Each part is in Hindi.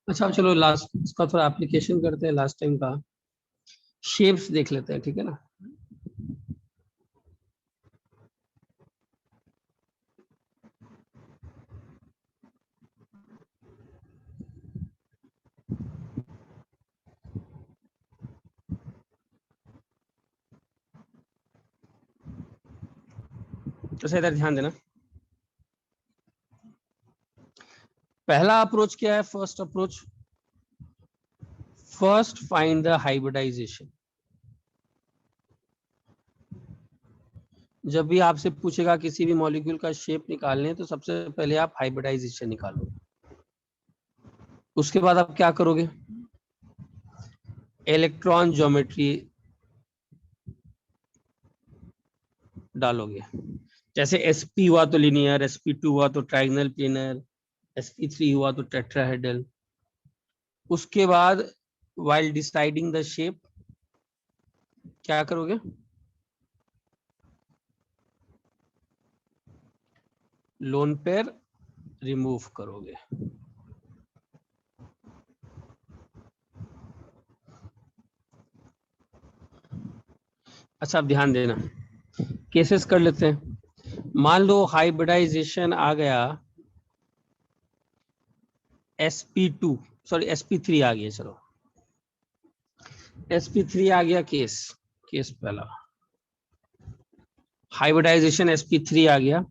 अच्छा अब चलो लास्ट इसका थोड़ा एप्लीकेशन करते हैं, लास्ट टाइम का शेप्स देख लेते हैं, ठीक है ना। तो इधर ध्यान देना, पहला अप्रोच क्या है, first approach, first find the hybridisation. जब भी आपसे पूछेगा किसी भी मॉलिक्यूल का शेप निकालने, तो सबसे पहले आप हाइब्रिडाइजेशन निकालो। उसके बाद आप क्या करोगे, इलेक्ट्रॉन ज्योमेट्री डालोगे। जैसे sp हुआ तो लिनियर, sp2 हुआ तो ट्राइगोनल प्लेनर, sp3 हुआ तो टेट्राहेड्रल। उसके बाद while डिसाइडिंग द शेप क्या करोगे, लोन पेयर रिमूव करोगे। अच्छा अब ध्यान देना, केसेस कर लेते हैं। मान लो हाइब्रिडाइजेशन आ गया sp2, सॉरी sp3 आ गया, चलो sp3 आ गया केस, केस पहला हाइब्रिडाइजेशन sp3 आ गया।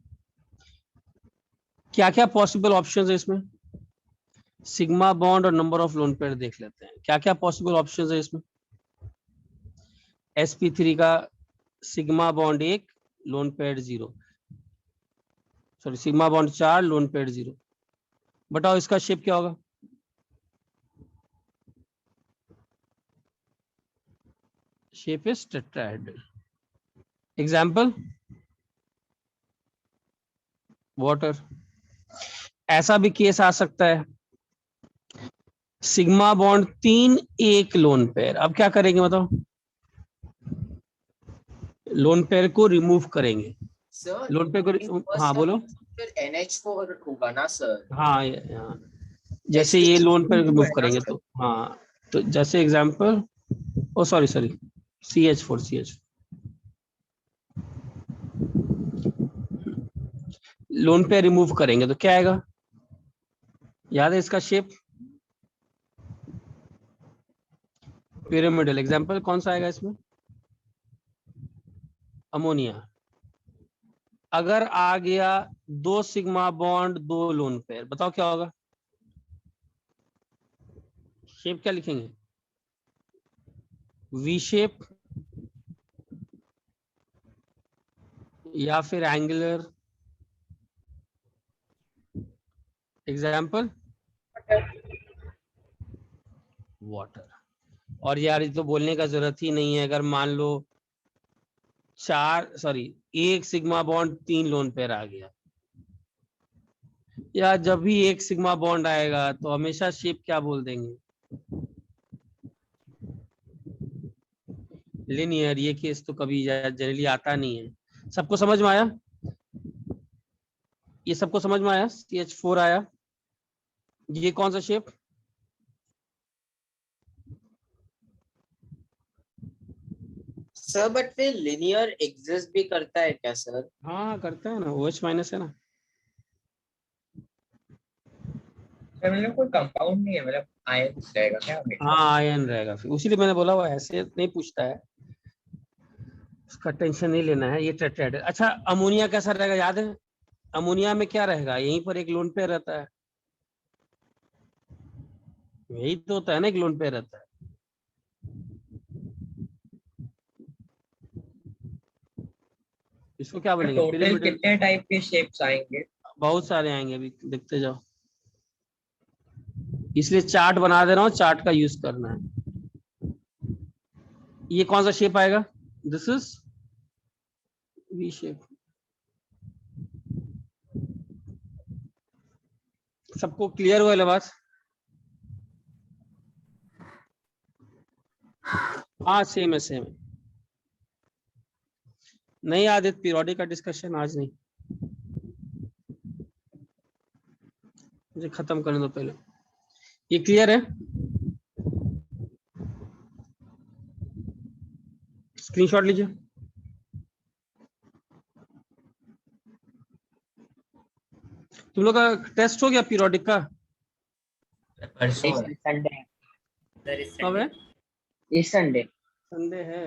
क्या क्या पॉसिबल ऑप्शंस है इसमें, सिग्मा बॉन्ड और नंबर ऑफ लोन पेयर देख लेते हैं। क्या क्या पॉसिबल ऑप्शंस है इसमें, sp3 का sigma bond 1, lone pair 0, sorry sigma bond 4, lone pair 0। बताओ इसका शेप क्या होगा, shape is tetrahedral. Example water. ऐसा भी केस आ सकता है सिग्मा बॉन्ड 3, 1 लोन पेयर। अब क्या करेंगे बताओ, लोन पेयर को रिमूव करेंगे। सर लोन पेयर को, हाँ बोलो। फिर NH4 होगा ना सर। हाँ जैसे ये लोन पेयर रिमूव करेंगे तो हाँ, तो जैसे example, oh sorry sorry, CH4 lone pair remove करेंगे तो क्या आएगा, याद है इसका शेप, पिरामिडल। एग्जाम्पल कौन सा आएगा इसमें, अमोनिया। अगर आ गया 2 सिग्मा बॉन्ड 2 लोन पेयर, बताओ क्या होगा, शेप क्या लिखेंगे, वी शेप या फिर एंगुलर। Example water. और यार ये तो बोलने का जरूरत ही नहीं है, अगर मान लो 1 सिग्मा बॉन्ड 3 लोन पेयर आ गया, या जब भी 1 सिग्मा बॉन्ड आएगा तो हमेशा शेप क्या बोल देंगे, लिनियर। ये केस तो कभी जनरली आता नहीं है। सबको समझ में आया, ये सबको समझ में आया, CH4 आया, ये कौन सा शेप, सर बट फिर लिनियर एग्जिस्ट भी करता है क्या सर? हाँ करता है ना, OH माइनस है ना। सर मतलब कोई कंपाउंड नहीं है, मतलब आयन रहेगा क्या हमेशा? हाँ आयन रहेगा, फिर उसीलिए मैंने बोला वो ऐसे नहीं पूछता है, उसका टेंशन नहीं लेना है। ये टेट्राहेड्रल। अच्छा अमोनिया कैसा रहेगा, याद है, अमोनिया में क्या रहेगा, यहीं पर एक लोन पेयर रहता है, यही तो होता है ना, एक लोन पेयर रहता है। इसको क्या बोलेंगे, टोटल पिरामिडल। कितने टाइप के शेप्स आएंगे? बहुत सारे आएंगे, अभी देखते जाओ, इसलिए चार्ट बना दे रहा हूँ, चार्ट का यूज करना है। ये कौन सा शेप आएगा, दिस इज वी शेप। सबको क्लियर हुआ है बात, हाँ सेम है सेम है। नहीं आदित्य, पीरियोडिक का डिस्कशन आज नहीं, मुझे खत्म करने दो पहले। ये क्लियर है? स्क्रीनशॉट लीजिए। तुम लोग का टेस्ट हो गया पीरियोडिक का? परसों है। संडे कब है? इस संडे संडे है।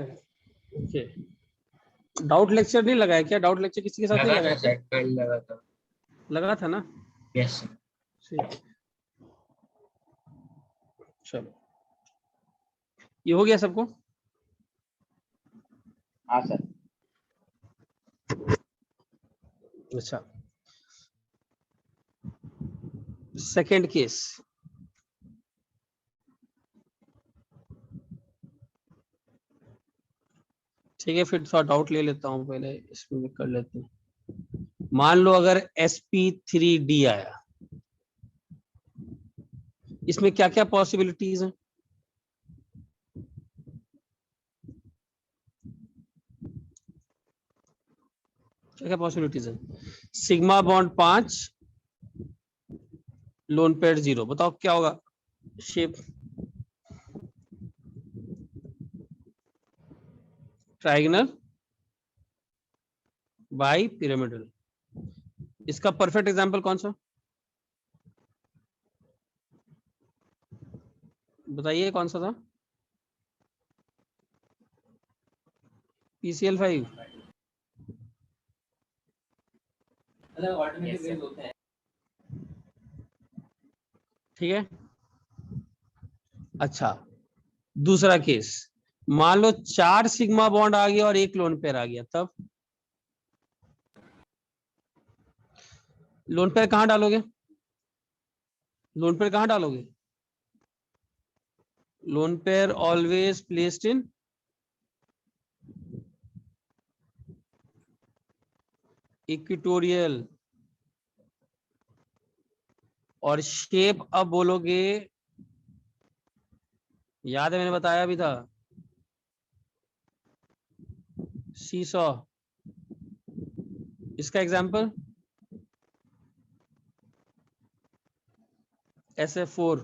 ओके। डाउट लेक्चर नहीं लगाया क्या? डाउट लेक्चर किसी के साथ नहीं लगा था लगाया क्या? सर, कल लगा था। लगा था ना? यस ठीक। चलो, ये हो गया सबको? हाँ सर। अच्छा, सेकेंड केस। ठीक है, फिर थोड़ा डाउट ले लेता हूँ, पहले इसमें भी कर लेते हैं। मान लो अगर sp3d आया, इसमें क्या क्या पॉसिबिलिटीज हैं? क्या क्या पॉसिबिलिटीज हैं? Sigma bond 5, lone pair 0। बताओ क्या होगा शेप? Trigonal bi pyramidal. इसका परफेक्ट एग्जांपल कौन सा? बताइए कौन सा था? PCL5। ठीक है। अच्छा, दूसरा केस, मान लो 4 सिग्मा बॉन्ड आ गया और 1 लोन पेयर आ गया, तब लोन पेयर कहां डालोगे? लोन पेयर कहां डालोगे? Lone pair always placed in equatorial. और शेप अब बोलोगे, याद है मैंने बताया भी था, सीसॉ। इसका एग्जांपल SF4।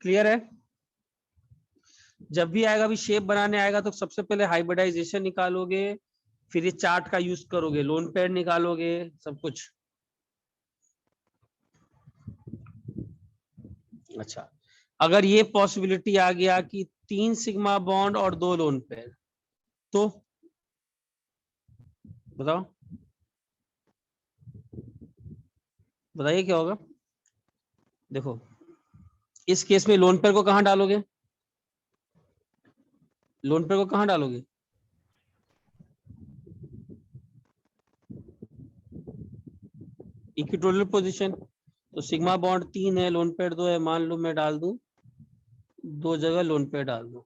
क्लियर है? जब भी आएगा, भी शेप बनाने आएगा तो सबसे पहले हाइब्रिडाइजेशन निकालोगे, फिर ये चार्ट का यूज करोगे, लोन पेयर निकालोगे, सब कुछ। अच्छा, अगर ये पॉसिबिलिटी आ गया कि 3 सिग्मा बॉन्ड और 2 लोन पेयर, तो बताओ, बताइए क्या होगा? देखो, इस केस में लोन पेयर को कहां डालोगे? लोन पेयर को कहां डालोगे? Equatorial position. तो सिग्मा बॉन्ड 3 है, लोन पेयर 2 है, मान लो मैं डाल दूं 2 जगह लोन पेयर डाल दूं।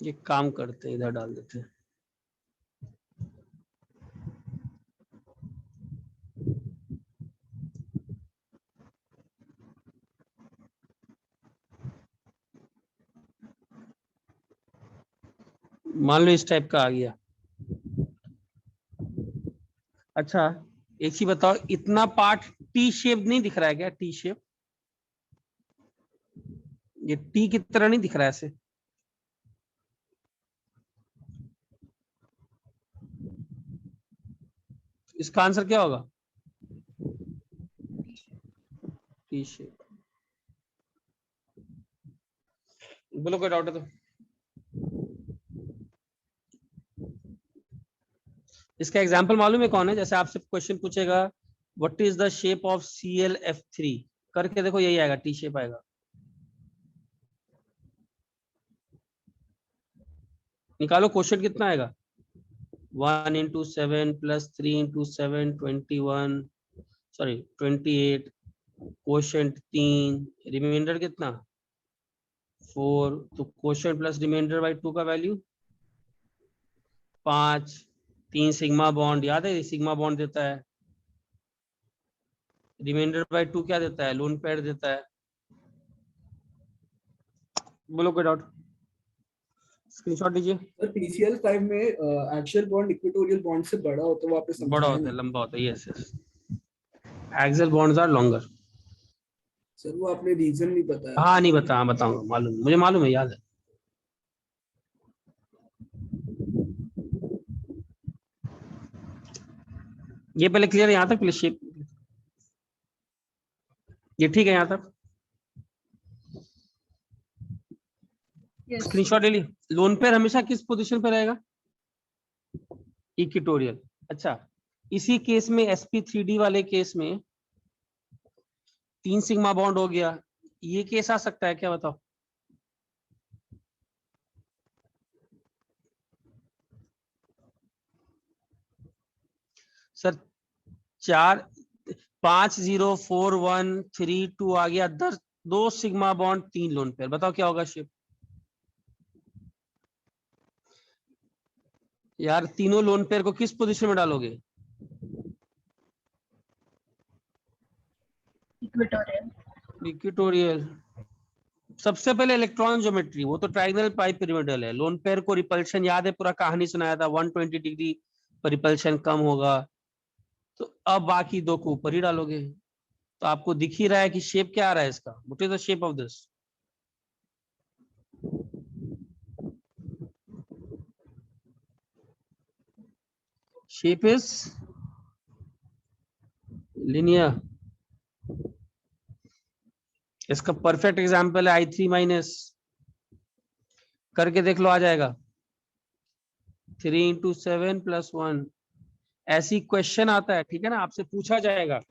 ये काम करते हैं, इधर डाल देते हैं। मान लो इस टाइप का आ गया। अच्छा, एक चीज बताओ, इतना पार्ट टी शेप नहीं दिख रहा है क्या? टी शेप, ये टी की तरह नहीं दिख रहा है ऐसे? इसका आंसर क्या होगा? T shape. बोलो, कोई डाउट है तो? इसका एग्जांपल मालूम है कौन है? जैसे आपसे क्वेश्चन पूछेगा what is the shape of ClF3, करके देखो, यही आएगा, टी शेप आएगा। निकालो, क्वेश्चन कितना आएगा? 1 into 7 plus 3 into 7 21, sorry 28, question 3, reminder कितना 4, तो क्वेश्चन प्लस रिमाइंडर बाई 2 का वैल्यू 5, 3 सिग्मा बॉन्ड, याद है सिग्मा बॉन्ड देता है, रिमाइंडर बाय 2 क्या देता है, लोन पेयर देता है। बोलो कोई डाउट, स्क्रीनशॉट लीजिए। सर TCL 5 में एक्सियल बॉन्ड इक्वेटोरियल बॉन्ड से बड़ा होता है, वो आपने बड़ा समझाया होता है, नहीं। लंबा होता है, yes yes, axial bonds are longer. Sir वो आपने रीजन नहीं बताया। हाँ नहीं बता, बताऊंगा, मालूम मुझे, मालूम है, याद है। ये पहले क्लियर है यहाँ तक, शेप ये ठीक है यहाँ तक, स्क्रीनशॉट ले ली। लोन पेयर हमेशा किस पोजीशन पे रहेगा, इक्वेटोरियल। अच्छा, इसी केस में sp3d वाले केस में 3 सिग्मा बॉन्ड हो गया, ये केस आ सकता है क्या, बताओ। सर 4 5 0 4 1 3 2 आ गया, 10 2 सिग्मा बॉन्ड 3 लोन पेयर, बताओ क्या होगा शेप। यार तीनों लोन पेयर को किस पोजीशन में डालोगे, इक्वेटोरियल। सबसे पहले इलेक्ट्रॉन ज्योमेट्री, वो तो ट्राइगोनल पाई पिरामिडल है। लोन पेयर को रिपल्शन याद है, पूरा कहानी सुनाया था, 120 डिग्री पर रिपल्शन कम होगा, तो अब बाकी दो को ऊपर ही डालोगे। तो आपको दिख ही रहा है कि शेप क्या आ रहा है इसका, what is the shape of this, shape is linear. इसका परफेक्ट एग्जांपल है I3 माइनस, करके देख लो, आ जाएगा 3 × 7 + 1। ऐसी क्वेश्चन आता है, ठीक है ना, आपसे पूछा जाएगा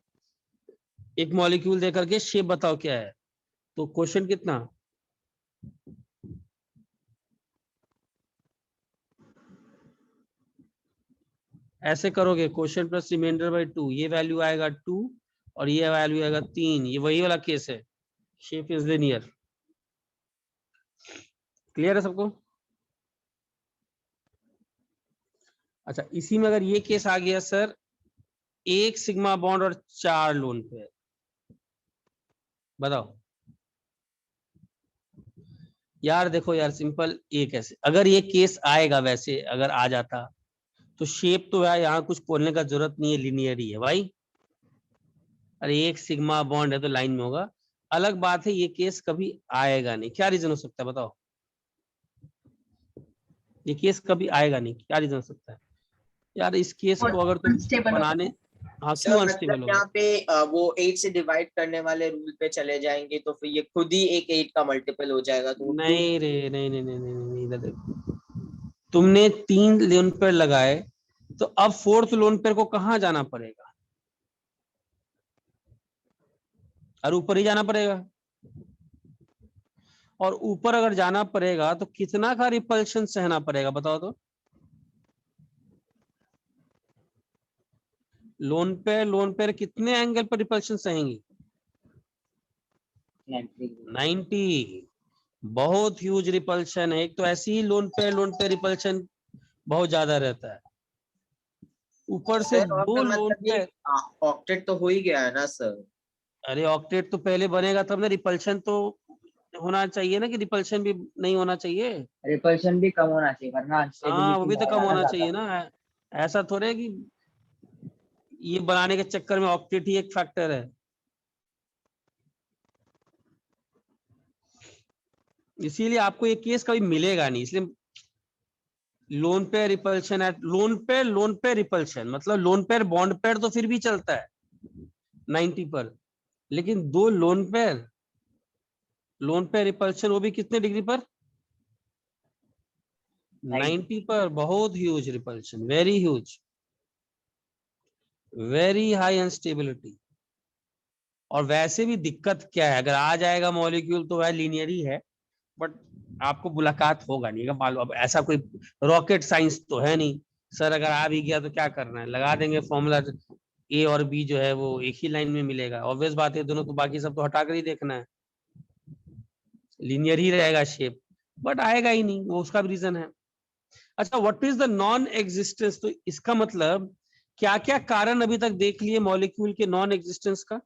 एक मॉलिक्यूल देकर के शेप बताओ क्या है, तो क्वेश्चन कितना, ऐसे करोगे क्वेश्चन प्लस रिमाइंडर बाय 2, ये वैल्यू आएगा 2 और ये वैल्यू आएगा 3, ये वही वाला केस है, शेप इज लिनियर। क्लियर है सबको। अच्छा, इसी में अगर ये केस आ गया सर, 1 सिग्मा बॉन्ड और 4 लोन पेयर, बताओ। यार देखो यार, सिंपल, ये कैसे, अगर ये केस आएगा, वैसे अगर आ जाता तो शेप तो यार यहाँ कुछ बोलने का जरूरत नहीं है, लिनियर ही है भाई। अरे 1 सिग्मा बॉन्ड है तो लाइन में होगा। अलग बात है ये केस कभी आएगा नहीं, क्या रीजन हो सकता है बताओ, ये केस कभी आएगा नहीं, क्या रीजन हो सकता है यार इस केस को अगर तुम बनाने। हाँ, क्यों सर अनस्टेबल मतलब होगा, यहाँ पे वो 8 से डिवाइड करने वाले रूल पे चले जाएंगे तो फिर ये खुद ही एक 8 का मल्टीपल हो जाएगा, तो नहीं रे, नहीं नहीं नहीं नहीं नहीं, इधर देखो, तुमने 3 लोन पेयर लगाए, तो अब 4th लोन पेयर को कहाँ जाना पड़ेगा, और ऊपर ही जाना पड़ेगा। और ऊपर अगर जाना पड़ेगा तो कितना का रिपल्शन सहना पड़ेगा, बताओ तो। लोन पेयर कितने एंगल पर रिपल्शन सहेंगी, 90। बहुत ह्यूज रिपल्शन है, एक तो ऐसी ही लोन पेयर रिपल्शन बहुत ज्यादा रहता है, ऊपर से सर और 2 फिर लोन मतलब ये पेयर। ऑक्टेट तो हो ही गया है ना सर। अरे ऑक्टेट तो पहले बनेगा तब ना, रिपल्शन तो होना चाहिए ना, कि रिपल्शन भी नहीं होना चाहिए, रिपल्शन भी कम होना चाहिए वरना हाँ वो अनस्टेबिलिटी भी तो कम ज्यादा होना ज्यादा चाहिए ना। ऐसा थोड़ा है कि ये बनाने के चक्कर में ऑक्टेट ही एक फैक्टर है, इसीलिए आपको ये केस कभी मिलेगा नहीं। इसलिए lone pair repulsion at lone pair repulsion मतलब लोन पेयर बॉन्ड पेयर तो फिर भी चलता है 90 पर, लेकिन 2 लोन पेयर रिपल्शन, वो भी कितने डिग्री पर, 90 पर। बहुत huge repulsion, very huge, very high instability. और वैसे भी दिक्कत क्या है, अगर आ जाएगा मॉलिक्यूल तो वह लीनियर ही है, बट आपको मुलाकात होगा नहीं, मालूम। अब ऐसा कोई रॉकेट साइंस तो है नहीं सर, अगर आ भी गया तो क्या करना है, लगा देंगे फॉर्मूला, ए और बी जो है वो एक ही लाइन में मिलेगा, ऑब्वियस बात है दोनों, तो बाकी सब तो हटा कर ही देखना है, लीनियर ही रहेगा शेप, बट आएगा ही नहीं, वो उसका भी रीजन है। अच्छा, what is the non existence? तो इसका मतलब क्या क्या कारण अभी तक देख लिए मॉलिक्यूल के नॉन एग्जिस्टेंस का?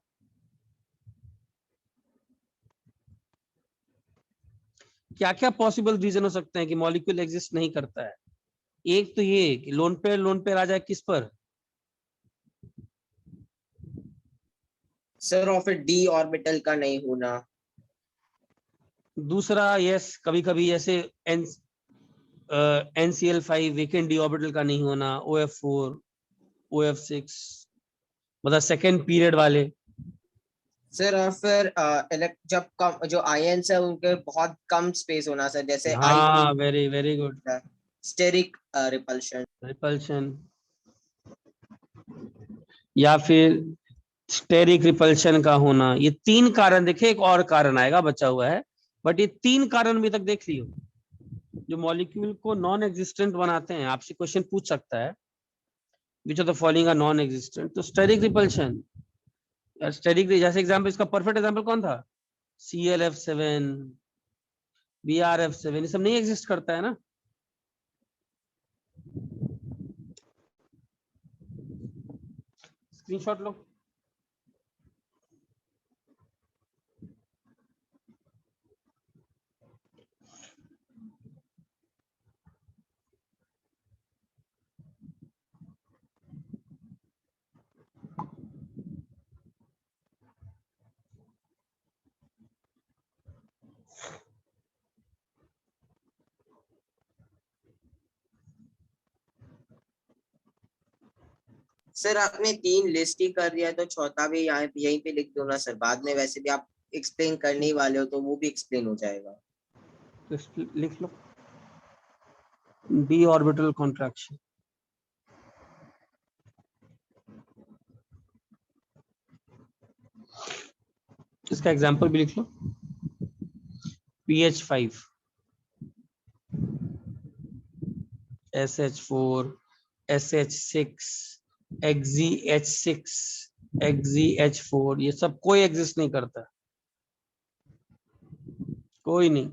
क्या क्या पॉसिबल रीजन हो सकते हैं कि मॉलिक्यूल एग्जिस्ट नहीं करता है? एक तो ये कि लोन पेयर आ जाए किस पर? सर और फिर डी ऑर्बिटल का नहीं होना। दूसरा, यस, कभी कभी ऐसे NCl5 वेकेंट डी ऑर्बिटल का नहीं होना, OF4, OF6, मतलब सेकेंड पीरियड वाले। सर और फिर जब कम जो आयंस है उनके बहुत कम स्पेस होना सर, जैसे हाँ, very very good. Steric repulsion. Repulsion, या फिर स्टेरिक रिपल्शन का होना। ये 3 कारण देखे, एक और कारण आएगा बचा हुआ है, बट ये 3 कारण अभी तक देख लियो जो मॉलिक्यूल को नॉन एग्जिस्टेंट बनाते हैं। आपसे क्वेश्चन पूछ सकता है which of the following are non existent. तो स्टेरिक रिपल्शन, स्टेरिक, जैसे एग्जांपल, इसका परफेक्ट एग्जांपल कौन था? ClF7, BrF7, ये सब नहीं एग्जिस्ट करता है ना। स्क्रीनशॉट लो। सर आपने 3 लिस्ट ही कर दिया तो चौथा भी यहाँ यहीं पे लिख दो ना सर, बाद में वैसे भी आप एक्सप्लेन करने ही वाले हो तो वो भी एक्सप्लेन हो जाएगा। तो लिख लो, d ऑर्बिटल कॉन्ट्रैक्शन। इसका एग्जांपल भी लिख लो, PH5, SH4, SH6, XZH6, XZH4, ये सब कोई एग्जिस्ट नहीं करता, कोई नहीं।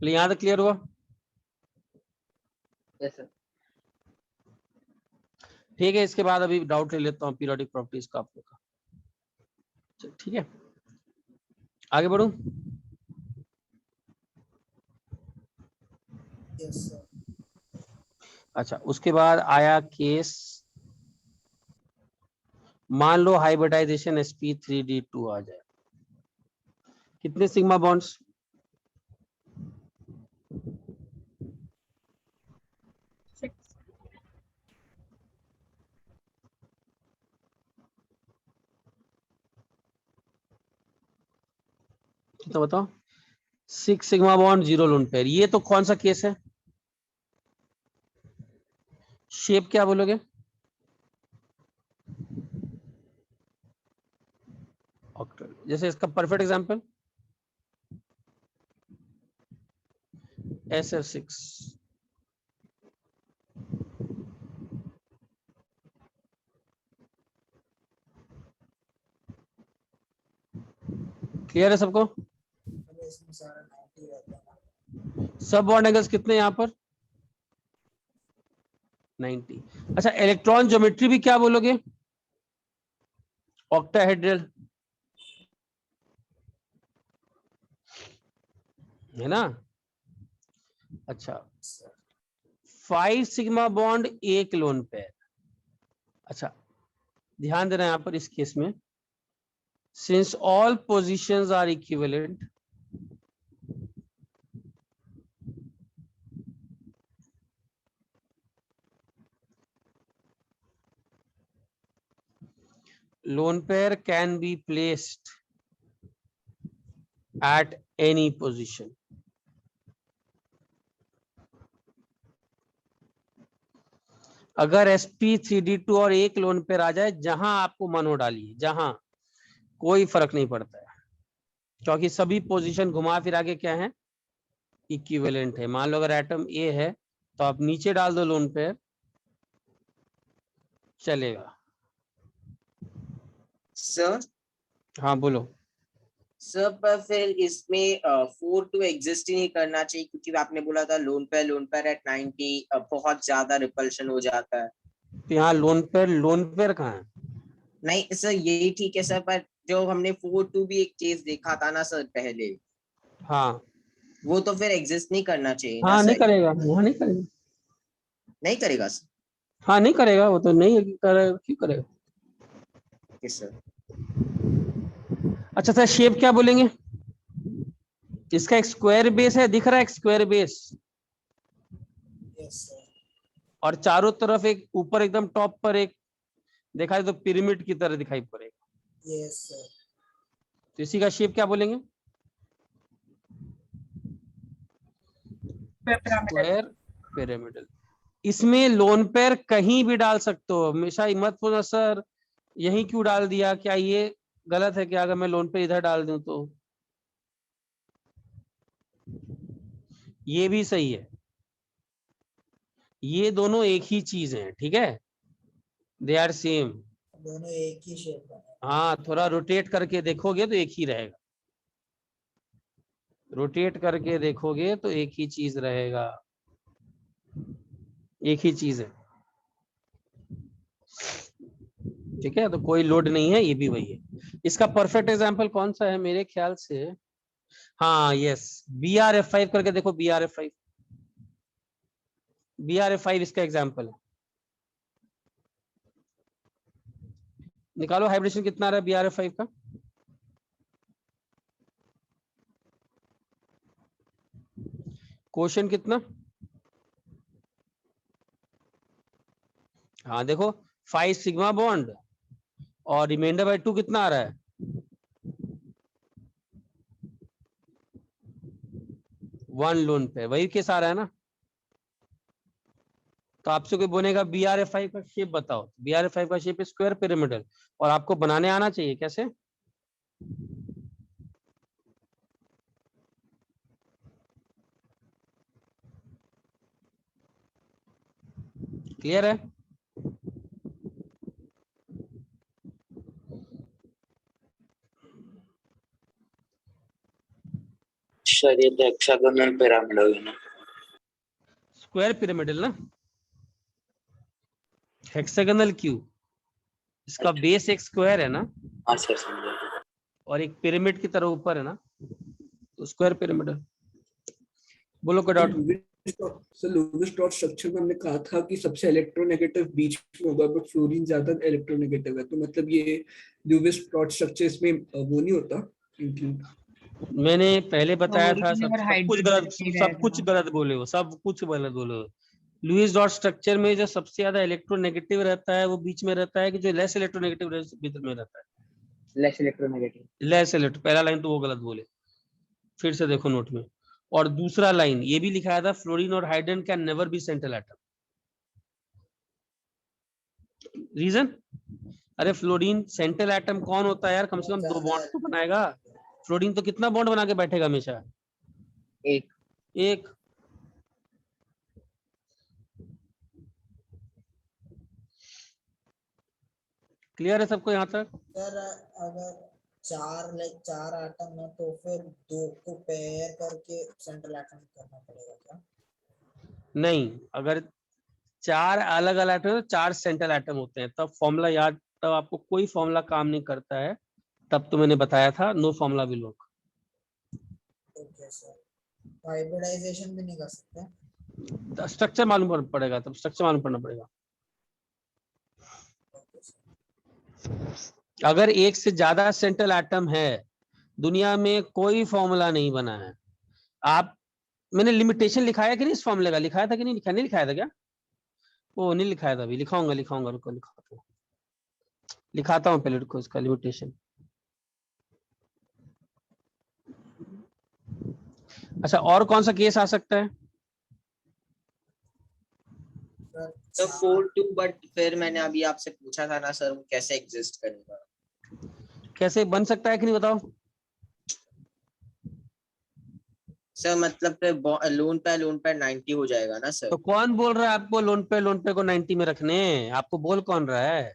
यहां तक क्लियर हुआ? Yes sir. ठीक है, इसके बाद अभी डाउट ले लेता हूँ पीरियोडिक प्रॉपर्टीज का आप लोग का। ठीक है, आगे बढ़ूं? Yes sir. अच्छा, उसके बाद आया केस, मान लो हाइब्रिडाइजेशन sp3d2 आ जाए। कितने सिग्मा बॉन्ड्स? कितना बताओ? 6 सिग्मा बॉन्ड, 0 लोन पेयर। ये तो कौन सा केस है? शेप क्या बोलोगे? ऑक्टल। जैसे इसका परफेक्ट एग्जांपल SF6, क्लियर है सबको? सब बॉन्ड एंगल्स कितने यहां पर? 90। अच्छा, इलेक्ट्रॉन ज्योमेट्री भी क्या बोलोगे? ऑक्टाहेड्रल, है ना? अच्छा, 5 सिग्मा बॉन्ड, 1 लोन पेयर। अच्छा, ध्यान देना यहां पर इस केस में, since all positions are equivalent, lone pair can be placed at any position. अगर sp3d2 और 1 लोन पेयर आ जाए, जहां आपको मन हो डालिए, जहां, कोई फर्क नहीं पड़ता है, क्योंकि सभी पोजीशन घुमा फिरा के क्या है? इक्विवेलेंट है। मान लो अगर एटम ए है तो आप नीचे डाल दो लोन पेयर, चलेगा। सर हाँ बोलो। सर पर फिर इसमें 4-2 एग्जिस्ट ही नहीं करना चाहिए, क्योंकि आपने बोला था लोन पेयर एट 90 बहुत ज्यादा रिपल्शन हो जाता है। तो यहाँ लोन पेयर कहाँ है? नहीं सर यही ठीक है सर, पर जो हमने 4-2 भी एक केस देखा था ना सर पहले, हाँ वो तो फिर एग्जिस्ट नहीं करना चाहिए ना हाँ, नहीं सर। करेगा, वहाँ नहीं करेगा। नहीं करेगा सर? हाँ नहीं करेगा, वो तो नहीं करेगा, क्यों करेगा? Yes sir. अच्छा सर, शेप क्या बोलेंगे? इसका एक स्क्वायर बेस है, दिख रहा है एक स्क्वायर बेस, यस सर। और चारों तरफ एक ऊपर एकदम टॉप पर एक दिखाई तो पिरामिड की तरह दिखाई पड़ेगा। Yes sir. तो इसी का शेप क्या बोलेंगे? Square pyramidal. इसमें लोन पेयर कहीं भी डाल सकते हो, हमेशा मत बोलना सर यही क्यों डाल दिया, क्या ये गलत है क्या? अगर मैं लोन पे इधर डाल दूं तो ये भी सही है, ये दोनों एक ही चीज है, ठीक है, दे आर सेम। दोनों एक ही शेप का है। हाँ थोड़ा रोटेट करके देखोगे तो एक ही रहेगा, रोटेट करके देखोगे तो एक ही चीज रहेगा, एक ही चीज है, ठीक है। तो कोई लोड नहीं है, ये भी वही है। इसका परफेक्ट एग्जांपल कौन सा है मेरे ख्याल से? हाँ यस, BRF5 करके देखो, BRF5, BRF5 इसका एग्जांपल है। निकालो हाइब्रिडेशन कितना आ रहा है BRF5 का। क्वेश्चन कितना? हाँ देखो, 5 सिग्मा बॉन्ड और रिमाइंडर बाय 2 कितना आ रहा है? 1 लोन पे, वही केस आ रहा है ना। तो आपसे कोई बोलेगा BRF5 का शेप बताओ, BRF5 का शेप स्क्वायर पिरामिडल, और आपको बनाने आना चाहिए। कैसे? क्लियर है? सर ये तो हेक्सागोनल पिरामिड हो गया ना। स्क्वायर पिरामिडल ना, हेक्सागोनल क्यों? इसका बेस एक स्क्वायर है ना, हाँ सर समझा। और एक पिरामिड की तरह ऊपर है ना, तो स्क्वायर पिरामिडल। बोलो कोई डाउट? सर लुईस स्ट्रॉस स्ट्रक्चर में हमने कहा था कि सबसे इलेक्ट्रोनेगेटिव बीच में होगा, बट फ्लोरीन ज्यादा इलेक्ट्रोनेगेटिव है, तो मतलब ये लुईस स्ट्रॉस स्ट्रक्चर इसमें वो नहीं होता इंक्लूड? मैंने पहले बताया था, फ्लोरीन और सब कुछ गलत, हाइड्रोजन नहीं सब कुछ रहेगा। गलत बोले हो, सब कुछ गलत बोले हो। लुईस डॉट स्ट्रक्चर में जो सबसे ज्यादा इलेक्ट्रोनेगेटिव रहता है वो बीच में रहता है, कि जो लेस इलेक्ट्रोनेगेटिव भीतर में रहता है? Less electronegative. लेस इलेक्ट्रो, पहला लाइन तो वो गलत बोले, फिर से देखो नोट में। और दूसरा लाइन ये भी लिखाया था, फ्लोरीन और hydrogen can never be central atom. Reason? अरे फ्लोरीन सेंट्रल एटम कौन होता है यार? कम से कम 2 बॉन्ड तो बनाएगा। फ्लोरीन तो कितना बॉन्ड बना के बैठेगा हमेशा? एक। एक। क्लियर है सबको यहाँ तक? सर अगर चार एटम है तो फिर दो को पेयर करके सेंट्रल एटम करना पड़ेगा क्या? नहीं, अगर 4 अलग अलग एटम, 4 सेंट्रल एटम होते हैं, तब फॉर्मूला याद, तब आपको कोई फॉर्मूला काम नहीं करता है। तब तो मैंने बताया था no formula will work. Okay sir, hybridisation भी नहीं कर सकते? स्ट्रक्चर मालूम पड़ेगा, तब स्ट्रक्चर मालूम पड़ना पड़ेगा। Okay sir. अगर एक से ज्यादा सेंट्रल एटम है, दुनिया में कोई फॉर्मूला नहीं बना है। आप, मैंने लिमिटेशन लिखाया कि नहीं इस फॉर्मूले का? लिखाया था कि नहीं? नहीं लिखाया था क्या? वो नहीं लिखाया था, अभी लिखाऊंगा रुको, लिखाता हूँ पहले, रुको इसका लिमिटेशन। अच्छा, और कौन सा केस आ सकता है? तो 4-2, बट फिर मैंने अभी आपसे पूछा था ना सर, वो कैसे एग्जिस्ट करेगा? कैसे बन सकता है कि नहीं बताओ? सर मतलब फिर लोन पे 90 हो जाएगा ना सर? तो कौन बोल रहा है आपको लोन पे को 90 में रखने? आपको बोल कौन रहा है?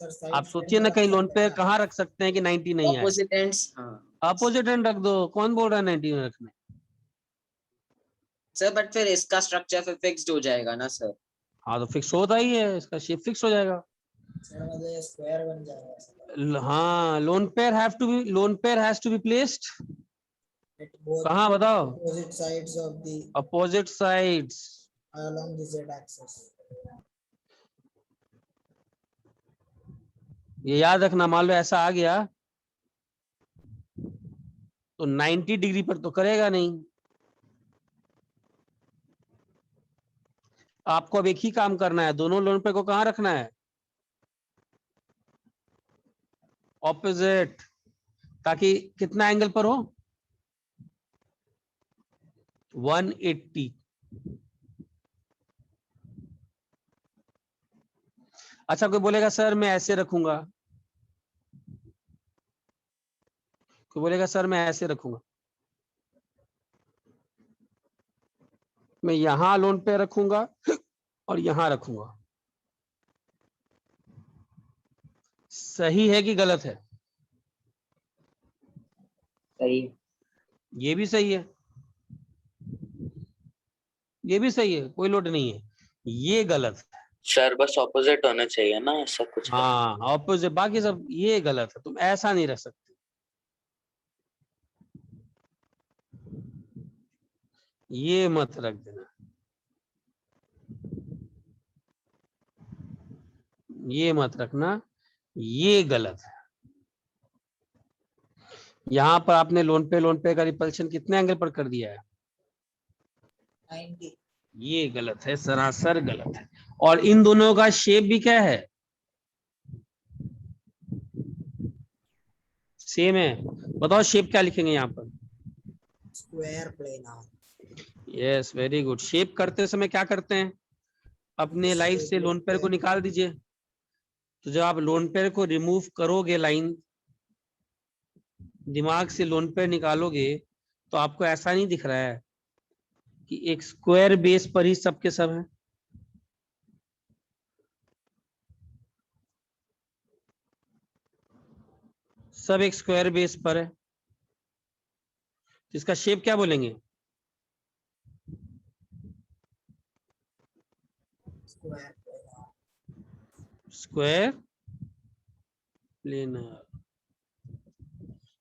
सर आप सोचिए ना कहीं लोन पेयर कहाँ रख सकते हैं कि 90 नहीं है, ऑपोजिट एंड्स, हाँ अपोजिट एंड रख दो, कौन बोल रहा है 90 में रखने। सर, बट फिर इसका स्ट्रक्चर फिर फिक्स्ड हो जाएगा ना सर। हाँ तो फिक्स होता ही है, इसका शेप फिक्स हो जाएगा। सर मतलब ये स्क्वायर बन जाएगा सर। हाँ lone pair has to be placed At both कहाँ बताओ, opposite sides of the opposite sides. along the z axis. ये याद रखना, मान लो ऐसा आ गया तो 90 डिग्री पर तो करेगा नहीं। आपको अब एक ही काम करना है, दोनों लोन पेयर को कहाँ रखना है, ऑपोजिट, ताकि कितना एंगल पर हो, 180। अच्छा कोई बोलेगा सर मैं ऐसे रखूंगा, कोई बोलेगा सर मैं ऐसे रखूंगा, मैं यहां लोन पे रखूंगा और यहां रखूंगा, सही है कि गलत है? सही है। ये भी सही है, ये भी सही है, कोई लोड नहीं है, ये गलत है। सर बस ऑपोजिट होना चाहिए ना, ऐसा कुछ है? हाँ ऑपोजिट, बाकी सब ये गलत है, तुम ऐसा नहीं रख सकते। ये मत रख देना, ये मत रखना, ये गलत है। यहां पर आपने लोन पे का रिपल्शन कितने एंगल पर कर दिया है, 90. ये गलत है, सरासर गलत है। और इन दोनों का शेप भी क्या है, सेम है। बताओ शेप क्या लिखेंगे यहाँ पर? Square planar. Yes very good. Shape करते समय क्या करते हैं, अपने लाइफ से लोन पेयर को निकाल दीजिए। तो जब आप लोन पेयर को रिमूव करोगे, लाइन दिमाग से लोन पेयर निकालोगे, तो आपको ऐसा नहीं दिख रहा है कि एक स्क्वायर बेस पर ही सबके सब है। सब एक स्क्वायर बेस पर है, इसका शेप क्या बोलेंगे? Square planar. Square planar.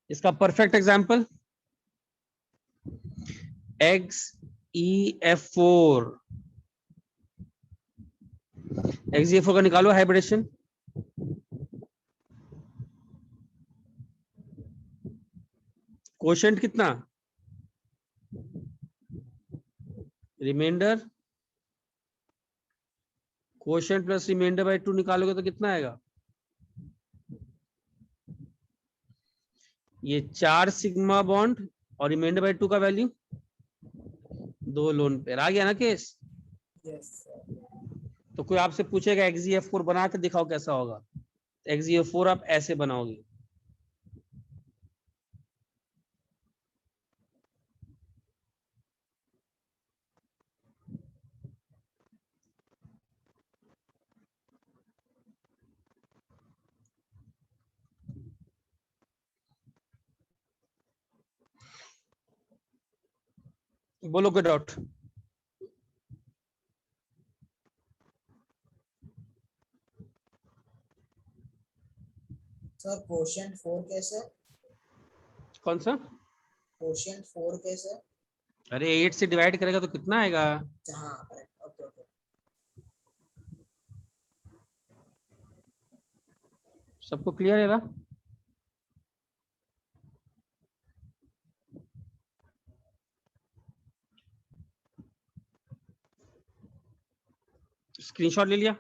इसका परफेक्ट एग्जांपल XeF4। XeF4 का निकालो हाइब्रिडेशन। कोशेंट कितना, remainder, quotient plus remainder by 2 निकालोगे तो कितना आएगा? ये 4 सिग्मा बॉन्ड और रिमाइंडर बाय 2 का वैल्यू 2 लोन पेयर। आ गया ना केस? Yes, sir. तो कोई आपसे पूछेगा XeF4 बना के दिखाओ कैसा होगा, XeF4 आप ऐसे बनाओगे। बोलो कोई डाउट? Sir, quotient 4 कैसे? कौन सा? Quotient 4 कैसे? अरे 8 से डिवाइड करेगा तो कितना आएगा? हाँ, correct. Okay, okay. सबको क्लियर है ना? स्क्रीनशॉट ले लिया?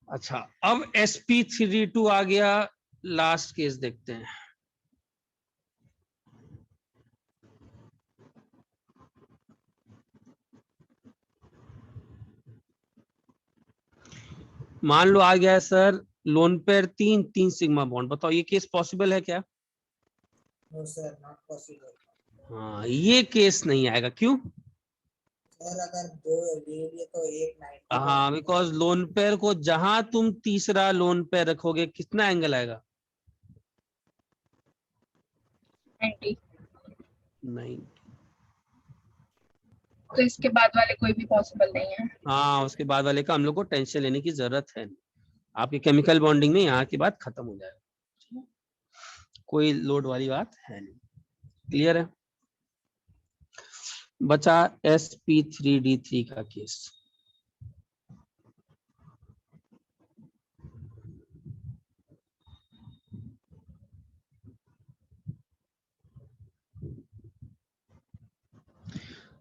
अच्छा अब sp32 आ गया, लास्ट केस देखते हैं। मान लो आ गया है sir lone pair 3 sigma bond. बताओ ये केस पॉसिबल है क्या? No, sir, not possible. हाँ ये केस नहीं आएगा, क्यों? सर अगर दो ले लिए तो एक 90 हाँ, बिकॉज लोन पेयर को जहां तुम तीसरा लोन पेयर रखोगे कितना एंगल आएगा? 90। नहीं। तो इसके बाद वाले कोई भी पॉसिबल नहीं है। हाँ, उसके बाद वाले का हम लोग को टेंशन लेने की जरूरत है नहीं। आपकी केमिकल बॉन्डिंग में यहाँ की बात खत्म हो जाएगा, कोई लोड वाली बात है नहीं। क्लियर है? बचा sp3d3 का केस।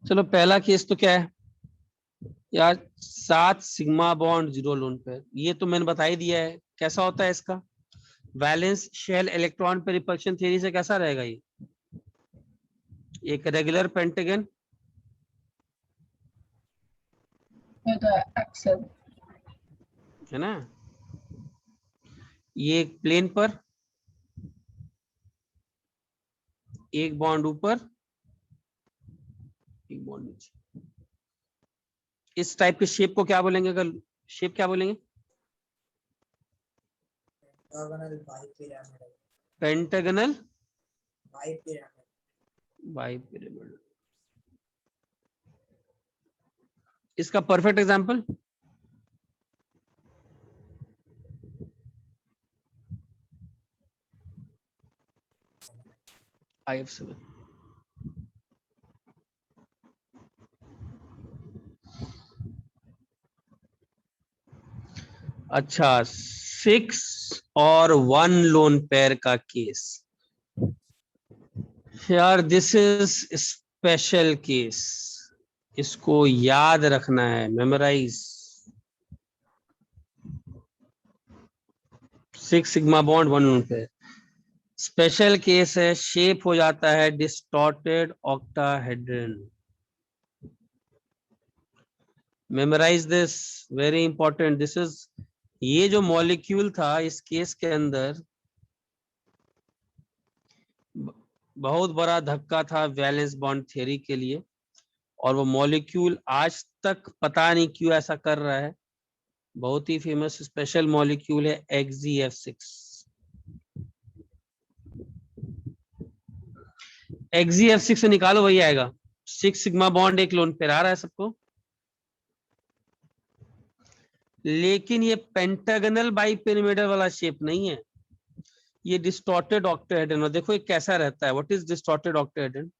चलो, पहला केस तो क्या है यार? 7 सिग्मा बॉन्ड 0 लोन पेयर। ये तो मैंने बता ही दिया है कैसा होता है इसका। वैलेंस शेल इलेक्ट्रॉन पे रिपल्शन थ्योरी से कैसा रहेगा ये? एक रेगुलर पेंटागन ये तो एक्सेल। है ना, ये एक प्लेन पर एक बॉन्ड ऊपर एक बॉन्ड नीचे। इस टाइप के शेप को क्या बोलेंगे? अगर शेप क्या बोलेंगे? Bipyramidal pentagonal bipyramid bipyramidal. इसका परफेक्ट एग्जांपल IF7। अच्छा, 6 और 1 लोन पेयर का केस यार, दिस इज स्पेशल केस। इसको याद रखना है, memorise. 6 sigma bond 1 lone pair special case है। शेप हो जाता है distorted octahedron. Memorise this, very important. This is, ये जो मॉलिक्यूल था इस केस के अंदर बहुत बड़ा धक्का था वैलेंस बॉन्ड थ्योरी के लिए, और वो मॉलिक्यूल आज तक पता नहीं क्यों ऐसा कर रहा है। बहुत ही फेमस स्पेशल मॉलिक्यूल है XZF6। XZF6 से निकालो, वही आएगा। 6 सिग्मा बॉन्ड एक लोन पेयर आ रहा है सबको, लेकिन ये पेंटागनल बाइपिरामिडल वाला शेप नहीं है, ये डिस्टॉर्टेड ऑक्टाहेड्रन। और देखो ये कैसा रहता है। What is distorted octahedron?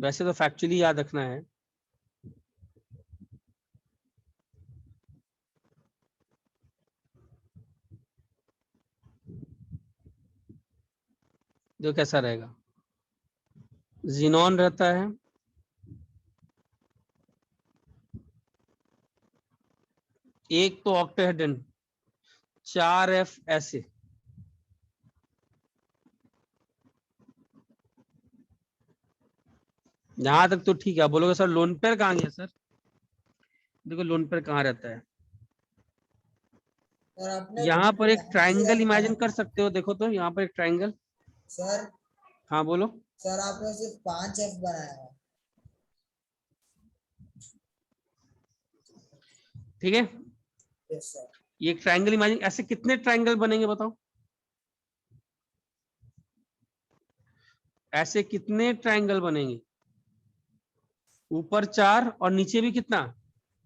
वैसे तो फैक्चुअली याद रखना है। जो कैसा रहेगा, जिनॉन रहता है, एक तो ऑक्टाहेड्रन, 4F ऐसे। यहां तक तो ठीक है। बोलोगे सर लोन पेयर कहाँ गया? सर देखो लोन पेयर कहाँ रहता है। सर आपने यहाँ पर एक 5 ट्राइंगल F इमेजिन बनाया। कर सकते हो। देखो तो यहाँ पर एक ट्राइंगल। सर हाँ बोलो। सर आपने सिर्फ 5 F बनाया है। ठीक है, यस सर। ये एक ट्राइंगल इमेजिन। ऐसे कितने ट्राइंगल बनेंगे बताओ? ऐसे कितने ट्राइंगल बनेंगे? ऊपर 4 और नीचे भी कितना?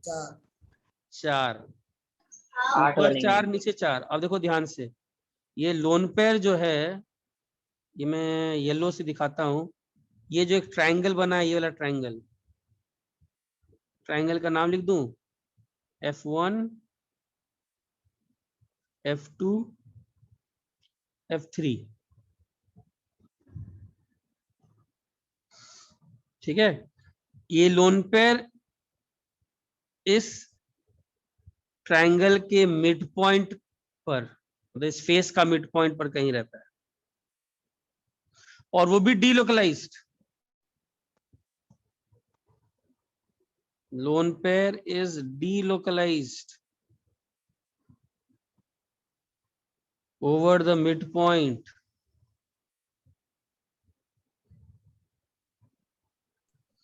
4 4। 8 ऊपर बनेंगे। 4 नीचे 4। अब देखो ध्यान से, ये लोन पेयर जो है, ये मैं येलो से दिखाता हूं। ये जो एक ट्राइंगल बना है, ये वाला ट्राइंगल, ट्राइंगल का नाम लिख दूं F1 F2 F3। ठीक है, ये लोन पेयर इस ट्राइंगल के मिड पॉइंट पर, मतलब इस फेस का मिड पॉइंट पर कहीं रहता है, और वो भी delocalised. Lone pair is delocalized over the midpoint.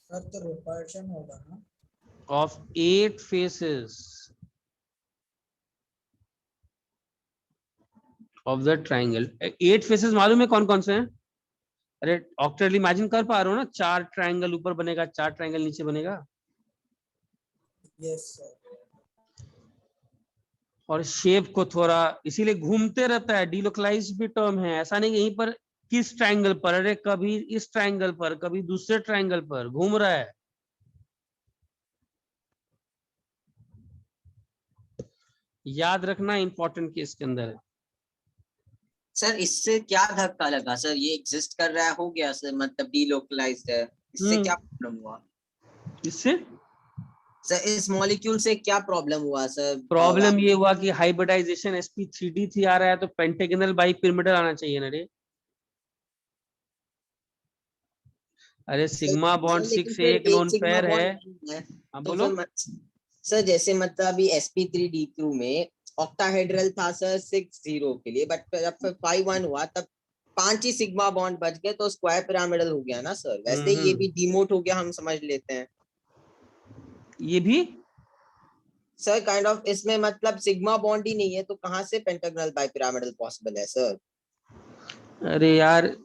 Sir तो रिपल्शन होगा ना। of 8 faces of the triangle. 8 faces मालूम है कौन कौन से हैं? अरे ऑक्टेट इमेजिन कर पा रहे हो ना, 4 ट्रायंगल ऊपर बनेगा, 4 ट्रायंगल नीचे बनेगा, यस सर। और शेप को थोड़ा इसीलिए घूमते रहता है, डिलोकलाइज्ड भी टर्म है, ऐसा नहीं यहीं पर किस ट्रायंगल पर, अरे कभी इस ट्रायंगल पर, कभी दूसरे ट्रायंगल पर घूम रहा है। याद रखना, इंपॉर्टेंट केस के अंदर है। सर इससे क्या धक्का लगा सर, ये एग्जिस्ट कर रहा है हो गया सर, मतलब डीलोकलाइज्ड है, इससे क्या प्रॉब्लम हुआ इससे सर? इस मॉलिक्यूल से क्या प्रॉब्लम हुआ सर? प्रॉब्लम ये हुआ कि हाइब्रिडाइजेशन sp3d3 आ रहा है, तो पेंटागोनल बाइपिरामिडल आना चाहिए ना रे। अरे सिग्मा बॉन्ड 6 एक लोन पेयर है। हाँ तो बोलो। सर जैसे मतलब अभी sp3d2 में ऑक्टाहेड्रल था सर 6-0 के लिए, बट जब 5-1 हुआ तब 5 ही सिग्मा बॉन्ड बच गए, तो स्क्वायर पिरामिडल हो गया ना सर। वैसे ये भी डिमोट हो गया, हम समझ लेते हैं ये भी सर काइंड ऑफ, इसमें मतलब सिग्मा बॉन्ड ही नहीं है, तो कहाँ से पेंटागोनल बाइपिरामिडल पॉसिबल है सर? अरे यार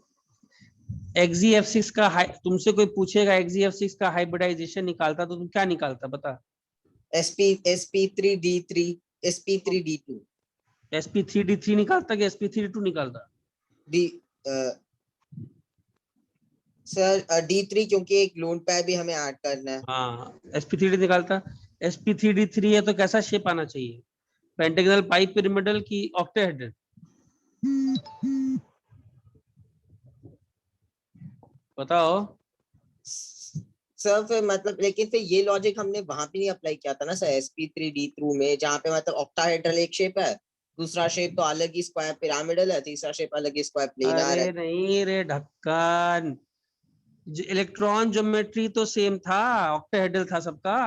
XeF6 का तुमसे कोई पूछेगा XeF6 का हाइब्रिडाइजेशन निकालता तो तुम क्या निकालता बता? sp3d3 sp3d2 sp3d3 निकालता कि sp3d2 निकालता? डी सर d3, क्योंकि एक लोन पैर भी हमें ऐड करना है। हाँ sp3d निकालता। sp3d3 है तो कैसा शेप आना चाहिए? पेंटागोनल बाइपिरामिडल की ऑक्टाहेड्रल? बताओ। सर फिर मतलब, लेकिन फिर ये लॉजिक हमने वहां पे नहीं अप्लाई किया था ना सर, sp3d2 में, जहाँ पे मतलब ऑक्टाहेड्रल एक शेप है, दूसरा शेप तो अलग ही स्क्वायर पिरामिडल है, तीसरा शेप अलग ही स्क्वायर प्लेनर है। अरे नहीं रे ढक्कन, इलेक्ट्रॉन ज्योमेट्री तो सेम था, ऑक्टाहेड्रल था सबका।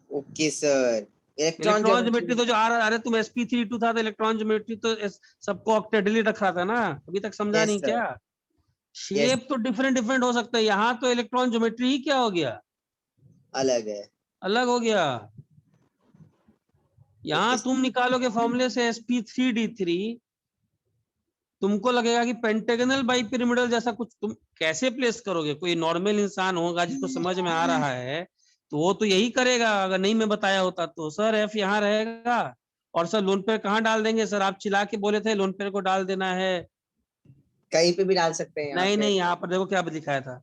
Okay sir, electron electron geometry geometry. तो जो आ रहा, अरे तुम sp3d2 था तो इलेक्ट्रॉन ज्योमेट्री तो सबको ऑक्टाहेड्रल ही रख रहा था ना, अभी तक समझा यस नहीं सर, क्या? यस, शेप तो डिफरेंट डिफरेंट हो सकता है, यहाँ तो इलेक्ट्रॉन ज्योमेट्री ही क्या हो गया, अलग है। अलग हो गया। यहाँ ओके तुम निकालोगे फॉर्मूले से sp3d3, तुमको लगेगा कि पेंटागोनल बाइपिरामिडल जैसा कुछ, तुम कैसे प्लेस करोगे? कोई नॉर्मल इंसान होगा जिसको समझ में आ रहा है तो वो तो यही करेगा, अगर नहीं मैं बताया होता तो। सर एफ यहाँ रहेगा और सर लोन पेयर कहाँ डाल देंगे? सर आप चिल्ला के बोले थे लोन पेयर को डाल देना है। कहीं पे भी डाल सकते हैं यहाँ नहीं पे। नहीं, यहाँ पर देखो क्या दिखाया था,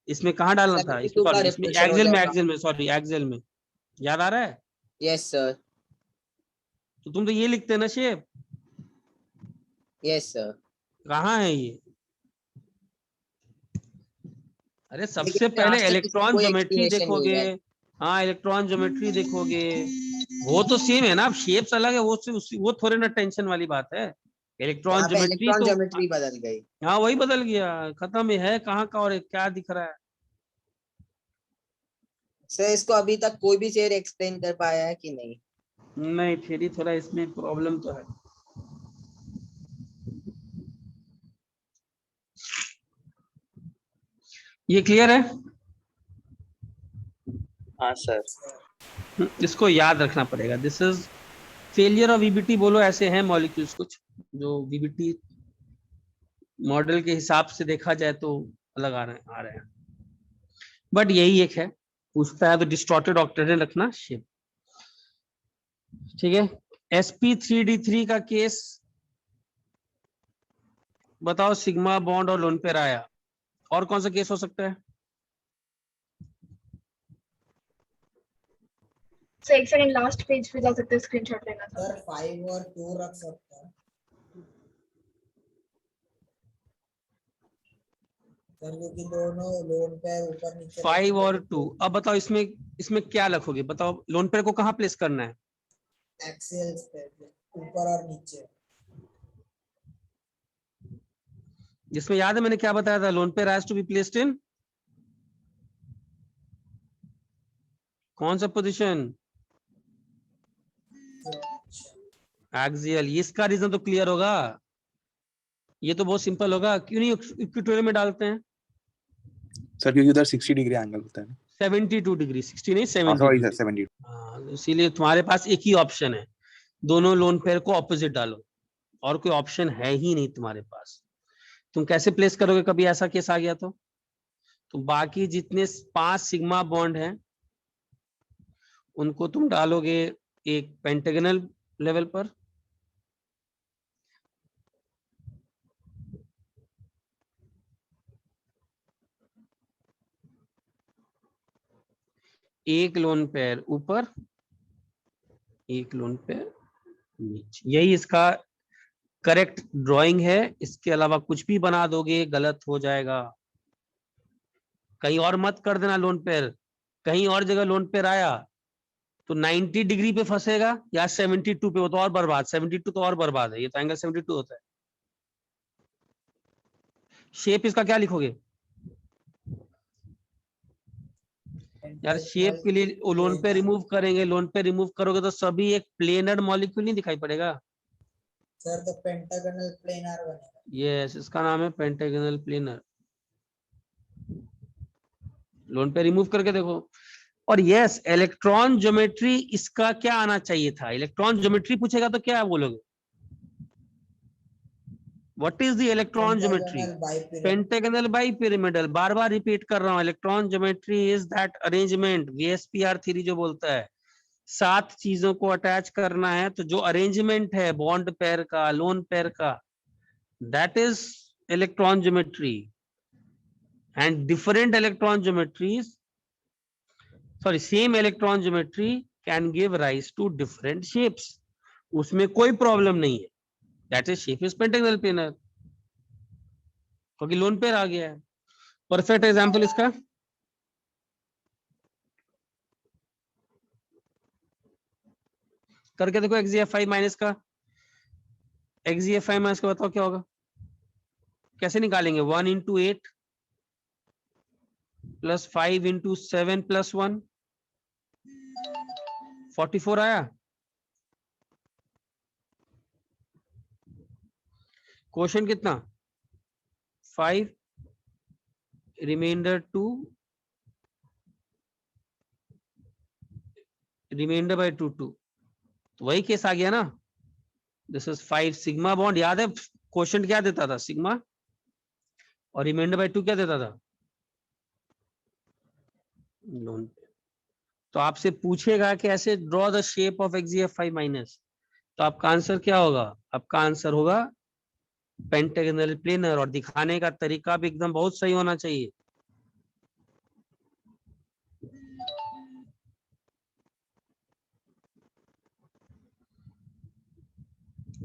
इसमें कहाँ डालना था? 72 का सॉरी इसमें रिपल्शन हो जाएगा। एक्सेल में, सॉरी एक्सेल में, याद आ रहा है? यस सर, तो तुम तो ये लिखते ना शेप, यस सर। कहाँ है ये? अरे सबसे लेकिन फिर पहले आज तक इसका इलेक्ट्रॉन कोई ज्योमेट्री एक्सप्लेनेशन नहीं देखोगे। है। हाँ इलेक्ट्रॉन ज्योमेट्री देखोगे, वो तो सेम है ना, शेप्स अलग है, वो थोड़े ना टेंशन वाली बात है। इलेक्ट्रॉन यहाँ पे ज्योमेट्री इलेक्ट्रॉन तो ज्योमेट्री बदल गई। हाँ वही बदल गया, खत्म है कहाँ का और क्या दिख रहा है। सर इसको अभी तक कोई भी शेर एक्सप्लेन कर पाया है कि नहीं? नहीं थेरी थोड़ा इसमें प्रॉब्लम तो है। ये क्लियर है? हाँ सर। इसको याद रखना पड़ेगा, this is failure of VBT बोलो, ऐसे हैं मॉलिक्यूल्स कुछ जो वीबीटी मॉडल के हिसाब से देखा जाए तो अलग आ रहे हैं, बट यही एक है, पूछता है तो डिस्टॉर्टेड ऑक्टेहेड्रल रखना शेप। ठीक है, sp3d3 का केस बताओ, सिग्मा बॉन्ड और लोन पेयर आया, और कौन सा केस हो सकता है? सर एक सेकंड, लास्ट पेज पे जा सकते हैं, स्क्रीनशॉट लेना था। सर 5 और 2 रख सकते हैं सर, क्योंकि दोनों लोन पैर ऊपर नीचे 5 और 2। अब बताओ इसमें क्या रखोगे? बताओ लोन पेयर को कहाँ प्लेस करना है? एक्सियल्स पे ऊपर और नीचे। जिसमें याद है मैंने क्या बताया था, lone pair has to be placed in कौन सा पोजीशन? एक्सियल। इसका रीजन तो क्लियर होगा, ये तो बहुत सिंपल होगा, क्यों नहीं इक्वेटोरियल में डालते हैं? सर क्योंकि उधर 60 डिग्री एंगल होता है ना। 72 डिग्री, 60 नहीं 70 सॉरी डिग्री। सर 70। हाँ, इसीलिए तुम्हारे पास एक ही ऑप्शन है, दोनों लोन पेयर को ऑपोजिट डालो, और कोई ऑप्शन है ही नहीं तुम्हारे पास। तुम कैसे प्लेस करोगे कभी ऐसा केस आ गया तो बाकी जितने 5 सिग्मा बॉन्ड हैं उनको तुम डालोगे एक पेंटागनल लेवल पर, एक लोन पेयर ऊपर, एक लोन पेयर नीचे। यही इसका करेक्ट ड्राइंग है, इसके अलावा कुछ भी बना दोगे गलत हो जाएगा। कहीं और मत कर देना लोन पेयर, कहीं और जगह लोन पेयर आया तो 90 डिग्री पे फंसेगा या 72 पे, वो तो और बर्बाद, 72 तो और बर्बाद है, ये तो एंगल 72 होता है। शेप इसका क्या लिखोगे यार? शेप के लिए लोन पे रिमूव करेंगे, लोन पे रिमूव करोगे तो सभी एक प्लेनर मॉलिक्यूल नहीं दिखाई पड़ेगा सर तो पेंटागनल प्लेनर बनेगा। यस, इसका नाम है पेंटागनल प्लेनर। लोन पे रिमूव करके देखो। और यस, इलेक्ट्रॉन ज्योमेट्री इसका क्या आना चाहिए था? इलेक्ट्रॉन ज्योमेट्री पूछेगा तो क्या बोलोगे? What is the electron geometry? Pentagonal bipyramidal. Bar bar repeat कर रहा हूं, electron geometry is that arrangement, VSPR theory जो बोलता है 7 चीजों को अटैच करना है, तो जो अरेंजमेंट है बॉन्ड पेयर का, लोन पेयर का, that is electron geometry. And different electron geometries, sorry same electron geometry can give rise to different shapes, उसमें कोई प्रॉब्लम नहीं है। That is shape is pentagonal planar, क्योंकि लोन पेयर आ गया है। परफेक्ट एग्जांपल इसका करके देखो, XGF5 माइनस का, XGF5 माइनस का बताओ क्या होगा, कैसे निकालेंगे? 1 into 8 प्लस 5 into 7 प्लस 1, 44 आया। क्वेश्चन कितना? 5, रिमाइंडर 2, रिमाइंडर बाय 2 2, तो वही केस आ गया ना। दिस इज 5 सिग्मा बॉन्ड, याद है क्वेश्चन क्या देता था? सिग्मा, और रिमाइंडर बाय 2 क्या देता था? लोन। तो आपसे पूछेगा कि ऐसे draw the shape of XGF5 minus, तो आपका आंसर क्या होगा? आपका आंसर होगा पेंटागनल प्लेनर, और दिखाने का तरीका भी एकदम बहुत सही होना चाहिए।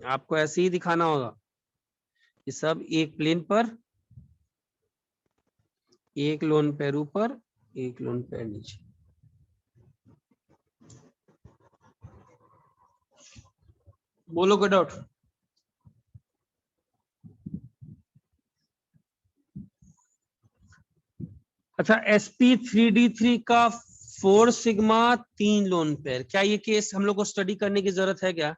आपको ऐसे ही दिखाना होगा कि सब एक प्लेन पर, एक लोन पेयर ऊपर, एक लोन पेयर नीचे। बोलो कोई डाउट? अच्छा, sp3d3 का 4 सिग्मा 3 लोन पेयर, क्या ये केस हम लोग को स्टडी करने की जरूरत है क्या?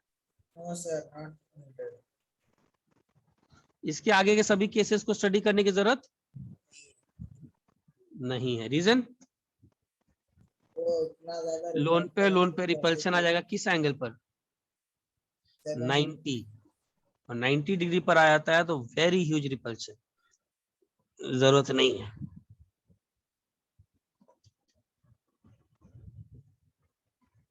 No sir, not needed. इसके आगे के सभी केसेस को स्टडी करने की जरूरत नहीं है। रीजन? वो इतना ज्यादा लोन पे रिपल्शन आ जाएगा किस एंगल पर? 90, और 90 डिग्री पर आ जाता है तो वेरी ह्यूज रिपल्शन, जरूरत नहीं है।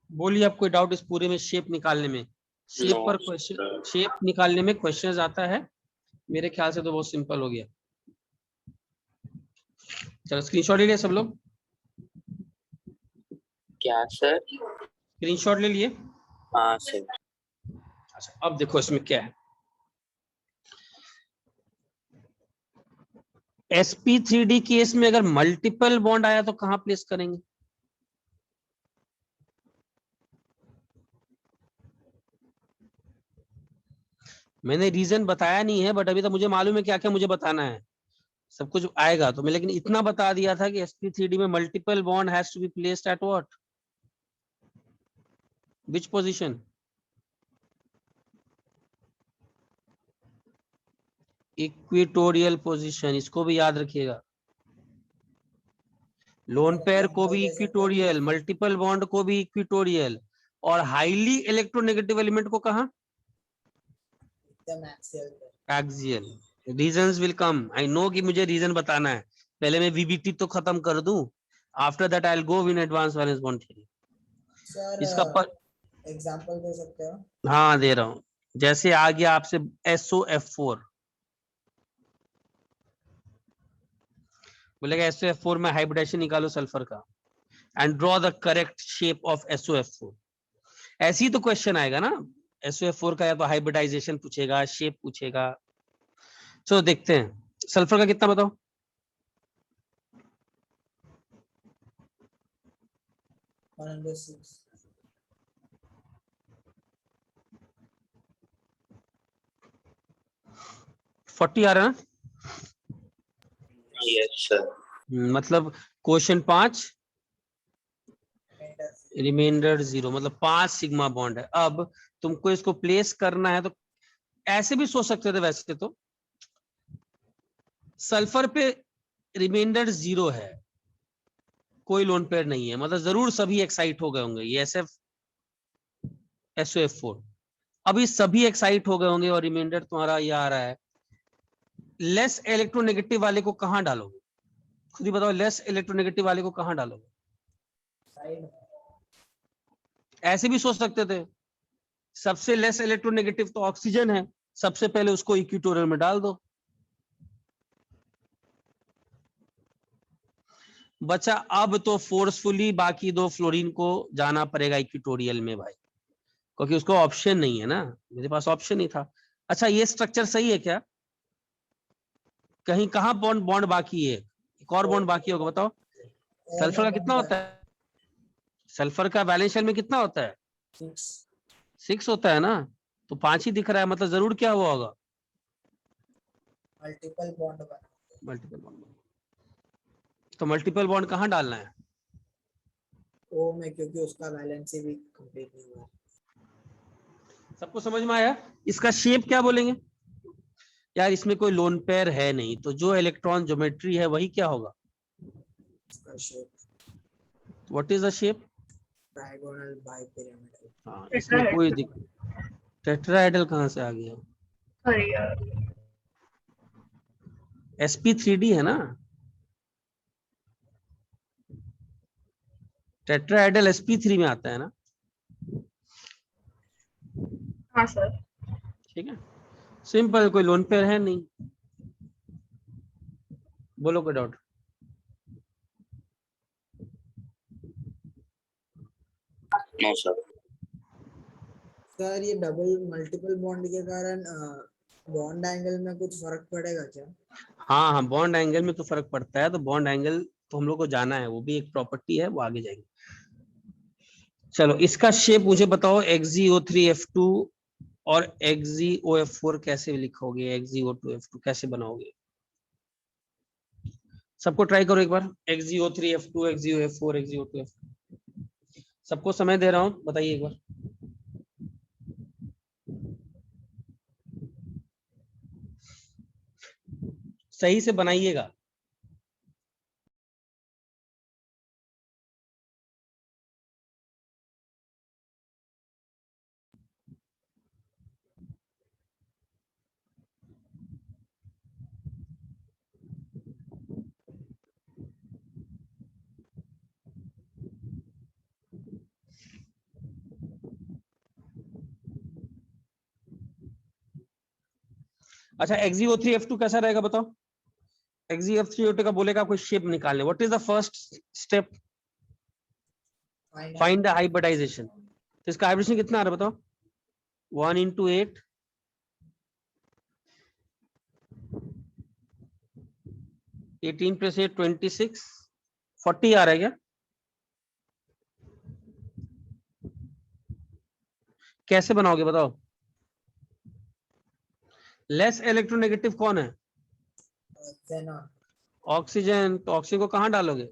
बोलिए, आप कोई डाउट इस पूरे में शेप निकालने में? शेप No, पर क्वेश्चन, शेप निकालने में क्वेश्चन आता है, मेरे ख्याल से तो बहुत सिंपल हो गया। चलो स्क्रीनशॉट ले लिया सब लोग? क्या सर? स्क्रीनशॉट ले लिए? हाँ सर। अच्छा, अब देखो इसमें क्या है। sp3d केस में अगर मल्टीपल बॉन्ड आया तो कहां प्लेस करेंगे? मैंने रीजन बताया नहीं है, बट अभी तो मुझे मालूम है क्या क्या मुझे बताना है, सब कुछ आएगा तो मैं, लेकिन इतना बता दिया था कि sp3d में multiple bond has to be placed at what, which position? Equatorial position, इसको भी याद रखिएगा। लोन पेयर को भी Example दे सकते हो? इक्विटोरियल, मल्टीपल बॉन्ड को भी इक्विटोरियल, और हाईली इलेक्ट्रोनेगेटिव एलिमेंट को कहा एकदम axial पे। Axial. Reasons will come, I know कि मुझे रीजन बताना है, पहले मैं वीबीटी तो खत्म कर दूं, after that I will go in advance valence bond theory. Sir इसका पर एग्जांपल दे सकते हो? हाँ दे रहा हूं, जैसे आ गया आपसे SOF4, बोलेगा SOF4 में हाइब्रिडेशन निकालो सल्फर का and draw the correct shape of SOF4। ऐसे ही तो क्वेश्चन आएगा ना, SOF4 का या तो हाइब्रिडाइजेशन पूछेगा, शेप पूछेगा। चलो देखते हैं, सल्फर का कितना बताओ? 106। 40 आ रहा है ना? Yes sir. मतलब क्वेश्चन 5 रिमाइंडर 0, मतलब 5 सिग्मा बॉन्ड है। अब तुमको इसको प्लेस करना है तो ऐसे भी सोच सकते थे, वैसे तो सल्फर पे रिमाइंडर 0 है, कोई लोन पेयर नहीं है, मतलब जरूर सभी एक्साइट हो गए होंगे, ये SOF4। अभी सभी एक्साइट हो गए होंगे और रिमाइंडर तुम्हारा ये आ रहा है। लेस इलेक्ट्रोनेगेटिव वाले को कहां डालोगे? खुद ही बताओ, लेस इलेक्ट्रोनेगेटिव वाले को कहां डालोगे? साइड। ऐसे भी सोच सकते थे, सबसे लेस इलेक्ट्रोनेगेटिव तो ऑक्सीजन है, सबसे पहले उसको इक्विटोरियल में डाल दो। बचा अब तो फोर्सफुली बाकी 2 फ्लोरीन को जाना पड़ेगा इक्विटोरियल में भाई, क्योंकि उसको ऑप्शन नहीं है ना, मेरे पास ऑप्शन नहीं था। अच्छा ये स्ट्रक्चर सही है क्या? कहीं कहां बॉन्ड बॉन्ड बाकी है? एक और बॉन्ड बाकी होगा, बताओ। सल्फर का कितना होता है? सल्फर का वैलेंस शेल में कितना होता है? 6 होता है ना, तो 5 ही दिख रहा है, मतलब जरूर क्या हुआ होगा? मल्टीपल बॉन्ड बना। Multiple bond. तो मल्टीपल बॉन्ड कहां डालना है? ओ में, क्योंकि उसका वैलेंसी भी कंप्लीट नहीं हुआ। सबको समझ में आया? इसका शेप क्या बोलेंगे? यार इसमें कोई लोन पेयर है नहीं, तो जो इलेक्ट्रॉन ज्योमेट्री है वही क्या होगा? उसका shape what is the shape? Trigonal bipyramidal. हाँ, इसमें कोई टेट्राहेड्रल कहां से आ गया? अरे यार, sp3d है ना, टेट्राहेड्रल sp3 में आता है ना। हाँ सर। ठीक है, सिंपल, कोई लोन पेयर है नहीं। बोलो कोई डाउट? No sir. सर ये डबल मल्टीपल बॉन्ड के कारण बॉन्ड एंगल में कुछ फर्क पड़ेगा क्या? हाँ हाँ, बॉन्ड एंगल में तो फर्क पड़ता है, तो बॉन्ड एंगल तो हम लोग को जाना है, वो भी एक प्रॉपर्टी है, वो आगे जाएंगे। चलो इसका शेप मुझे बताओ, XgO3F2 और XgOF4 कैसे लिखोगे? XgO2F2 कैसे बनाओगे? सबको ट्राई करो एक बार, XgO3F2, XgOF4, XgO2F2। सबको समय दे रहा हूं, बताइए एक बार। सही से बनाइएगा। अच्छा XgO3F2 कैसा रहेगा बताओ? XgF3O2 का बोलेगा कोई शेप निकालने, what is the first step? Find the hybridisation. तो इसका हाइब्रिडेशन कितना आ रहा है बताओ? 1 into 8, 18 plus 8 26, 40 आ रहा है क्या? कैसे बनाओगे बताओ? लेस इलेक्ट्रोनेगेटिव कौन है? xenon। ऑक्सीजन, तो ऑक्सीजन को कहां डालोगे?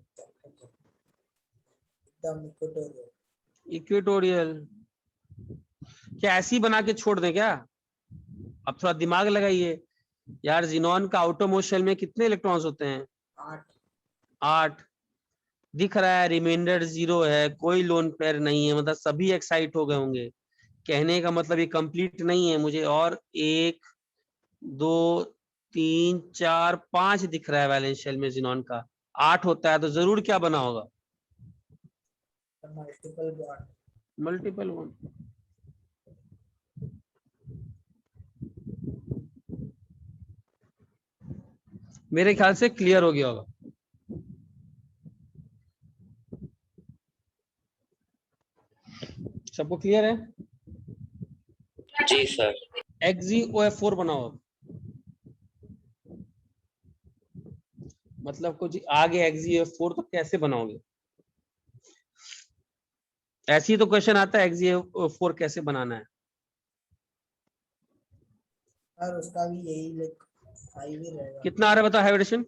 एकदम इक्वेटोरियल। इक्वेटोरियल। क्या ऐसी बना के छोड़ दें क्या? अब थोड़ा दिमाग लगाइए यार, जिनॉन का आउटरमोस्ट शेल में कितने इलेक्ट्रॉन्स होते हैं? 8। 8। दिख रहा है रिमाइंडर 0 है, कोई लोन पेयर नहीं है, मतलब सभी एक्साइट हो गए होंगे। कहने का मतलब ये कंप्लीट नहीं है, मुझे और 1 2 3 4 5 दिख रहा है वैलेंस शेल में ज़ीनॉन का। 8 होता है तो जरूर क्या बना होगा? Multiple bond. Multiple bond. मेरे ख्याल से क्लियर हो गया होगा। सबको क्लियर है? जी सर। XeOF4 बनाओ। मतलब कुछ आगे XeOF4 तो कैसे बनाओगे? ऐसे ही तो क्वेश्चन आता है XeOF4 कैसे बनाना है। और उसका भी यही लाइक 5 ही रहेगा। कितना आ रहा है बताओ hybridisation?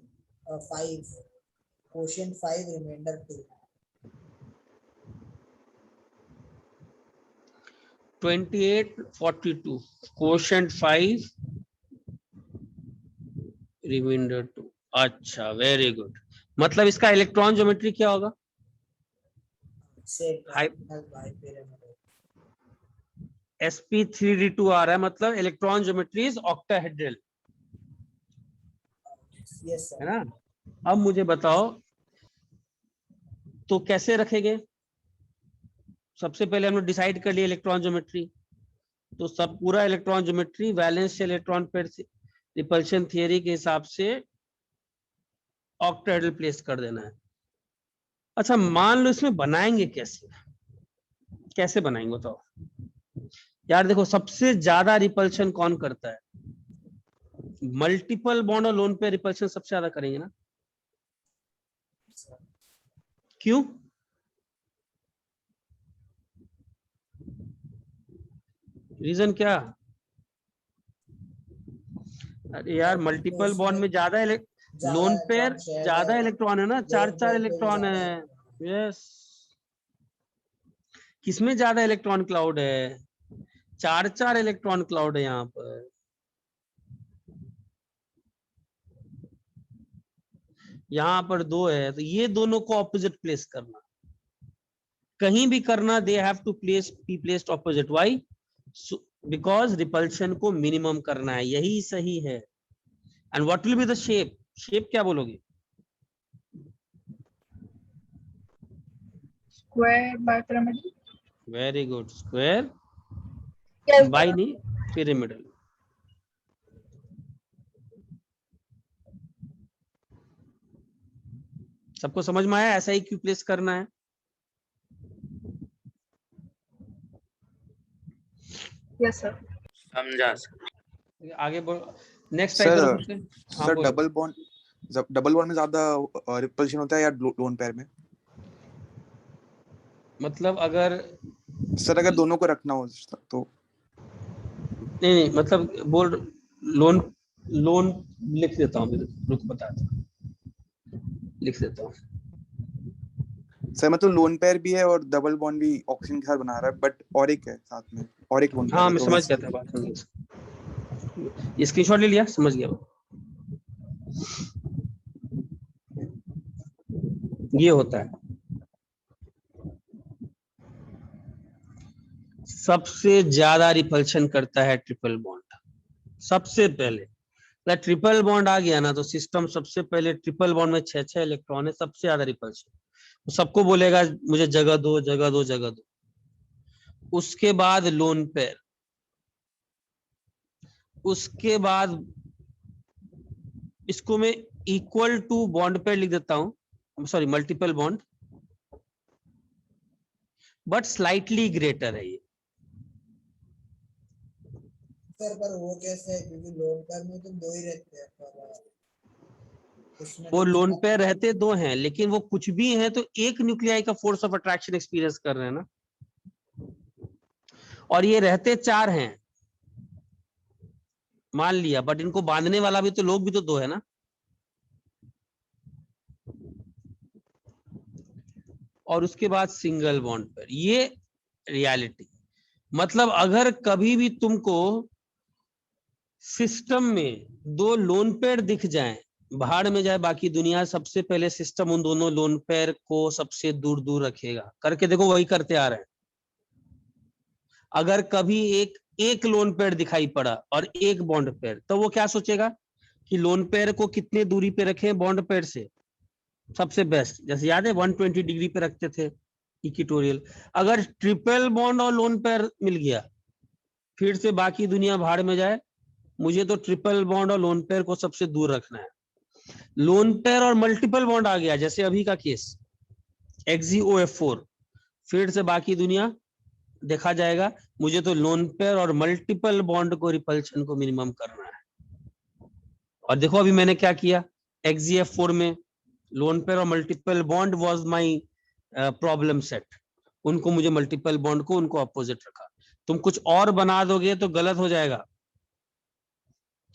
5 quotient 5 remainder 2। 28 42 quotient 5 remainder 2। अच्छा वेरी गुड। मतलब इसका इलेक्ट्रॉन ज्योमेट्री क्या होगा? से हाई- बाइपिरामिडल। sp3d2 आ रहा है, मतलब electron geometry is octahedral, yes है सर। ना? अब मुझे बताओ तो कैसे रखेंगे? सबसे पहले हमने डिसाइड कर लिया इलेक्ट्रॉन ज्योमेट्री, तो सब पूरा electron geometry valence shell electron pair repulsion theory के हिसाब से ऑक्टाहेड्रल प्लेस कर देना है। अच्छा मान लो इसमें बनाएंगे कैसे? कैसे बनाएंगे बताओ यार? देखो सबसे ज्यादा रिपल्शन कौन करता है? मल्टीपल बॉन्ड और लोन पेयर रिपल्शन सबसे ज्यादा करेंगे ना? क्यों? रीजन क्या? अरे यार मल्टीपल बॉन्ड में ज्यादा लोन पेयर ज्यादा इलेक्ट्रॉन है ना, 4 इलेक्ट्रॉन है। यस, किसमें ज्यादा इलेक्ट्रॉन क्लाउड है? 4 इलेक्ट्रॉन क्लाउड है यहाँ पर। यहाँ पर 2 है, तो ये दोनों को ऑपोजिट प्लेस करना, कहीं भी करना, they have to be placed opposite. Why? Because repulsion को मिनिमम करना है, यही सही है। And what will be the shape? Shape क्या बोलोगे? Square bipyramidal. Very good, square Yes, bi नहीं पिरामिडल। सबको समझ में आया ऐसा ही क्यों प्लेस करना है? yes sir. समझा सर। आगे बढ़, नेक्स्ट टाइप सर पूछते हैं। हाँ, सर बोलो। डबल बॉन्ड में ज्यादा रिपल्शन होता है या लोन पेयर में? मतलब अगर सर अगर दोनों को रखना हो तो नहीं मतलब बोल, लोन लोन लिख देता हूँ, रुक बताता हूँ, लिख देता हूँ। सर मतलब लोन पेयर भी है और डबल बॉन्ड भी ऑक्सीजन के साथ बना रहा है, बट और एक है साथ में, और एक लोन पेयर हाँ है, मैं तो समझ गया था बात, ये स्क्रीनशॉट ले लिया, समझ गया। ये होता है सबसे ज्यादा रिपल्शन करता है ट्रिपल बॉन्ड। सबसे पहले ट्रिपल बॉन्ड आ गया ना, तो सिस्टम सबसे पहले ट्रिपल बॉन्ड में 6 इलेक्ट्रॉन है, सबसे ज्यादा रिपल्शन। तो सबको बोलेगा मुझे जगह दो जगह दो जगह दो। उसके बाद लोन पेयर, उसके बाद इसको मैं इक्वल टू बॉन्ड पेयर लिख देता हूं, sorry multiple bond, but slightly greater है ये। सर पर वो कैसे है, क्योंकि लोन पेयर में तो 2 ही रहते हैं, पर उसमें वो तो लोन उसका- पेयर रहते 2 हैं, लेकिन वो कुछ भी है तो एक न्यूक्लियाई का फोर्स ऑफ अट्रैक्शन एक्सपीरियंस कर रहे हैं ना, और ये रहते 4 हैं मान लिया, बट इनको बांधने वाला भी तो लोग भी तो 2 है ना। और उसके बाद सिंगल बॉन्ड पेयर, ये रियलिटी। मतलब अगर कभी भी तुमको सिस्टम में 2 लोन पेयर दिख जाएं भाड़ में जाए बाकी दुनिया, सबसे पहले सिस्टम उन दोनों लोन पेयर को सबसे दूर दूर रखेगा। करके देखो, वही करते आ रहे हैं। अगर कभी एक लोन पेयर दिखाई पड़ा और एक बॉन्ड पेयर, तो वो क्या सोचेगा कि लोन पेयर को कितने दूरी पे रखें बॉन्ड पेयर से, सबसे बेस्ट। जैसे याद है 120 डिग्री पे रखते थे इक्वेटोरियल। अगर ट्रिपल बॉन्ड और लोन पेयर मिल गया, फिर से बाकी दुनिया भाड़ में जाए, मुझे तो ट्रिपल बॉन्ड और लोन पेयर को सबसे दूर रखना है। लोन पेयर और मल्टीपल बॉन्ड आ गया, जैसे अभी का केस XeOF4, फिर से बाकी दुनिया देखा जाएगा। मुझे तो लोन पेयर और मल्टीपल बॉन्ड को रिपल्शन को मिनिमम करना है। और देखो अभी मैंने क्या किया, XeF4 में लोन पेयर और multiple bond was my problem set, उनको मुझे मल्टीपल बॉन्ड को उनको अपोजिट रखा। तुम कुछ और बना दोगे तो गलत हो जाएगा।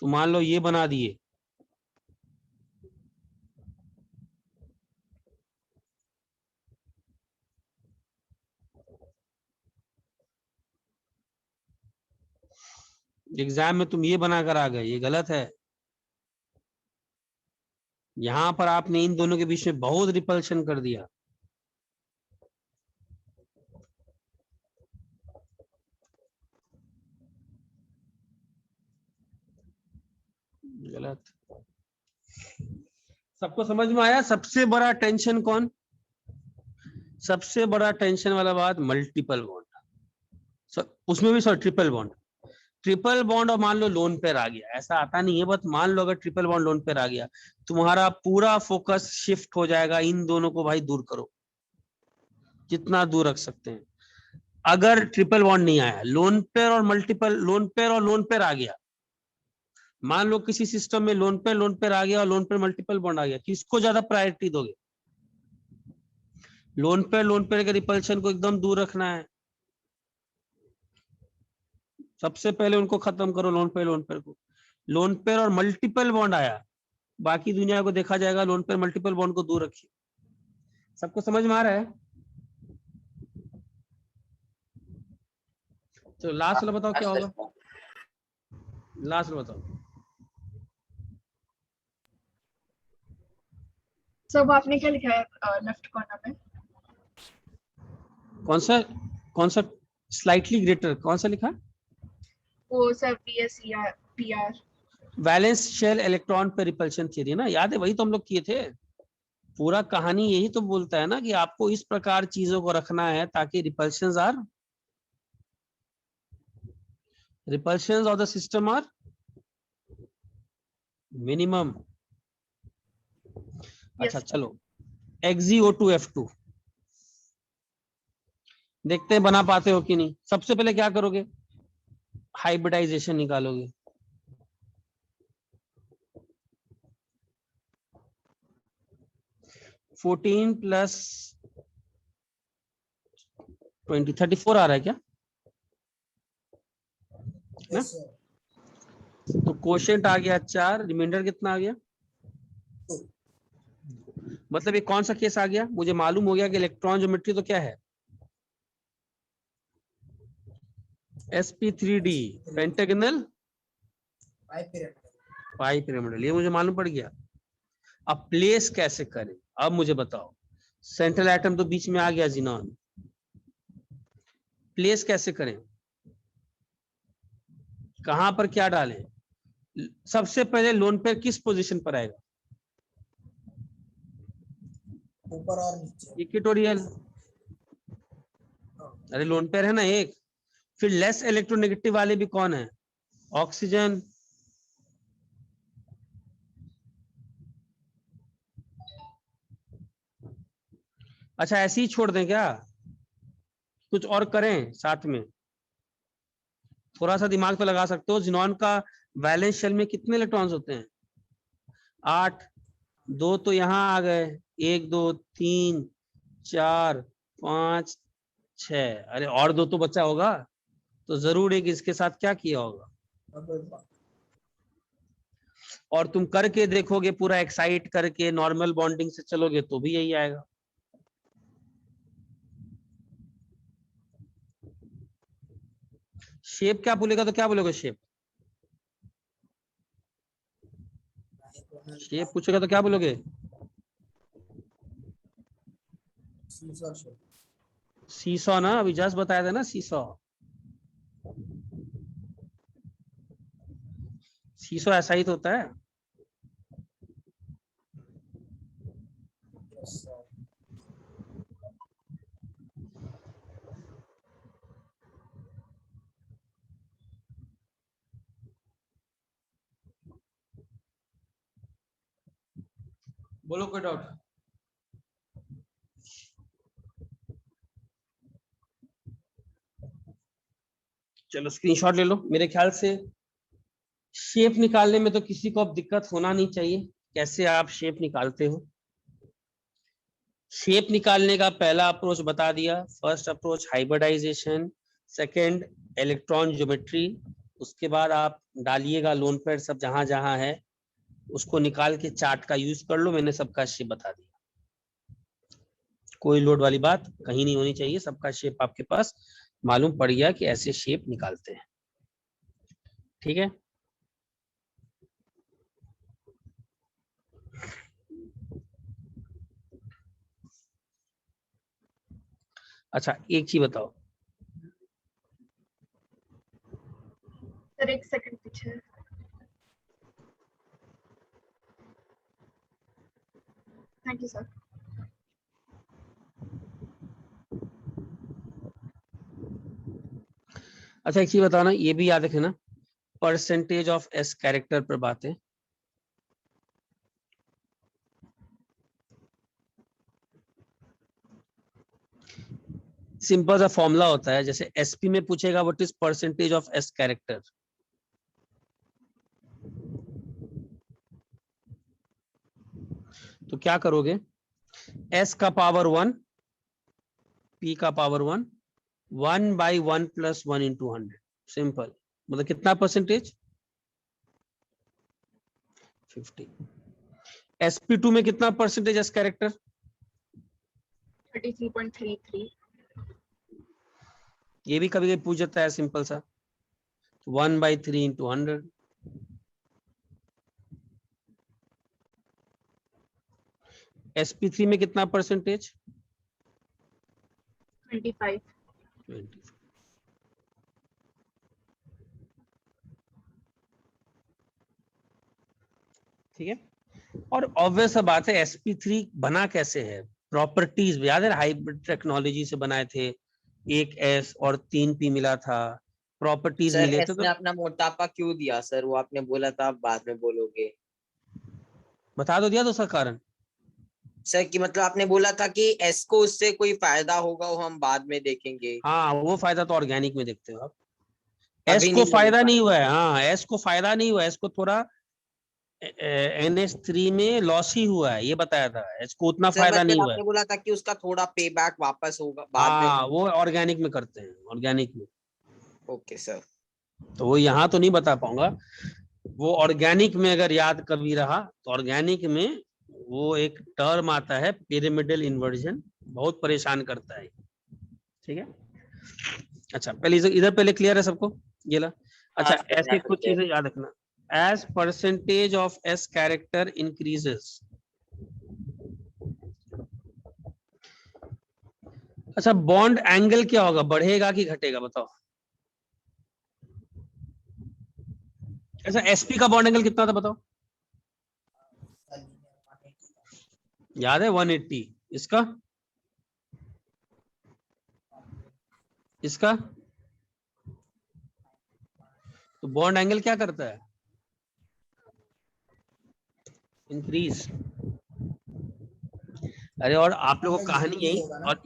तो मान लो ये बना दिए, एग्जाम में तुम ये बनाकर आ गए, ये गलत है। यहां पर आपने इन दोनों के बीच में बहुत रिपल्शन कर दिया। गलत। सबको समझ में आया? सबसे बड़ा टेंशन कौन, सबसे बड़ा टेंशन वाला बात मल्टीपल बॉन्ड, उसमें भी sorry triple bond. Triple bond और मान लो लोन पेयर आ गया, ऐसा आता नहीं है, बस मान लो अगर ट्रिपल बॉन्ड लोन पेयर आ गया, तुम्हारा पूरा फोकस शिफ्ट हो जाएगा, इन दोनों को भाई दूर करो, जितना दूर रख सकते हैं। अगर ट्रिपल बॉन्ड नहीं आया, लोन पेयर और मल्टीपल, लोन पेयर और लोन पेयर आ गया, मान लो किसी सिस्टम में लोन पेयर आ गया और लोन पेयर मल्टीपल बॉन्ड आ गया, किसको ज्यादा प्रायोरिटी दोगे? लोन पेयर के रिपल्शन को एकदम दूर रखना है, सबसे पहले उनको खत्म करो, लोन पेयर को। लोन पेयर और मल्टीपल बॉन्ड आया, बाकी दुनिया को देखा जाएगा, लोन पेयर मल्टीपल बॉन्ड को दूर रखिए। सबको समझ में आ रहा है? तो लास्ट वाला बताओ क्या होगा, लास्ट वाला बताओ। सब आपने क्या लिखा है लेफ्ट कॉर्नर में? कौन सा स्लाइटली ग्रेटर, कौन सा लिखा? वो सब PR। वैलेंस शेल इलेक्ट्रॉन पे रिपल्शन थ्योरी ना, याद है? वही तो हम लोग किए थे। पूरा कहानी यही तो बोलता है ना कि आपको इस प्रकार चीजों को रखना है ताकि repulsions of the system are minimum. अच्छा चलो, XeO2F2 देखते हैं बना पाते हो कि नहीं। सबसे पहले क्या करोगे, हाइब्रिडाइजेशन निकालोगे। फोर्टीन प्लस 20 34 आ रहा है क्या ना? Yes, sir. तो कोशेंट आ गया 4, रिमाइंडर कितना आ गया? मतलब ये कौन सा केस आ गया? मुझे मालूम हो गया कि इलेक्ट्रॉन ज्योमेट्री तो क्या है, sp3d पेंटागनल पाई पिरामिडल, ये मुझे मालूम पड़ गया। अब प्लेस कैसे करें, अब मुझे बताओ। सेंट्रल एटम तो बीच में आ गया जिनॉन, प्लेस कैसे करें, कहां पर क्या डालें? सबसे पहले लोन पेयर किस पोजीशन पर आएगा? ऊपर और नीचे। इक्वेटोरियल। अरे लोन पेयर है ना एक। फिर लेस इलेक्ट्रोनेगेटिव वाले भी कौन है? ऑक्सीजन। अच्छा ऐसे ही छोड़ दें क्या, कुछ और करें साथ में? थोड़ा सा दिमाग तो लगा सकते हो। जिनॉन का वैलेंस शेल में कितने इलेक्ट्रॉन्स होते हैं? 8। 2 तो यहाँ आ गए, 1 2 3 4 5 6, अरे और 2 तो बचा होगा, तो जरूर एक इसके साथ क्या किया होगा। और तुम करके देखोगे, पूरा एक्साइट करके नॉर्मल बॉन्डिंग से चलोगे तो भी यही आएगा। शेप क्या बोलेगा, तो क्या बोलोगे शेप? शेप पूछेगा तो क्या बोलोगे? सीसॉ ना, अभी जस्ट बताया था ना सीसॉ। सीसॉ ऐसा ही तो होता है। बोलो कोई डाउट? चलो स्क्रीनशॉट ले लो। मेरे ख्याल से शेप निकालने में तो किसी को अब दिक्कत होना नहीं चाहिए। कैसे आप शेप निकालते हो? शेप निकालने का पहला अप्रोच बता दिया। First approach hybridisation, second electron geometry. उसके बाद आप डालिएगा लोन पेयर सब जहां जहां है, उसको निकाल के चार्ट का यूज कर लो। मैंने सबका शेप बता दिया, कोई लोड वाली बात कहीं नहीं होनी चाहिए। सबका शेप आपके पास मालूम पड़ गया कि ऐसे शेप निकालते हैं। ठीक है, अच्छा एक चीज बताओ, सर एक सेकंड पीछे। Thank you sir. अच्छा एक चीज बताओ ना, ये भी याद रखना, परसेंटेज ऑफ एस कैरेक्टर पर बातें। सिंपल सा फॉर्मूला होता है, जैसे एसपी में पूछेगा what is percentage of s character, तो क्या करोगे? एस का पावर 1, पी का पावर 1, 1/1 + 1 × 100। सिंपल, मतलब कितना परसेंटेज? 50। sp2 में कितना परसेंटेज एस कैरेक्टर? 33.33। ये भी कभी कभी पूछ जाता है सिंपल सा, 1/3 × 100। sp3 में कितना परसेंटेज? 25। 20। ठीक है, और ऑब्वियस बात है sp3 बना कैसे है? प्रॉपर्टीज याद है, हाइब्रिड टेक्नोलॉजी से बनाए थे। एक s और 3 p मिला था, प्रॉपर्टीज सर मिले थे। एस तो ने अपना मोटापा क्यों दिया सर? वो आपने बोला था, आप बाद में बोलोगे बता दो, दिया तो उसका कारण। सर। कि मतलब आपने बोला था कि एस को उससे कोई फायदा होगा, वो हम बाद में देखेंगे। हाँ, वो फायदा तो ऑर्गेनिक में देखते हो आप। एस अभी को नहीं फायदा होगा। नहीं हुआ है। हाँ, एस को फायदा नहीं हुआ है, एस को थोड़ा NH3 में लॉस ही हुआ है, ये बताया था। एस को उतना सर फायदा नहीं मतलब हुआ है। आपने बोला था कि उसका थोड़ा पे बैक वापस होगा बाद में हाँ, होगा। वो ऑर्गेनिक में करते हैं, ऑर्गेनिक में। Okay sir. तो वो यहाँ तो नहीं बता पाऊंगा। वो ऑर्गेनिक में अगर याद कभी रहा तो ऑर्गेनिक में वो एक टर्म आता है पिरामिडल इन्वर्जन, बहुत परेशान करता है। ठीक है, अच्छा पहले इधर पहले क्लियर है सबको ये ला? अच्छा, हाँ, ऐसे यहाँ कुछ पे चीजें याद रखना। As percentage of s character increases. अच्छा, बॉन्ड एंगल क्या होगा, बढ़ेगा कि घटेगा बताओ? अच्छा, एसपी का बॉन्ड एंगल कितना था बताओ? याद है 180। इसका इसका तो बॉन्ड एंगल क्या करता है? इंक्रीज। अरे और आप लोगों को कहानी यही और,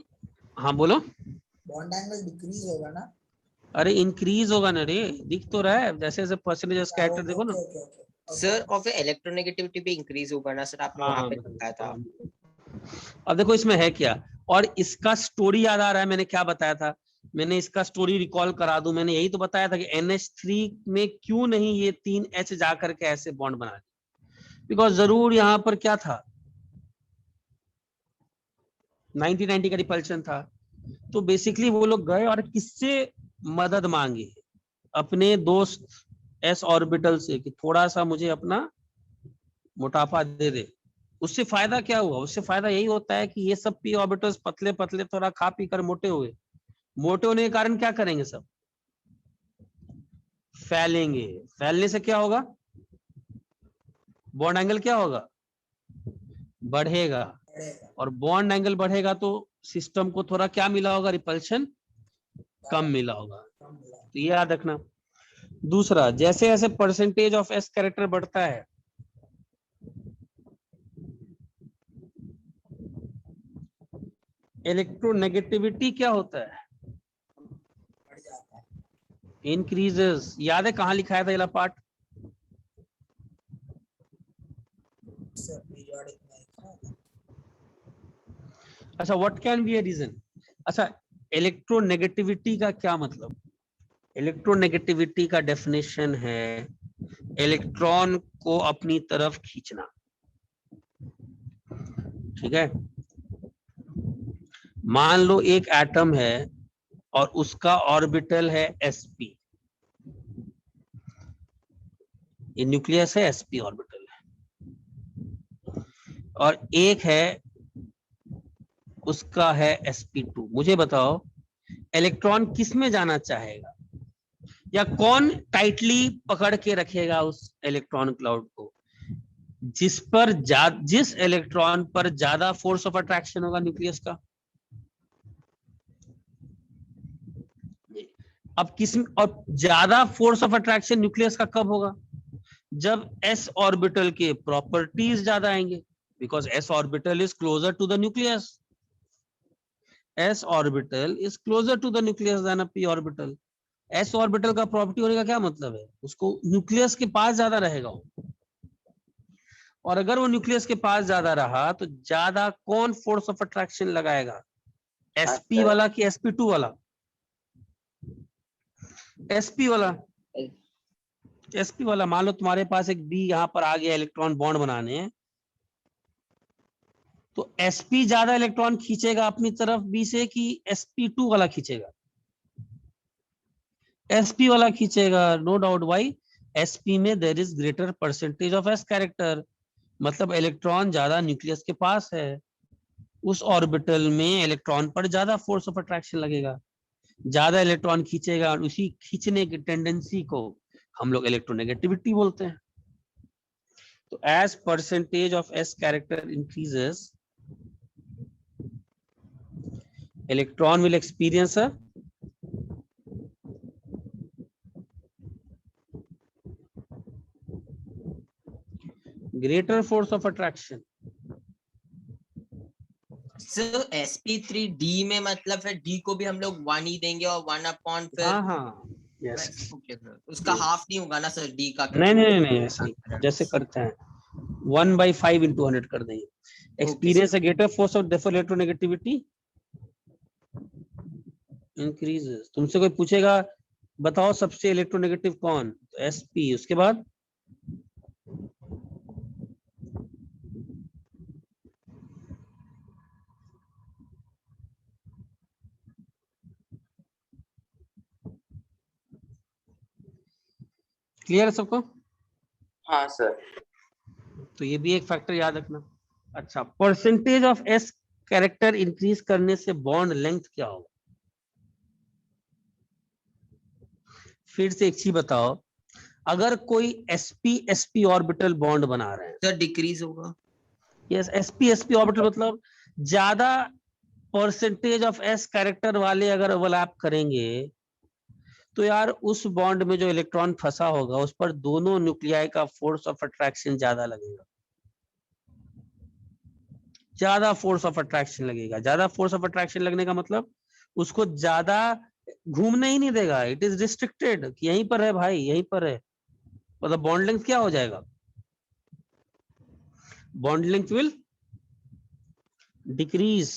हाँ बोलो। बॉन्ड एंगल डिक्रीज होगा ना? अरे इंक्रीज होगा ना रे, दिख तो रहा है जैसे जैसे परसेंटेज कैरेक्टर देखो ना। Okay okay okay. सर और फिर इलेक्ट्रोनेगेटिविटी भी इंक्रीज होगा ना सर? आपने वहां हाँ, पे बताया था। अब देखो इसमें है क्या, और इसका स्टोरी याद आ रहा है मैंने क्या बताया था? मैंने इसका स्टोरी रिकॉल करा दूं, मैंने यही तो बताया था कि NH3 में क्यों नहीं ये 3H जा करके ऐसे बॉन्ड बना दिए। बिकॉज जरूर यहाँ पर क्या था, 90-90 का रिपल्शन था। तो बेसिकली वो लोग गए और किससे मदद मांगी? अपने दोस्त s ऑर्बिटल से, कि थोड़ा सा मुझे अपना मोटापा दे दे, उससे फायदा क्या हुआ? उससे फायदा यही होता है कि ये सब पी ऑर्बिटल्स पतले पतले थोड़ा खा पी कर मोटे हुए, मोटे होने के कारण क्या करेंगे? सब फैलेंगे। फैलने से क्या होगा? बॉन्ड एंगल क्या होगा? बढ़ेगा। बढ़ेगा। और बॉन्ड एंगल बढ़ेगा तो सिस्टम को थोड़ा क्या मिला होगा? रिपल्शन कम मिला होगा। कम मिला। तो ये याद रखना। दूसरा, जैसे जैसे परसेंटेज ऑफ एस कैरेक्टर बढ़ता है, इलेक्ट्रोनेगेटिविटी क्या होता है? बढ़ जाता है। इंक्रीजेस। याद है कहाँ लिखाया था ये पार्ट? सर पीरियोडिक में लिखा है। अच्छा, what can be a reason? अच्छा, इलेक्ट्रोनेगेटिविटी का क्या मतलब? इलेक्ट्रोनेगेटिविटी का डेफिनेशन है इलेक्ट्रॉन को अपनी तरफ खींचना। ठीक है, मान लो एक एटम है और उसका ऑर्बिटल है sp, ये न्यूक्लियस है, sp ऑर्बिटल है, और एक है उसका है sp2। मुझे बताओ इलेक्ट्रॉन किस में जाना चाहेगा, या कौन टाइटली पकड़ के रखेगा उस इलेक्ट्रॉन क्लाउड को? जिस इलेक्ट्रॉन पर ज्यादा फोर्स ऑफ अट्रैक्शन होगा न्यूक्लियस का। अब और ज्यादा फोर्स ऑफ अट्रैक्शन न्यूक्लियस का कब होगा? जब s ऑर्बिटल के प्रॉपर्टीज ज्यादा आएंगे, because s orbital is closer to the nucleus. s orbital is closer to the nucleus than p orbital. s orbital का प्रॉपर्टी होने का क्या मतलब है? उसको न्यूक्लियस के पास ज्यादा रहेगा वो, और अगर वो न्यूक्लियस के पास ज्यादा रहा तो ज्यादा कौन फोर्स ऑफ अट्रैक्शन लगाएगा? sp वाला कि sp2 वाला? sp वाला। sp वाला। मान लो तुम्हारे पास एक b यहां पर आ गया इलेक्ट्रॉन बॉन्ड बनाने, तो sp ज्यादा इलेक्ट्रॉन खींचेगा अपनी तरफ b से कि sp2 वाला खींचेगा? sp वाला खींचेगा, नो डाउट। वाई? sp में there is greater percentage of s character, मतलब इलेक्ट्रॉन ज्यादा न्यूक्लियस के पास है, उस ऑर्बिटल में इलेक्ट्रॉन पर ज्यादा फोर्स ऑफ अट्रैक्शन लगेगा, ज्यादा इलेक्ट्रॉन खींचेगा, और उसी खींचने की टेंडेंसी को हम लोग इलेक्ट्रोनेगेटिविटी बोलते हैं। तो as percentage of s character increases, electron will experience a greater force of attraction. Sir sp3d में मतलब फिर d को भी हम लोग 1 ही देंगे और 1 अपॉन फिर हाँ, यस। ओके सर, उसका हाफ नहीं होगा ना सर d का? नहीं नहीं नहीं, ऐसे नहीं, जैसे करते हैं 1/5 into 100 कर देंगे। Experience a greater force of Dafoe electronegativity increases. तुमसे कोई पूछेगा बताओ सबसे इलेक्ट्रोनेगेटिव कौन, तो sp, उसके बाद क्लियर है सबको? हाँ सर। तो ये भी एक फैक्टर याद रखना। अच्छा, percentage of s character increase करने से बॉन्ड लेंथ क्या होगा? फिर से एक चीज बताओ, अगर कोई sp ऑर्बिटल बॉन्ड बना रहे हैं, सर डिक्रीज होगा। यस, sp ऑर्बिटल मतलब ज्यादा परसेंटेज ऑफ एस कैरेक्टर वाले अगर ओवरलैप करेंगे तो यार उस बॉन्ड में जो इलेक्ट्रॉन फंसा होगा उस पर दोनों न्यूक्लियाई का फोर्स ऑफ अट्रैक्शन ज्यादा लगेगा, ज्यादा फोर्स ऑफ अट्रैक्शन लगेगा। ज्यादा फोर्स ऑफ अट्रैक्शन लगने का मतलब उसको ज्यादा घूमने ही नहीं देगा, इट इज रिस्ट्रिक्टेड कि यहीं पर है भाई, यहीं पर है। मतलब बॉन्ड लेंथ क्या हो जाएगा? Bond length will decrease.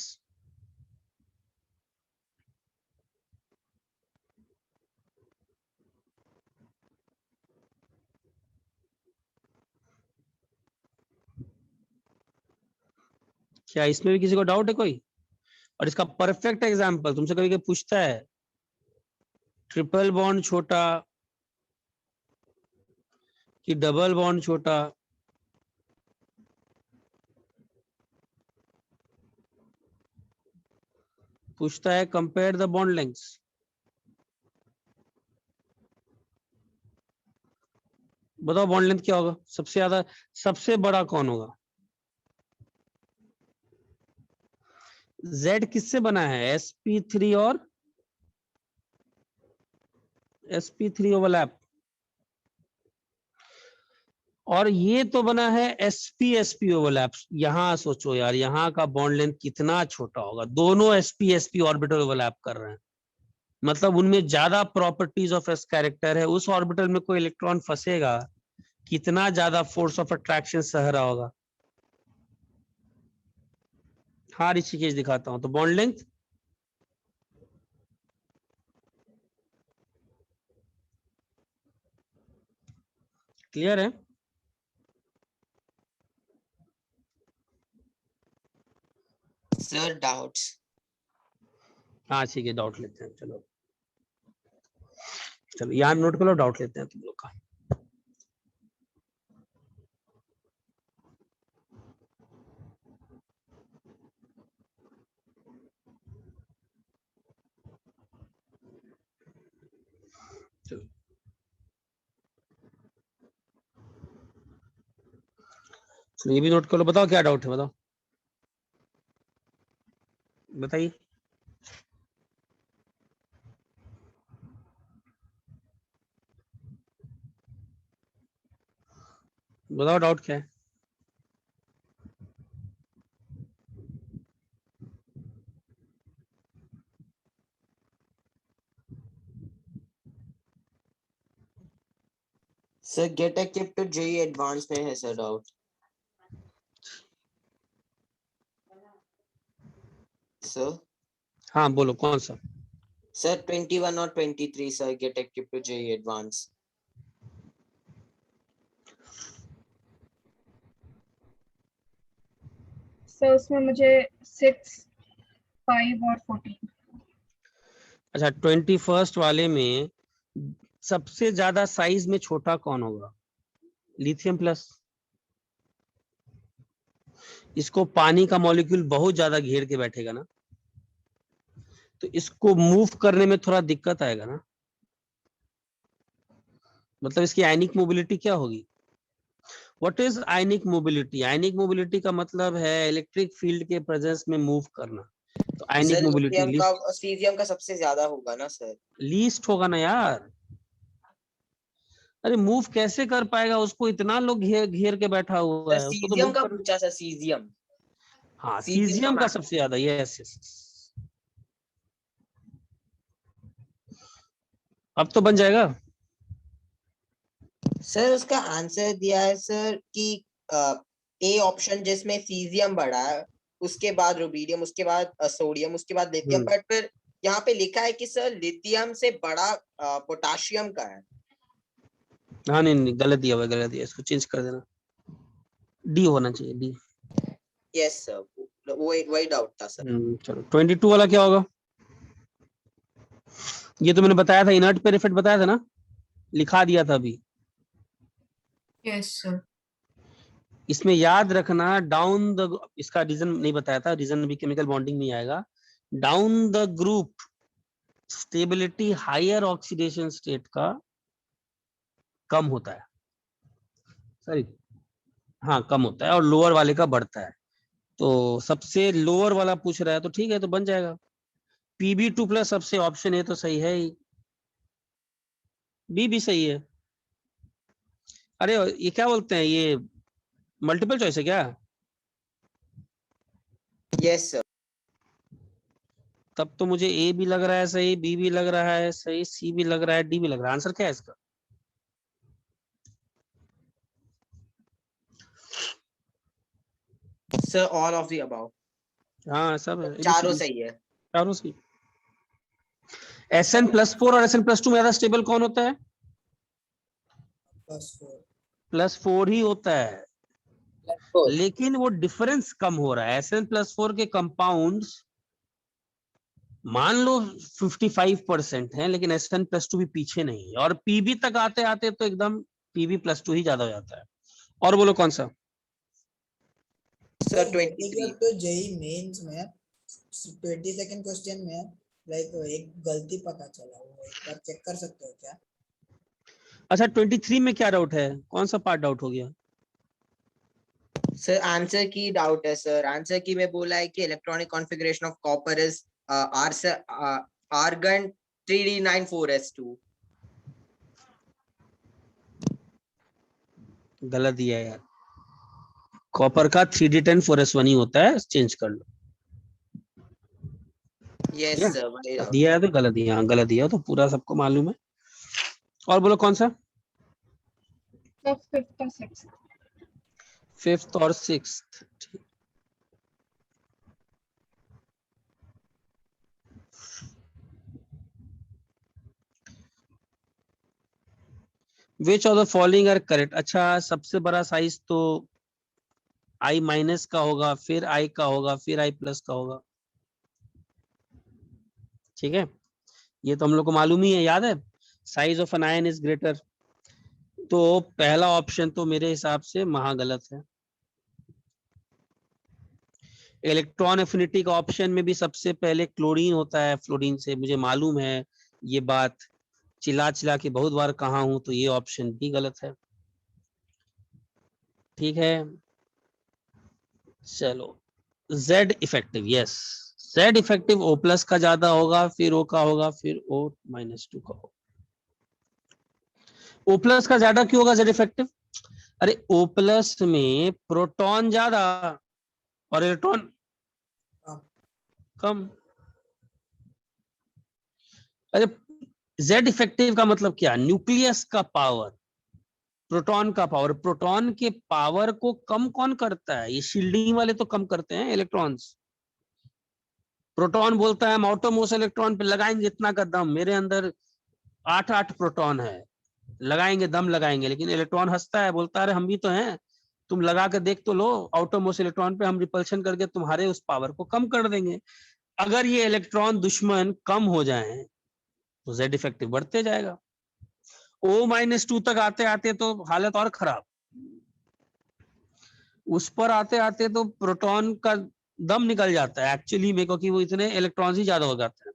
क्या इसमें भी किसी को डाउट है कोई? और इसका परफेक्ट एग्जांपल तुमसे कभी कोई पूछता है ट्रिपल बॉन्ड छोटा कि डबल बॉन्ड छोटा, पूछता है कंपेयर द बॉन्ड लेंथ्स। बताओ बॉन्ड लेंथ क्या होगा, सबसे ज्यादा, सबसे बड़ा कौन होगा? Z किससे बना है? sp3 और sp3 ओवरलैप, और ये तो बना है sp ओवरलैप। यहां सोचो यार, यहाँ का बॉन्ड लेंथ कितना छोटा होगा, दोनों sp ऑर्बिटल ओवरलैप कर रहे हैं, मतलब उनमें ज्यादा प्रॉपर्टीज ऑफ s कैरेक्टर है। उस ऑर्बिटल में कोई इलेक्ट्रॉन फंसेगा, कितना ज्यादा फोर्स ऑफ अट्रैक्शन सह रहा होगा। हाँ ऋषिकेश दिखाता हूं, तो बॉन्ड लेंथ क्लियर है? Sir doubts. हाँ ठीक है, डाउट लेते हैं, चलो चलो यहाँ नोट कर लो, डाउट लेते हैं तुम लोग का। चलो चलो ये भी नोट कर लो, बताओ क्या डाउट है, बताओ बताइए। बताओ डाउट क्या है? Sir get equipped to JEE advance में है सर डाउट। सर हाँ बोलो कौन सा? सर 21 और 23 sir, get equipped to JEE advance. Sir उसमें मुझे 6, 5 और 14। अच्छा 21st वाले में सबसे ज्यादा साइज में छोटा कौन होगा? Lithium plus. इसको पानी का मॉलिक्यूल बहुत ज्यादा घेर के बैठेगा ना, तो इसको मूव करने में थोड़ा दिक्कत आएगा ना, मतलब इसकी आयनिक मोबिलिटी क्या होगी? What is ionic mobility? Ionic mobility का मतलब है इलेक्ट्रिक फील्ड के प्रेजेंस में मूव करना, तो आयनिक सर मोबिलिटी लिथियम का और सीजियम का सबसे ज्यादा होगा ना सर? लीस्ट होगा ना यार। अरे मूव कैसे कर पाएगा, उसको इतना लोग घेर घेर के बैठा हुआ सर है, उसको तो सीजियम मूव का कर। पूछा सर, सीजियम। हाँ सीजियम सीजियम का matter। सबसे ज्यादा, यस यस। अब तो बन जाएगा। सर उसका आंसर दिया है सर कि ए ऑप्शन जिसमें सीजियम बढ़ा है, उसके बाद रुबीडियम, उसके बाद सोडियम, उसके बाद लिथियम, बट फिर यहाँ पे लिखा है कि सर लिथियम से बड़ा पोटाशियम का है। हाँ नहीं नहीं गलत दिया हुआ है, गलत दिया, इसको चेंज कर देना, डी होना चाहिए, डी। यस सर, वही डाउट था सर। चलो 22 वाला क्या होगा? ये तो मैंने बताया था, इनर्ट पे इफेक्ट बताया था ना, लिखा दिया था अभी। Yes sir. इसमें याद रखना डाउन द, इसका रीजन नहीं बताया था, रीजन भी केमिकल बॉन्डिंग में आएगा। Down the group stability higher oxidation state का कम होता है, सॉरी हाँ कम होता है, और लोअर वाले का बढ़ता है। तो सबसे लोअर वाला पूछ रहा है, तो ठीक है, तो बन जाएगा Pb2 प्लस, सबसे ऑप्शन ए तो सही है ही, बी भी सही है। अरे ये क्या बोलते हैं, ये मल्टीपल चॉइस है क्या? Yes sir. तब तो मुझे ए भी लग रहा है सही, बी भी लग रहा है सही, सी भी लग रहा है, डी भी लग रहा है। आंसर क्या है इसका? Sir all of the above. हाँ सब है, चारों सही है। चारों सही। Sn+4 और Sn+2 में ज्यादा स्टेबल कौन होता है? +4 ही होता है, लेकिन वो डिफरेंस कम हो रहा है। Sn+4 के कंपाउंड्स मान लो 55% है, लेकिन Sn+2 भी पीछे नहीं है, और Pb तक आते आते तो एकदम Pb+2 ही ज्यादा हो जाता है। और बोलो कौन सा? सर 23। तो जेईई मेंस में 22nd क्वेश्चन में लाइक एक गलती पता चला, वो एक बार चेक कर सकते हो क्या? अच्छा 23 में क्या डाउट है, कौन सा पार्ट डाउट हो गया? सर आंसर की डाउट है सर। आंसर की में बोला है कि electronic configuration of copper is argon 3d94s2। गलत दिया है यार, कॉपर का 3d10 4s1 ही होता है, चेंज कर लो। Yes Yeah. सर, वही डाउट। दिया है तो गलत दिया, हाँ गलत दिया तो पूरा सबको मालूम है। और बोलो कौन सा? तो 5th और 6th। 5th और 6th। Which of the following are correct? अच्छा सबसे बड़ा साइज तो i माइनस का होगा, फिर i का होगा, फिर i प्लस का होगा। ठीक है, ये तो हम लोग को मालूम ही है, याद है, size of anion is greater. तो पहला ऑप्शन तो मेरे हिसाब से महागलत है। इलेक्ट्रॉन एफिनिटी का ऑप्शन में भी सबसे पहले क्लोरीन होता है फ्लोरीन से, मुझे मालूम है ये बात, चिल्ला चिल्ला के बहुत बार कहा हूं, तो ये ऑप्शन भी गलत है। ठीक है, चलो Z effective, yes Z effective O plus का ज्यादा होगा, फिर O का होगा, फिर O-2 का होगा। O प्लस का ज्यादा क्यों होगा Z इफेक्टिव? अरे O प्लस में प्रोटॉन ज्यादा और इलेक्ट्रॉन कम। अरे Z इफेक्टिव का मतलब क्या? न्यूक्लियस का पावर, प्रोटॉन का पावर। प्रोटॉन के पावर को कम कौन करता है? ये शील्डिंग वाले तो कम करते हैं, इलेक्ट्रॉन्स। प्रोटॉन बोलता है हम आउटरमोस्ट इलेक्ट्रॉन पे लगाएंगे इतना का दम, मेरे अंदर 8 प्रोटॉन है, लगाएंगे दम लगाएंगे, लेकिन इलेक्ट्रॉन हंसता है, बोलता है हम भी तो हैं, तुम लगा के देख तो लो आउटरमोस्ट इलेक्ट्रॉन पे, हम रिपल्शन करके तुम्हारे उस पावर को कम कर देंगे। अगर ये इलेक्ट्रॉन दुश्मन कम हो जाए तो Z इफेक्टिव बढ़ते जाएगा। O-2 तक आते आते तो हालत और खराब, उस पर आते आते तो प्रोटॉन का दम निकल जाता है एक्चुअली में, क्योंकि वो इतने इलेक्ट्रॉन ही ज्यादा हो जाते हैं।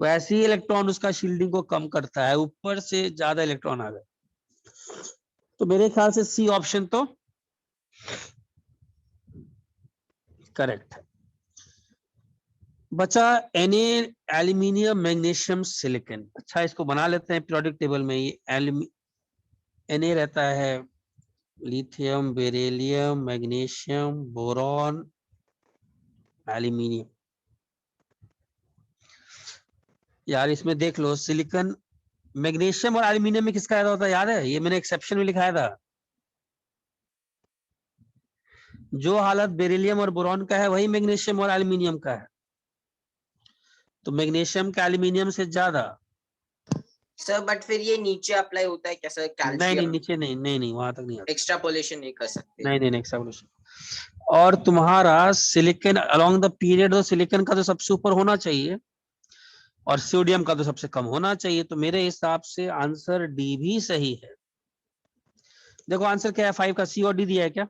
तो ऐसे ही इलेक्ट्रॉन उसका शील्डिंग को कम करता है, ऊपर से ज्यादा इलेक्ट्रॉन आ गए। तो मेरे ख्याल से सी ऑप्शन तो करेक्ट है। बचा Na, एल्यूमिनियम, मैग्नीशियम, सिलिकॉन। अच्छा इसको बना लेते हैं पीरियोडिक टेबल में। ये Na रहता है lithium, beryllium, magnesium, boron, aluminium. यार इसमें देख लो, सिलिकॉन, मैग्नीशियम और एल्यूमिनियम में किसका ज्यादा होता है याद है? ये मैंने एक्सेप्शन में लिखाया था। जो हालत बेरिलियम और बोरॉन का है वही मैग्नीशियम और एल्यूमिनियम का है, तो मैग्नीशियम का एल्यूमिनियम से ज्यादा। सर बट फिर ये नीचे अप्लाई होता है क्या सर? नहीं कैल्शियम नीचे नहीं, नहीं वहां तक नहीं आता। एक्सट्रापोलेशन नहीं कर सकते? नहीं एक्सट्रापोलेशन। और तुम्हारा सिलिकॉन अलोंग द पीरियड, तो सिलिकॉन का तो सबसे ऊपर होना चाहिए और सोडियम का तो सबसे कम होना चाहिए, तो मेरे हिसाब से आंसर डी भी सही है। देखो आंसर क्या है, 5 का सी और डी दिया है क्या?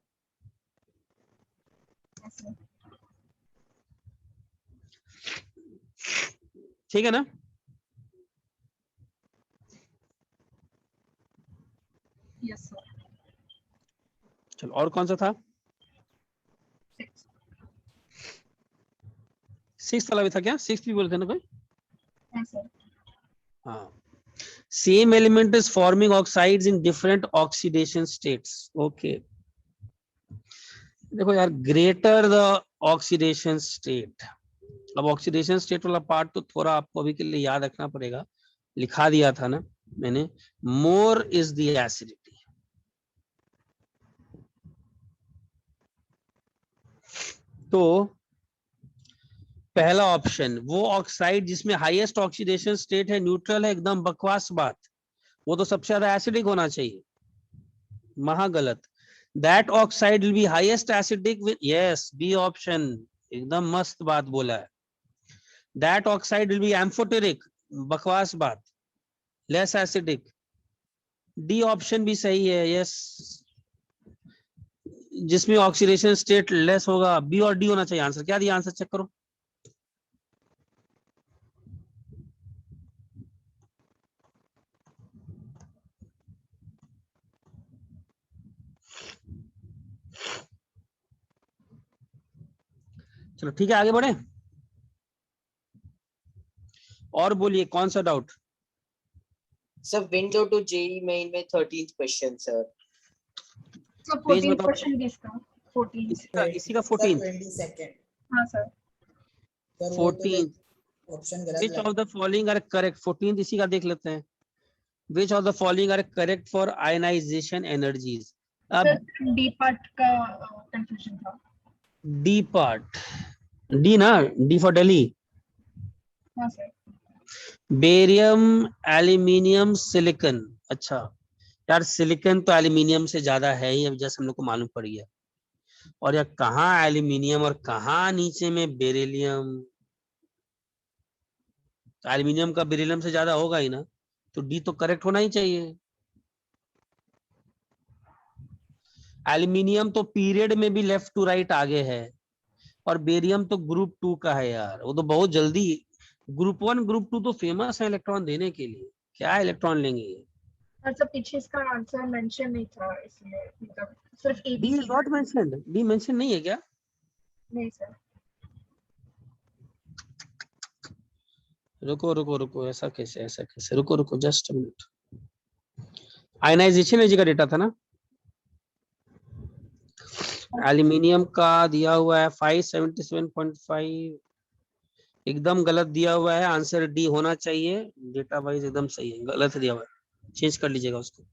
ठीक है ना? Yes sir. चलो और कौन सा था? 6 वाला भी था क्या? 6 भी बोलते ना कोई? हाँ सर। हाँ, same element is forming oxides in different oxidation states. Okay. देखो यार, greater the oxidation state, अब ऑक्सीडेशन स्टेट वाला पार्ट तो थोड़ा आपको अभी के लिए याद रखना पड़ेगा, लिखा दिया था ना मैंने, मोर इज द एसिडिटी। तो पहला ऑप्शन, वो ऑक्साइड जिसमें हाईएस्ट ऑक्सीडेशन स्टेट है, न्यूट्रल है, एकदम बकवास बात, वो तो सबसे ज्यादा एसिडिक होना चाहिए, महागलत। That oxide will be highest acidic with, yes B option, एकदम मस्त बात बोला है। That oxide will be amphoteric, बकवास बात, लेस एसिडिक, डी ऑप्शन भी सही है, यस जिसमें ऑक्सीडेशन स्टेट लेस होगा, बी और डी होना चाहिए आंसर। क्या दिया आंसर, चेक करो। चलो ठीक है, आगे बढ़े। और बोलिए कौन सा doubt. Sir window to JEE main में 13th question sir. Sir page 14 बताओ। क्वेश्चन भी इसका 14। इसी का सर 14th। 22nd। हाँ सर। सर वो तो 14th। ऑप्शन गलत विच लगा। Of the following are correct. 14th इसी का देख लेते हैं। Which of the following are correct for ionisation energies. अब सर डी पार्ट का कंफ्यूजन था। डी पार्ट, डी ना, डी फॉर दिल्ली। हाँ सर। Barium, aluminium, silicon. अच्छा यार, सिलिकॉन तो एल्यूमिनियम से ज्यादा है ही, अब जैसे हम लोग को मालूम पड़ गया। और यार कहाँ एल्यूमिनियम और कहाँ नीचे में बेरिलियम। एल्यूमिनियम का बेरिलियम से ज्यादा होगा ही ना, तो डी तो करेक्ट होना ही चाहिए। एल्यूमिनियम तो पीरियड में भी लेफ्ट टू राइट आगे है, और बेरियम तो ग्रुप 2 का है यार, वो तो बहुत जल्दी। ग्रुप 1 ग्रुप 2 तो फेमस है इलेक्ट्रॉन देने के लिए, क्या इलेक्ट्रॉन लेंगे ये। और सर पीछे इसका आंसर मेंशन नहीं था, इसलिए मतलब सिर्फ D is ABC. Not mentioned, D mention नहीं है क्या। नहीं सर। रुको रुको रुको, ऐसा कैसे, ऐसा कैसे, रुको रुको जस्ट मिनट। आयनाइजेशन एनर्जी का डेटा था ना। एल्यूमिनियम का दिया हुआ है 577.5, एकदम गलत दिया हुआ है। आंसर डी होना चाहिए, डेटा वाइज एकदम सही है, गलत दिया हुआ है, चेंज कर लीजिएगा उसको।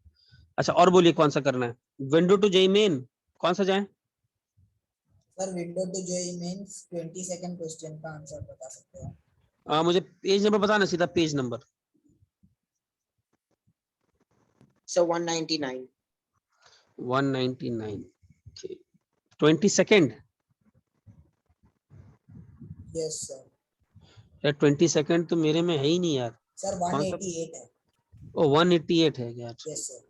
अच्छा और बोलिए कौन सा करना है। विंडो टू जेई मेन कौन सा जाए। Sir window to JEE mains 22nd question का आंसर बता सकते हैं। मुझे पेज नंबर बताना, सीधा page number. Sir 199। 199। 22nd। Yes sir. यार 22nd तो मेरे में है ही नहीं यार। सर कौन सा। 188 है। ओ 188 है यार। Yes sir.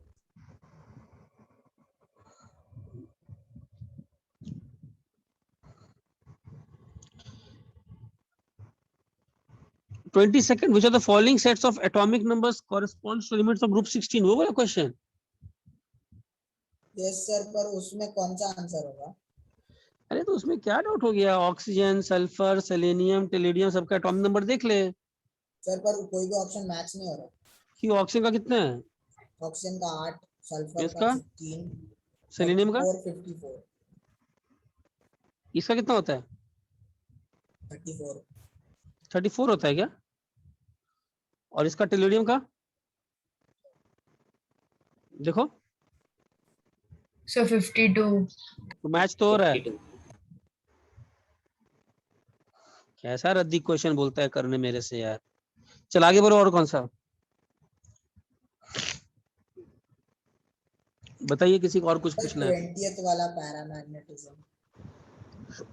22nd, which of the following sets of atomic numbers corresponds to limits of group 16, वो वाला क्वेश्चन। यस सर, पर उसमें कौन सा आंसर होगा? अरे तो उसमें क्या डाउट हो गया, ऑक्सीजन, सल्फर, सेलेनियम, टेलिडियम सबका एटॉमिक नंबर देख ले। सर पर कोई भी ऑप्शन मैच नहीं हो रहा। कि ऑक्सीजन का कितना है, ऑक्सीजन का 8, सल्फर का इसका, 16, सेलेनियम का, 34, 54, इसका कितना होता है, 34। 34 होता है क्या। और इसका टेलिडियम का देखो, सर 52। तो मैच तो हो रहा है। 52। कैसा रद्दी क्वेश्चन बोलता है करने मेरे से यार। चल आगे बढ़ो, और कौन सा बताइए, किसी को और कुछ पूछना है। 20th वाला पैरामैग्नेटिज्म।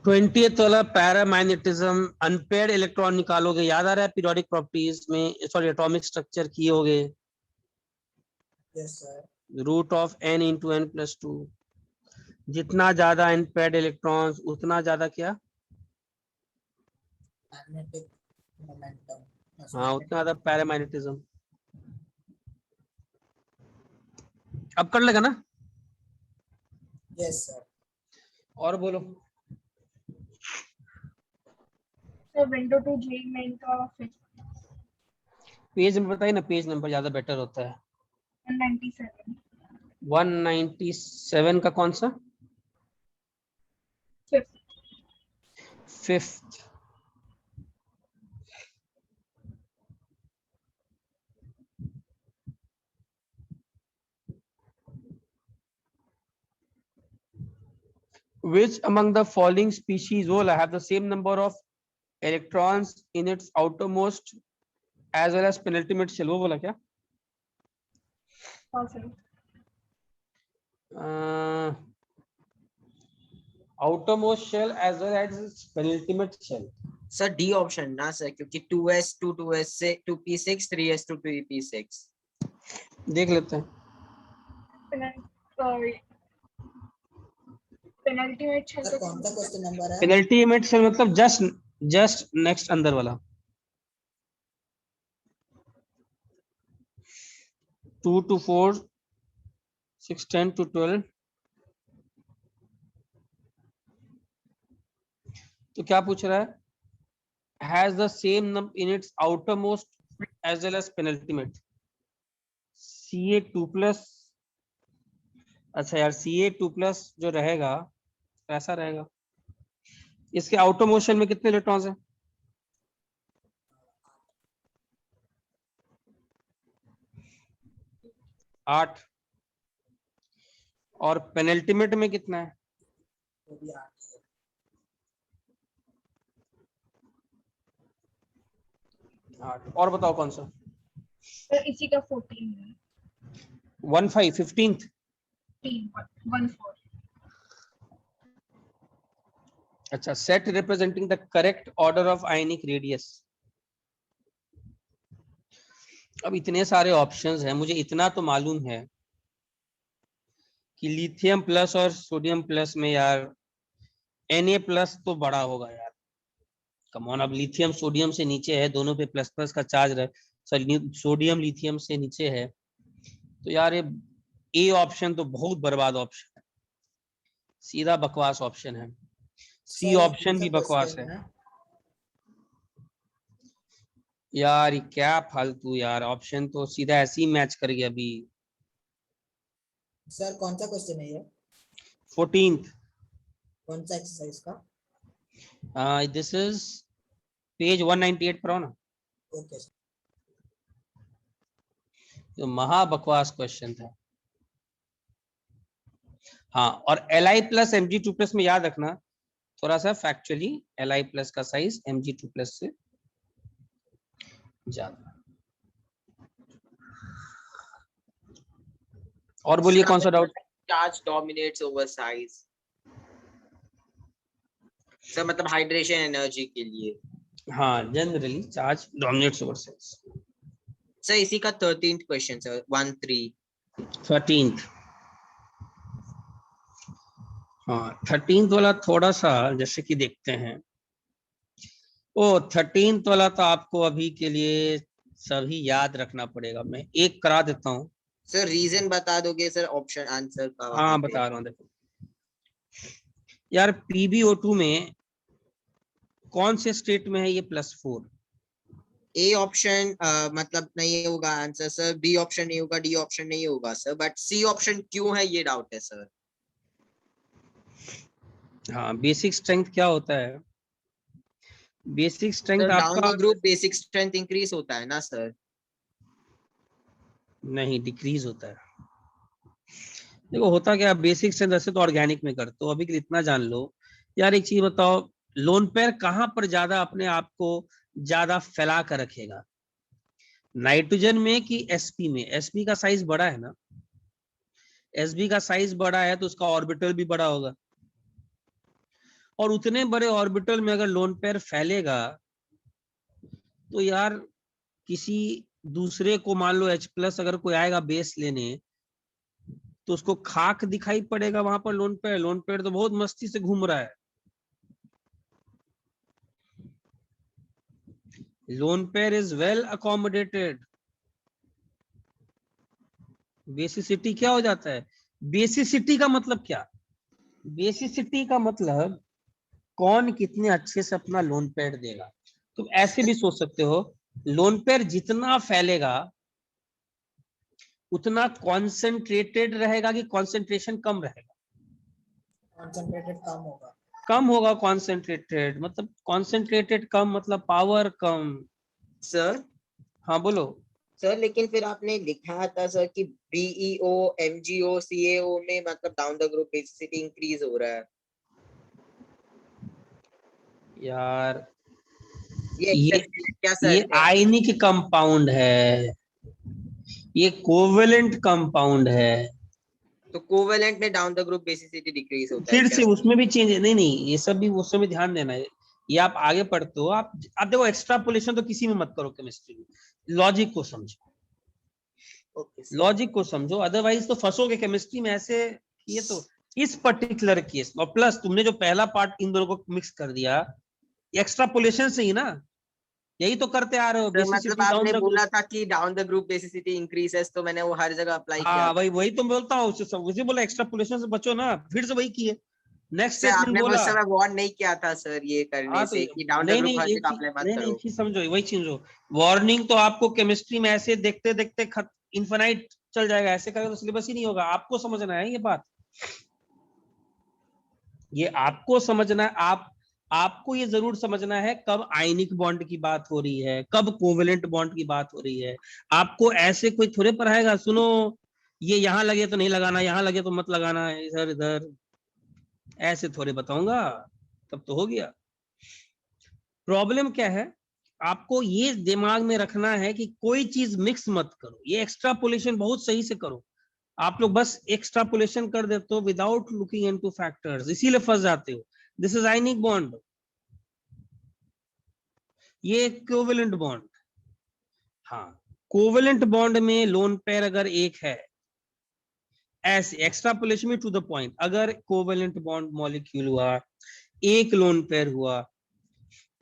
20th वाला पैरामैग्नेटिज्म, अनपेयर्ड इलेक्ट्रॉन निकालोगे, याद आ रहा है पीरियोडिक प्रॉपर्टीज में, सॉरी एटॉमिक स्ट्रक्चर किए होगे। Yes sir. Root of n into n plus 2, जितना ज्यादा अनपेयर्ड इलेक्ट्रॉन्स उतना ज्यादा क्या, मैग्नेटिक मोमेंटम। हाँ उतना ज्यादा पैरामैग्नेटिज्म। अब कर लेगा ना। Yes sir. और बोलो। Sir window to JEE main का पेज नंबर बताइए ना, पेज नंबर ज्यादा बेटर होता है। 197। 197 का कौन सा, fifth. Which among the following species will have the same number of electrons in its outermost as well as penultimate shell, वो बोला क्या। हाँ sir. outermost shell as well as its penultimate shell। Sir D option ना सर, क्योंकि 2s 2s से 2p6 3s to 2p6। देख लेते हैं। पेनल्टीमेट शेल सर कौन सा क्वेश्चन नंबर है? पेनल्टीमेट शेल मतलब जस्ट नेक्स्ट अंदर वाला, 2 to 4 6 10 to 12 तो क्या पूछ रहा है? Has the same number in its outermost as well as penultimate. Ca2+, अच्छा यार Ca2+ जो रहेगा ऐसा रहेगा, इसके आउटर मोशन में कितने इलेक्ट्रॉन्स हैं? 8। और पेनल्टीमेट में कितना है? वो भी 8 है। 8। और बताओ कौन सा? सर इसी का 14 है। 15 15th। 14। अच्छा, set representing the correct order of ionic radius. अब इतने सारे ऑप्शंस हैं, मुझे इतना तो मालूम है कि लिथियम प्लस और सोडियम प्लस में यार Na+ तो बड़ा होगा यार। कम ऑन, अब लिथियम सोडियम से नीचे है, दोनों पे प्लस प्लस का चार्ज रहे, सोडियम लिथियम से नीचे है, तो यार ये ए ऑप्शन तो बहुत बर्बाद ऑप्शन है, सीधा बकवास ऑप्शन है। सी सर, ऑप्शन भी दूसरा बकवास question है यार, ये क्या फालतू यार, ऑप्शन तो सीधा ऐसे ही मैच कर गया अभी। सर कौन सा क्वेश्चन है ये? 14th। कौन सा एक्सरसाइज का? दिस इज पेज 198 पर हो ना। Okay sir. तो महा बकवास क्वेश्चन था। हाँ, और Li+ Mg2+ में याद रखना थोड़ा सा फैक्चुअली, Li+ का साइज Mg2+ से ज्यादा। और बोलिए कौन सा doubt? Charge dominates over size. Sir मतलब हाइड्रेशन एनर्जी के लिए। हाँ, generally charge dominates over size. Sir इसी का 13th क्वेश्चन सर, 13। 13th। हाँ, 13th वाला थोड़ा सा जैसे कि देखते हैं। ओ 13th वाला तो आपको अभी के लिए सभी याद रखना पड़ेगा, मैं एक करा देता हूँ। सर रीजन बता दोगे सर ऑप्शन आंसर का? वहां हाँ पे बता रहा हूँ, देखो यार PbO2 में कौन से स्टेट में है ये +4? ए ऑप्शन मतलब नहीं होगा आंसर सर, बी ऑप्शन नहीं होगा, डी ऑप्शन नहीं होगा सर, बट सी ऑप्शन क्यों है ये डाउट है सर। हाँ, बेसिक स्ट्रेंथ क्या होता है? बेसिक स्ट्रेंथ सर डाउन आपका the group basic strength increase होता है ना सर? नहीं, डिक्रीज होता है। देखो होता क्या, बेसिक स्ट्रेंथ ऐसे तो ऑर्गेनिक में करते हो, अभी के लिए इतना जान लो। यार एक चीज बताओ, लोन पेयर कहाँ पर ज्यादा अपने आप को ज्यादा फैला कर रखेगा? नाइट्रोजन में कि sp में? sp का साइज बड़ा है ना, sb का साइज बड़ा है तो उसका ऑर्बिटल भी बड़ा होगा, और उतने बड़े ऑर्बिटल में अगर लोन पेयर फैलेगा तो यार किसी दूसरे को, मान लो H+ अगर कोई आएगा बेस लेने तो उसको खाक दिखाई पड़ेगा वहां पर। लोन पेयर तो बहुत मस्ती से घूम रहा है। Lone pair is well accommodated. Basicity क्या हो जाता है? बेसिसिटी का मतलब क्या? बेसिसिटी का मतलब कौन कितने अच्छे से अपना लोन पेयर देगा। तुम ऐसे भी सोच सकते हो, लोन पेयर जितना फैलेगा उतना कॉन्सेंट्रेटेड रहेगा कि कॉन्सेंट्रेशन कम रहेगा? कंसंट्रेटेड कम होगा। कम होगा कॉन्सेंट्रेटेड, मतलब कॉन्सेंट्रेटेड कम मतलब पावर कम। सर हाँ बोलो। सर लेकिन फिर आपने लिखा था सर कि बीईओ एमजीओ सीएओ में मतलब down the group basicity increase हो रहा है। यार ये क्या सर? ये आयनिक कंपाउंड है, ये कोवेलेंट कंपाउंड है। तो कोवेलेंट में down the group basicity decrease होता है फिर क्या से सर? उसमें भी चेंज है? नहीं नहीं, ये सब भी उसमें भी ध्यान देना है। ये आप आगे पढ़ते हो, आप देखो एक्स्ट्रापोलेशन तो किसी में मत करो केमिस्ट्री में, लॉजिक को समझो। Okay sir. लॉजिक को समझो, अदरवाइज तो फंसोगे केमिस्ट्री में ऐसे। ये तो इस पर्टिकुलर केस और प्लस तुमने जो पहला पार्ट इन दोनों को मिक्स कर दिया, एक्स्ट्रापोलेशन से ही ना, यही तो करते आ रहे हो। सर मतलब बेसिसिटी डाउन आपने द ग्रुप। बोला था कि down the group basicity increases, तो मैंने वो हर जगह अप्लाई किया हाँ था। वही तो बोलता हूँ, उसे बोला एक्स्ट्रापोलेशन से बचो ना, फिर से वही किए। नेक्स्ट सर स्टेटमेंट आपने बोला। मुझसे वार्न नहीं किया था सर ये करने हाँ से तो कि डाउन द नहीं ग्रुप नहीं हर एक जगह चीज अप्लाई मत नहीं नहीं करो। एक चीज समझो, वही चीज हो, वार्निंग तो आपको केमिस्ट्री में ऐसे देखते देखते इन्फिनाइट चल जाएगा, ऐसे करेगा तो सिलेबस ही नहीं होगा। आपको समझना है ये बात, ये आपको समझना है। आपको ये जरूर समझना है कब आयनिक बॉन्ड की बात हो रही है, कब कोवेलेंट बॉन्ड की बात हो रही है। आपको ऐसे कोई थोड़े पढ़ाएगा, सुनो ये यहाँ लगे तो नहीं लगाना, यहाँ लगे तो मत लगाना, इधर इधर ऐसे थोड़े बताऊंगा, तब तो हो गया। प्रॉब्लम क्या है, आपको ये दिमाग में रखना है कि कोई चीज मिक्स मत करो। ये एक्स्ट्रापोलेशन बहुत सही से करो। आप लोग बस एक्स्ट्रापोलेशन कर देते हो विदाउट लुकिंग इनटू फैक्टर्स, इसीलिए फंस जाते हो। दिस इज आयनिक बॉन्ड, ये कोवेलेंट बॉन्ड। हाँ, कोवेलेंट बॉन्ड में लोन पेयर अगर एक है, ऐसे एक्स्ट्रापोलेशन में टू द पॉइंट, अगर कोवेलेंट बॉन्ड मॉलिक्यूल हुआ, एक लोन पेयर हुआ,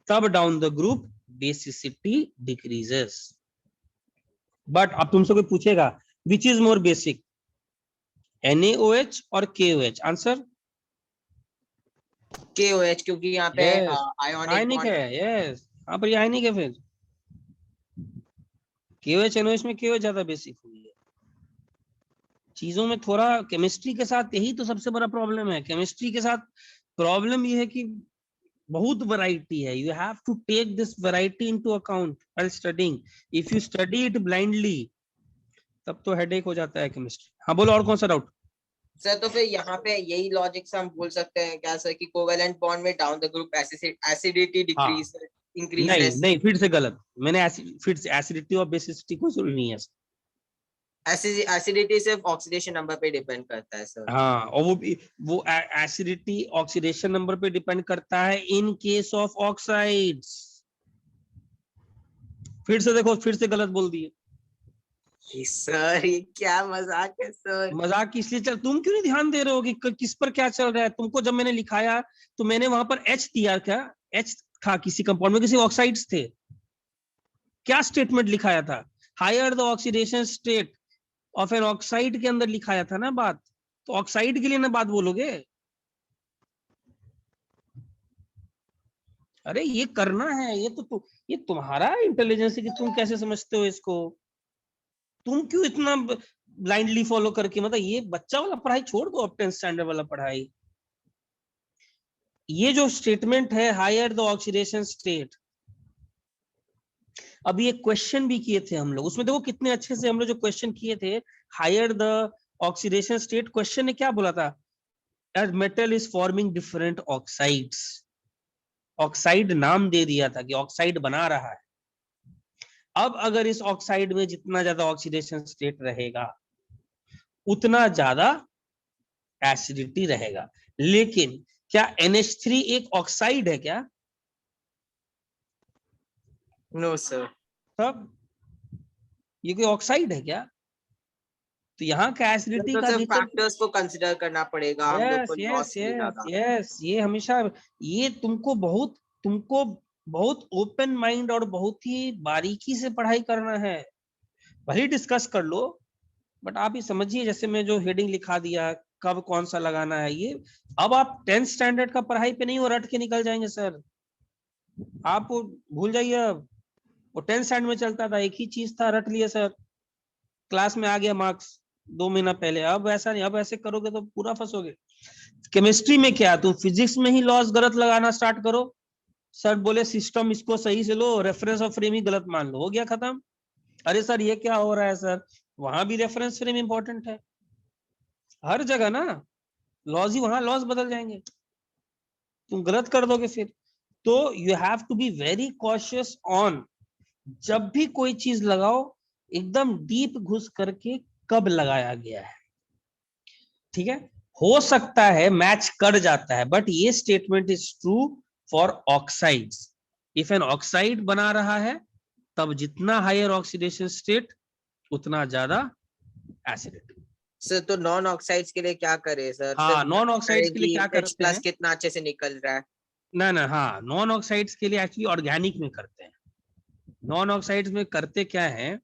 तब down the group basicity decreases. But अब तुमसे कोई पूछेगा which is more basic, NaOH और KOH? आंसर KOH, क्योंकि यहाँ पे यस, आयोनिक आयनिक बॉन्ड है। यस, हाँ पर ये आयनिक है। फिर KOH NaOH में KOH ज्यादा बेसिक हुई है। चीजों में थोड़ा केमिस्ट्री के साथ यही तो सबसे बड़ा प्रॉब्लम है। केमिस्ट्री के साथ प्रॉब्लम ये है कि बहुत वैरायटी है। You have to take this variety into account while studying. If you study it blindly तब तो हेडेक हो जाता है केमिस्ट्री। हाँ बोलो, और कौन सा डाउट? सर। तो फिर यहाँ पे यही लॉजिक से हम बोल सकते हैं क्या सर कि कोवेलेंट बॉन्ड में down the group acidity decrease नहीं इंक्रीज, नहीं, फिर से गलत। मैंने फिर से एसिडिटी और बेसिसिटी कोई जरूरी नहीं है। एसिडिटी सिर्फ ऑक्सीडेशन नंबर पे डिपेंड करता है सर। हाँ, और वो एसिडिटी ऑक्सीडेशन नंबर पे डिपेंड करता है इन केस ऑफ ऑक्साइड्स। फिर से देखो, फिर से गलत बोल दिए। सर ये क्या मजाक है सर। मजाक इसलिए चल, तुम क्यों नहीं ध्यान दे रहे हो कि किस पर क्या चल रहा है? तुमको जब मैंने लिखाया तो मैंने वहां पर H दिया, क्या H था किसी कंपाउंड में, किसी ऑक्साइड्स थे। क्या स्टेटमेंट लिखाया था? Higher the oxidation state of an oxide के अंदर लिखाया था ना बात। तो ऑक्साइड के लिए ना बात बोलोगे। अरे ये करना है, ये तो ये तुम्हारा इंटेलिजेंस है कि तुम कैसे समझते हो इसको। तुम क्यों इतना ब्लाइंडली फॉलो करके, मतलब ये बच्चा वाला पढ़ाई छोड़ दो, अब 10th स्टैंडर्ड वाला पढ़ाई। ये जो स्टेटमेंट है हायर द ऑक्सीडेशन स्टेट, अभी एक क्वेश्चन भी किए थे हम लोग, उसमें देखो कितने अच्छे से हम लोग जो क्वेश्चन किए थे, higher the oxidation state, question ने क्या बोला था? As metal is forming different oxides. Oxide नाम दे दिया था कि ऑक्साइड बना रहा है। अब अगर इस ऑक्साइड में जितना ज्यादा ऑक्सीडेशन स्टेट रहेगा उतना ज्यादा एसिडिटी रहेगा। लेकिन क्या NH3 एक ऑक्साइड है क्या? No sir. तब ये कोई ऑक्साइड है क्या? तो यहाँ का एसिडिटी तो का सिर्फ नेचर, फैक्टर्स को कंसीडर करना पड़ेगा हम लोग को, यस लॉस यस नहीं यस ज्यादा। यस, ये हमेशा, ये तुमको बहुत ओपन माइंड और बहुत ही बारीकी से पढ़ाई करना है। भले डिस्कस कर लो, बट आप ही समझिए, जैसे मैं जो हेडिंग लिखा दिया कब कौन सा लगाना है, ये अब आप 10th स्टैंडर्ड का पढ़ाई पे नहीं हो रट के निकल जाएंगे सर। आप भूल जाइए। अब वो 10th स्टैंडर्ड में चलता था, एक ही चीज था, रट लिया सर, क्लास में आ गया मार्क्स 2 महीना पहले। अब ऐसा नहीं, अब ऐसे करोगे तो पूरा फंसोगे। केमिस्ट्री में क्या, तुम फिजिक्स में ही लॉस गलत लगाना स्टार्ट करो, सर बोले सिस्टम इसको सही से लो, रेफरेंस और फ्रेम ही गलत मान लो, हो गया खत्म। अरे सर ये क्या हो रहा है सर? वहां भी रेफरेंस फ्रेम इंपॉर्टेंट है, हर जगह ना। लॉज ही वहां लॉस बदल जाएंगे, तुम गलत कर दोगे फिर। तो you have to be very cautious on, जब भी कोई चीज लगाओ एकदम डीप घुस करके कब लगाया गया है। ठीक है, हो सकता है मैच कर जाता है, बट ये statement is true for oxides. If an oxide बना रहा है तब जितना हायर ऑक्सीडेशन स्टेट उतना ज्यादा एसिडिटी। सर तो नॉन ऑक्साइड्स के लिए क्या करे सर? हाँ, नॉन ऑक्साइड्स के लिए क्या करते H+ हैं? कितना अच्छे से निकल रहा है। ना हाँ, नॉन ऑक्साइड्स के लिए एक्चुअली ऑर्गेनिक में करते हैं। नॉन ऑक्साइड्स में करते क्या है,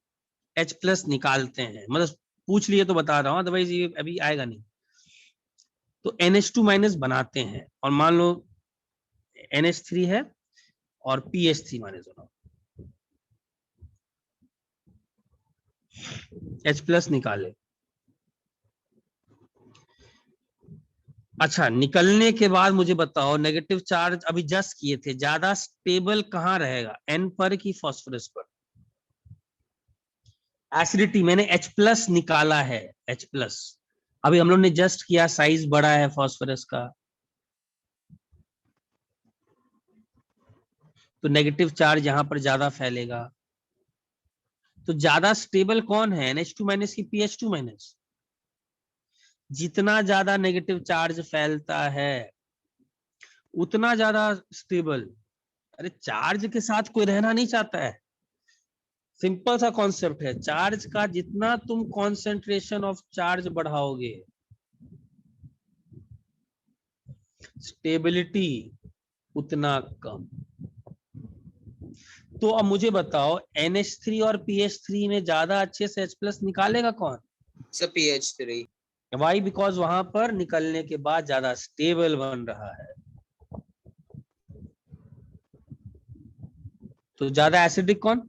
H+ निकालते हैं, मतलब पूछ लिए तो बता रहा हूँ, अदरवाइज ये अभी आएगा नहीं। तो NH2 माइनस बनाते हैं, और मान लो NH3 है और PH3 माइनस बनाओ, H प्लस निकाले। अच्छा, निकलने के बाद मुझे बताओ नेगेटिव चार्ज अभी जस्ट किए थे, ज्यादा स्टेबल कहाँ रहेगा, N पर कि फास्फोरस पर? एसिडिटी मैंने H प्लस निकाला है, H प्लस अभी हम लोग ने जस्ट किया, साइज बड़ा है फास्फोरस का, तो नेगेटिव चार्ज यहां पर ज्यादा फैलेगा। तो ज्यादा स्टेबल कौन है, NH2 माइनस की PH2 माइनस? जितना ज्यादा नेगेटिव चार्ज फैलता है उतना ज्यादा स्टेबल। अरे चार्ज के साथ कोई रहना नहीं चाहता है, सिंपल सा कॉन्सेप्ट है, चार्ज का जितना तुम कॉन्सेंट्रेशन ऑफ चार्ज बढ़ाओगे, स्टेबिलिटी उतना कम। तो अब मुझे बताओ NH3 और PH3 में ज्यादा अच्छे से H प्लस निकालेगा कौन? Sir PH3। वाई? बिकॉज वहां पर निकलने के बाद ज्यादा स्टेबल बन रहा है, तो ज्यादा एसिडिक कौन?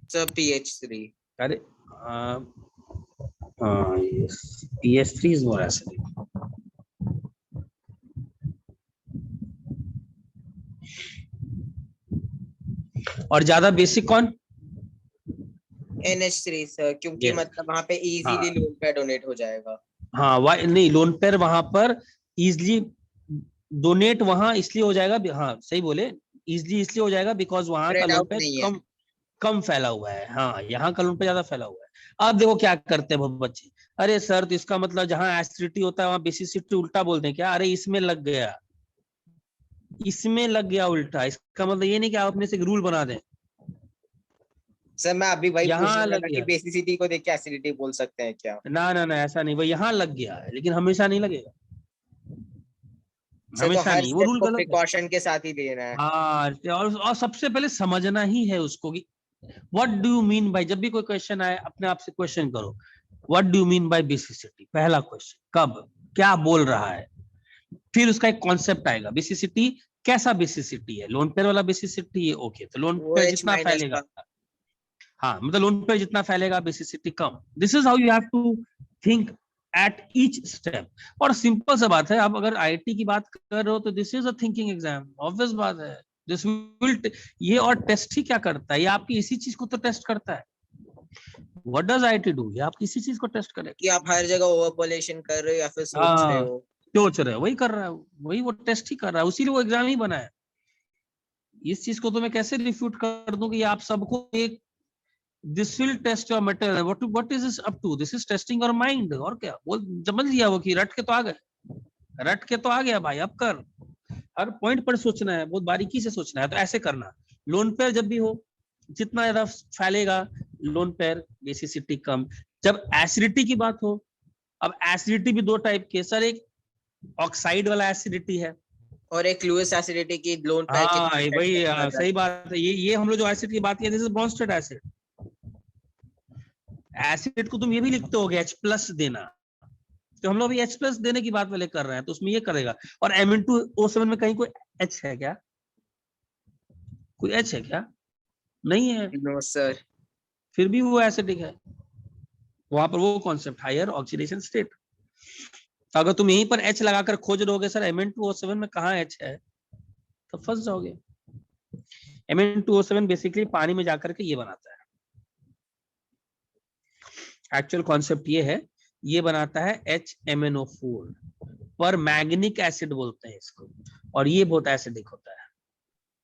Sir PH3। अरे yes, PH3 is more acidic. और ज्यादा बेसिक कौन? NH3 सर, क्योंकि Yes. मतलब वहां पे इजीली हाँ। लोन पे डोनेट हो जाएगा। हाँ, वाई नहीं, लोन पेयर वहां पर इजिली डोनेट वहां इसलिए हो जाएगा, हाँ सही बोले, इजिली इसलिए हो जाएगा बिकॉज वहां का Spread लोन out पेयर नहीं है। कम कम फैला हुआ है। हाँ, यहाँ का लोन पेयर ज्यादा फैला हुआ है। अब देखो क्या करते हैं बहुत बच्चे, अरे सर तो इसका मतलब जहां एसिडिटी होता है वहां बेसिसिटी उल्टा बोलते हैं क्या? अरे इसमें लग गया, इसमें लग गया उल्टा, इसका मतलब ये नहीं कि आप अपने से एक रूल बना दें, सर मैं अभी वही यहाँ पूछने लग लगा कि गया। बेसिसिटी को देख के एसिडिटी बोल सकते हैं क्या? ना ना ना, ऐसा नहीं, वो यहाँ लग गया है लेकिन हमेशा नहीं लगेगा, सर तो हमेशा हर नहीं, वो स्टेप रूल को गलत है। प्रिकॉशन के साथ ही लेना है। हाँ, और सबसे पहले समझना ही है उसको कि what do you mean bye, जब भी कोई क्वेश्चन आए अपने आप से क्वेश्चन करो, what do you mean bye basicity, पहला क्वेश्चन, कब क्या बोल रहा है, फिर उसका एक कॉन्सेप्ट आएगा, बेसिसिटी कैसा बेसिसिटी है, लोन पेयर वाला बेसिसिटी है, ओके, तो लोन वो पेयर H जितना माइनस फैलेगा, का। हाँ मतलब लोन पेयर जितना फैलेगा बेसिसिटी कम। This is how you have to think at each step. और सिंपल सा बात है, आप अगर आईआईटी की बात कर रहे हो तो this is a thinking exam, obvious बात है। दिस विल, ये और टेस्ट ही क्या करता है, ये आपकी इसी चीज को तो टेस्ट करता है। व्हाट डज आईआईटी डू, ये आप किसी चीज को टेस्ट करेगा। कि आप हर जगह ओवरपोलेशन कर रहे हो या फिर सोच रहे हाँ, हो। सोच रहे हो, वही कर रहा है, वही वो टेस्ट ही कर रहा है, उसीलिए वो एग्जाम ही बना है। इस चीज को तो मैं कैसे रिफ्यूट कर दूं कि आप सबको एक, this will test your mettle, what is this up to, this is testing your mind. और क्या बोल, समझ लिया वो कि रट के तो आ गए, रट के तो आ गया भाई, अब कर, हर पॉइंट पर सोचना है, बहुत बारीकी से सोचना है, तो ऐसे करना। लोन पेयर जब भी हो, जितना ज्यादा फैलेगा लोन पेयर, बेसिसिटी कम। जब एसिडिटी की बात हो, अब एसिडिटी भी दो टाइप के सर, एक ऑक्साइड वाला एसिडिटी है, और एक लुइस एसिडिटी की लोन पेयर हाँ कितना वही, affect कर रहा सही है। बात है, ये हम लोग जो एसिड की बात किए, this is Brønsted acid. Acid को तुम ये भी लिखते होगे H प्लस देना, तो हम लोग अभी H प्लस देने की बात पहले कर रहे हैं, तो उसमें ये करेगा। और Mn2O7 में कहीं कोई H है क्या, कोई H है क्या? नहीं है, नो सर। फिर भी वो एसिडिक है, वहां पर वो कॉन्सेप्ट हायर ऑक्सीडेशन स्टेट। तो अगर तुम यहीं पर H लगाकर खोज रहोगे सर Mn2O7 में कहाँ H है, तो फंस जाओगे। Mn2O7 बेसिकली पानी में जाकर के ये बनाता है, एक्चुअल कॉन्सेप्ट ये है, ये बनाता है HMnO4 पर मैग्निक एसिड बोलते हैं इसको, और ये बहुत एसिडिक होता है।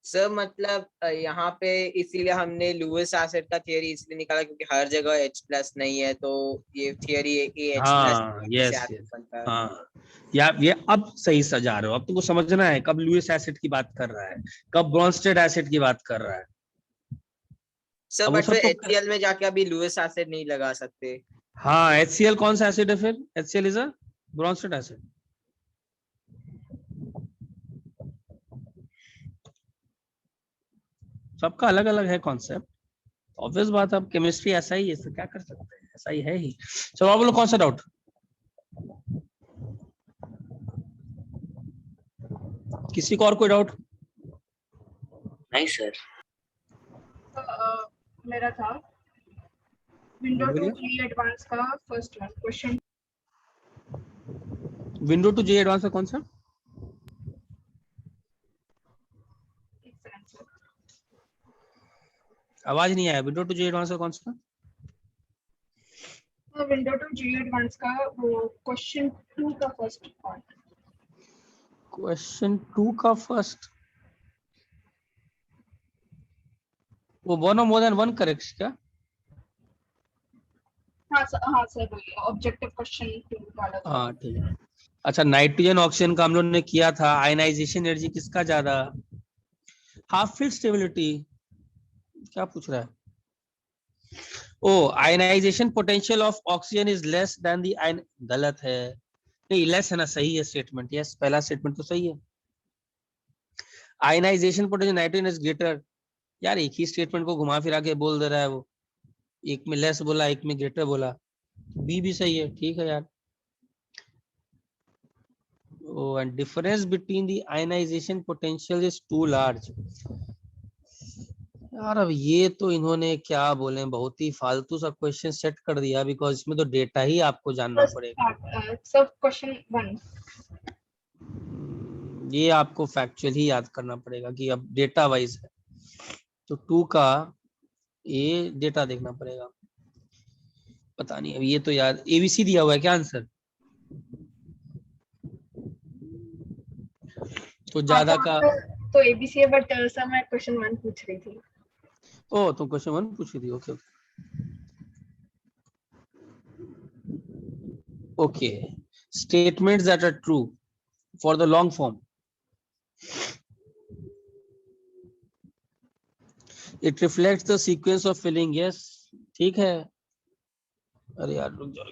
सर मतलब यहाँ पे इसीलिए हमने लुइस एसिड का थियरी इसलिए निकाला क्योंकि हर जगह H प्लस नहीं है, तो ये थियरी है कि H हाँ, प्लस यस यस, हाँ, या ये अब सही सजा रहे हो, अब तुमको समझना है कब लुइस एसिड की बात कर रहा है, कब ब्रॉन्स्टेड एसिड की बात कर रहा है। सर अब वो बट सब फिर तो, HCl में जाके अभी लुइस एसिड नहीं लगा सकते। हाँ HCl कौन सा एसिड है फिर, HCl is a Brønsted acid. सबका अलग अलग है कॉन्सेप्ट, ऑब्वियस बात है, अब केमिस्ट्री ऐसा ही है, इससे क्या कर सकते हैं, ऐसा ही है ही। चलो आप लोग कौन सा डाउट? किसी को और कोई डाउट? नहीं सर। मेरा था विंडो टू बोलिए। जी एडवांस का first one question. Window to JEE advance का कौन सा? आवाज नहीं आया। विंडो टू जे एडवांस का कौन सा? विंडो टू जी एडवांस का वो क्वेश्चन 2 का फर्स्ट पार्ट। क्वेश्चन 2 का फर्स्ट, वो वन और मोर देन वन करेक्ट क्या? हाँ सर बोलिए ऑब्जेक्टिव क्वेश्चन 2 वाला था। हाँ ठीक है। अच्छा, नाइट्रोजन ऑक्सीजन का हम लोग ने किया था, आयनाइजेशन एनर्जी किसका ज्यादा? Half filled stability. क्या पूछ रहा है? Oh, ionisation potential of oxygen is less than the ion. गलत है। नहीं, लेस है ना, सही है स्टेटमेंट। यस, पहला स्टेटमेंट तो सही है। Ionisation potential nitrogen is greater. यार एक ही स्टेटमेंट को घुमा फिरा के बोल दे रहा है वो। एक में लेस बोला, एक में ग्रेटर बोला। बी भी सही है, ठीक है यार। Oh, and difference between the ionization potential is too large. यार अब ये तो इन्होंने क्या बोले, बहुत ही फालतू सा क्वेश्चन सेट कर दिया, बिकॉज इसमें तो डेटा ही आपको जानना पड़ेगा। सब क्वेश्चन 1 ये आपको फैक्चुअल ही याद करना पड़ेगा कि अब डेटा वाइज है, तो 2 का ये डेटा देखना पड़ेगा। पता नहीं, अब ये तो यार एबीसी दिया हुआ है क्या आंसर? तो ज्यादा का तो एबीसी है, बट सर मैं क्वेश्चन 1 पूछ रही थी। ओ, तो क्वेश्चन 1 पूछी थी। Okay okay. Statements that are true for the long form. It reflects the sequence of filling. Yes, ठीक है। अरे यार रुक जाओ,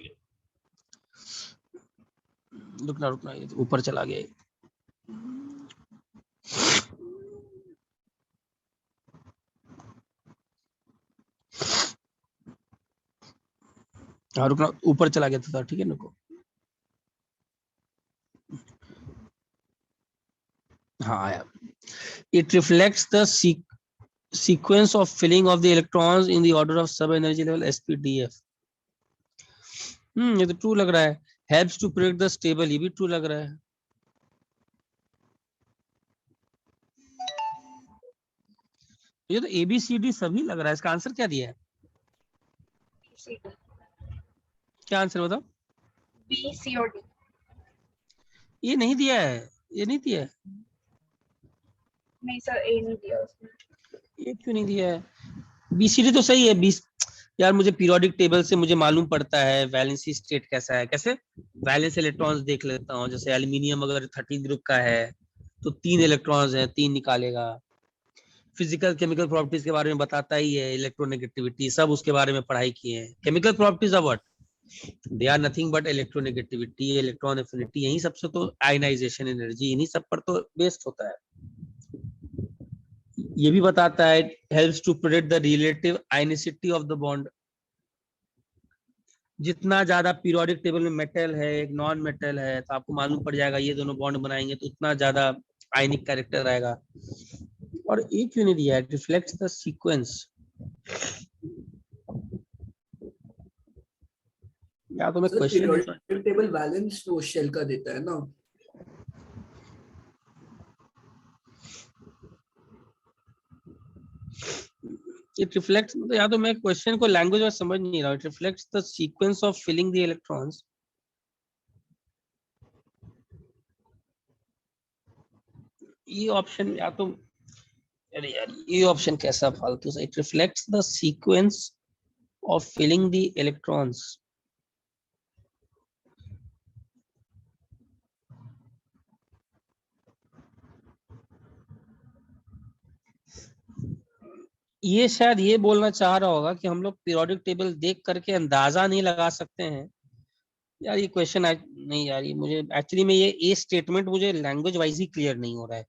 रुकना ये तो ऊपर चला गया। हाँ रुकना, ऊपर चला गया था, ठीक है नुको। हाँ आया। It reflects the sequence of filling of the electrons in the order of sub energy level SPDF. ये तो ट्रू लग रहा है। Helps to predict the stable, ये भी ट्रू लग रहा है। ये तो ABCD सभी लग रहा है। इसका आंसर क्या दिया है? क्या आंसर बताओ? बी सी और डी। ये नहीं दिया है, ये नहीं दिया है। नहीं सर, ए नहीं दिया उसमें। ये क्यों नहीं दिया है? बीसीडी तो सही है। 20 यार, मुझे पीरियोडिक टेबल से मुझे मालूम पड़ता है वैलेंसी स्टेट कैसा है। कैसे? वैलेंस इलेक्ट्रॉन्स देख लेता हूँ। जैसे एल्यूमिनियम अगर 13 ग्रुप का है तो 3 इलेक्ट्रॉन्स है, 3 निकालेगा। फिजिकल केमिकल प्रॉपर्टीज के बारे में बताता ही है, इलेक्ट्रोनेगेटिविटी सब उसके बारे में पढ़ाई किए हैं। Chemical properties of what? They are nothing but electronegativity, electron affinity, यही सबसे तो आयनाइजेशन एनर्जी, इन्हीं सब पर तो बेस्ड होता है। ये भी बताता है helps to predict the relative ionicity of the bond. जितना ज्यादा पीरियोडिक टेबल में मेटल है, एक नॉन मेटल है, तो आपको मालूम पड़ जाएगा ये दोनों बॉन्ड बनाएंगे तो उतना ज्यादा आयनिक कैरेक्टर आएगा। और एक क्यों नहीं दिया है? Reflects the sequence. या तो मैं क्वेश्चन पीरियोडिक टेबल बैलेंस वो शेल का देता है ना। इट रिफ्लेक्ट्स, मतलब या तो मैं क्वेश्चन को लैंग्वेज में समझ नहीं रहा। It reflects the sequence of filling the electrons. ये ऑप्शन या तो, अरे यार ये ऑप्शन कैसा फालतू सा। It reflects the sequence of filling the electrons. ये शायद ये बोलना चाह रहा होगा कि हम लोग पीरियोडिक टेबल देख करके अंदाजा नहीं लगा सकते हैं। यार ये क्वेश्चन नहीं यार, ये मुझे एक्चुअली में ये स्टेटमेंट मुझे लैंग्वेज वाइज ही क्लियर नहीं हो रहा है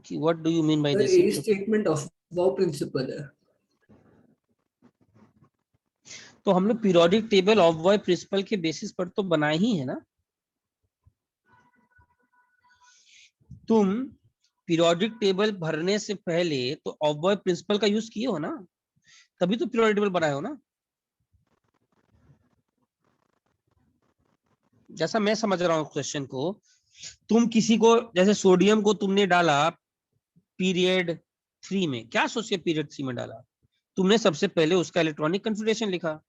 कि what do you mean by this. ये स्टेटमेंट ऑफ वाउ प्रिंसिपल है। तो हम लोग periodic table of Aufbau principle के बेसिस पर तो बनाए ही है ना। तुम पीरियोडिक टेबल भरने से पहले तो ऑब्जर्व प्रिंसिपल का यूज किए हो ना, तभी तो पीरियोडिक टेबल बनाए हो ना। जैसा मैं समझ रहा हूँ क्वेश्चन को, तुम किसी को, जैसे सोडियम को तुमने डाला पीरियड 3 में, क्या सोच के पीरियड 3 में डाला? तुमने सबसे पहले उसका इलेक्ट्रॉनिक कन्फिगरेशन लिखा,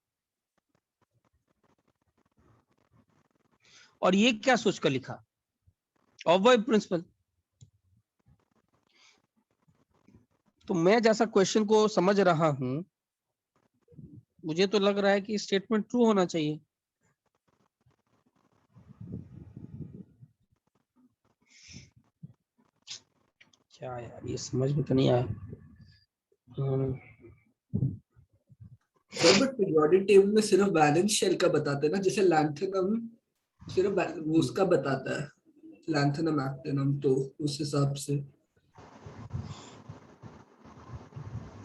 और ये क्या सोचकर लिखा? Observe principle. तो मैं जैसा क्वेश्चन को समझ रहा हूं, मुझे तो लग रहा है कि स्टेटमेंट ट्रू होना चाहिए। क्या यार, ये समझ में तो नहीं आया। सर बट पीरियोडिक टेबल में सिर्फ बैलेंस शेल का बताते हैं ना, जैसे लैंथेनम सिर्फ वो उसका बताता है, लैंथेनम एक्टिनम, तो उस हिसाब से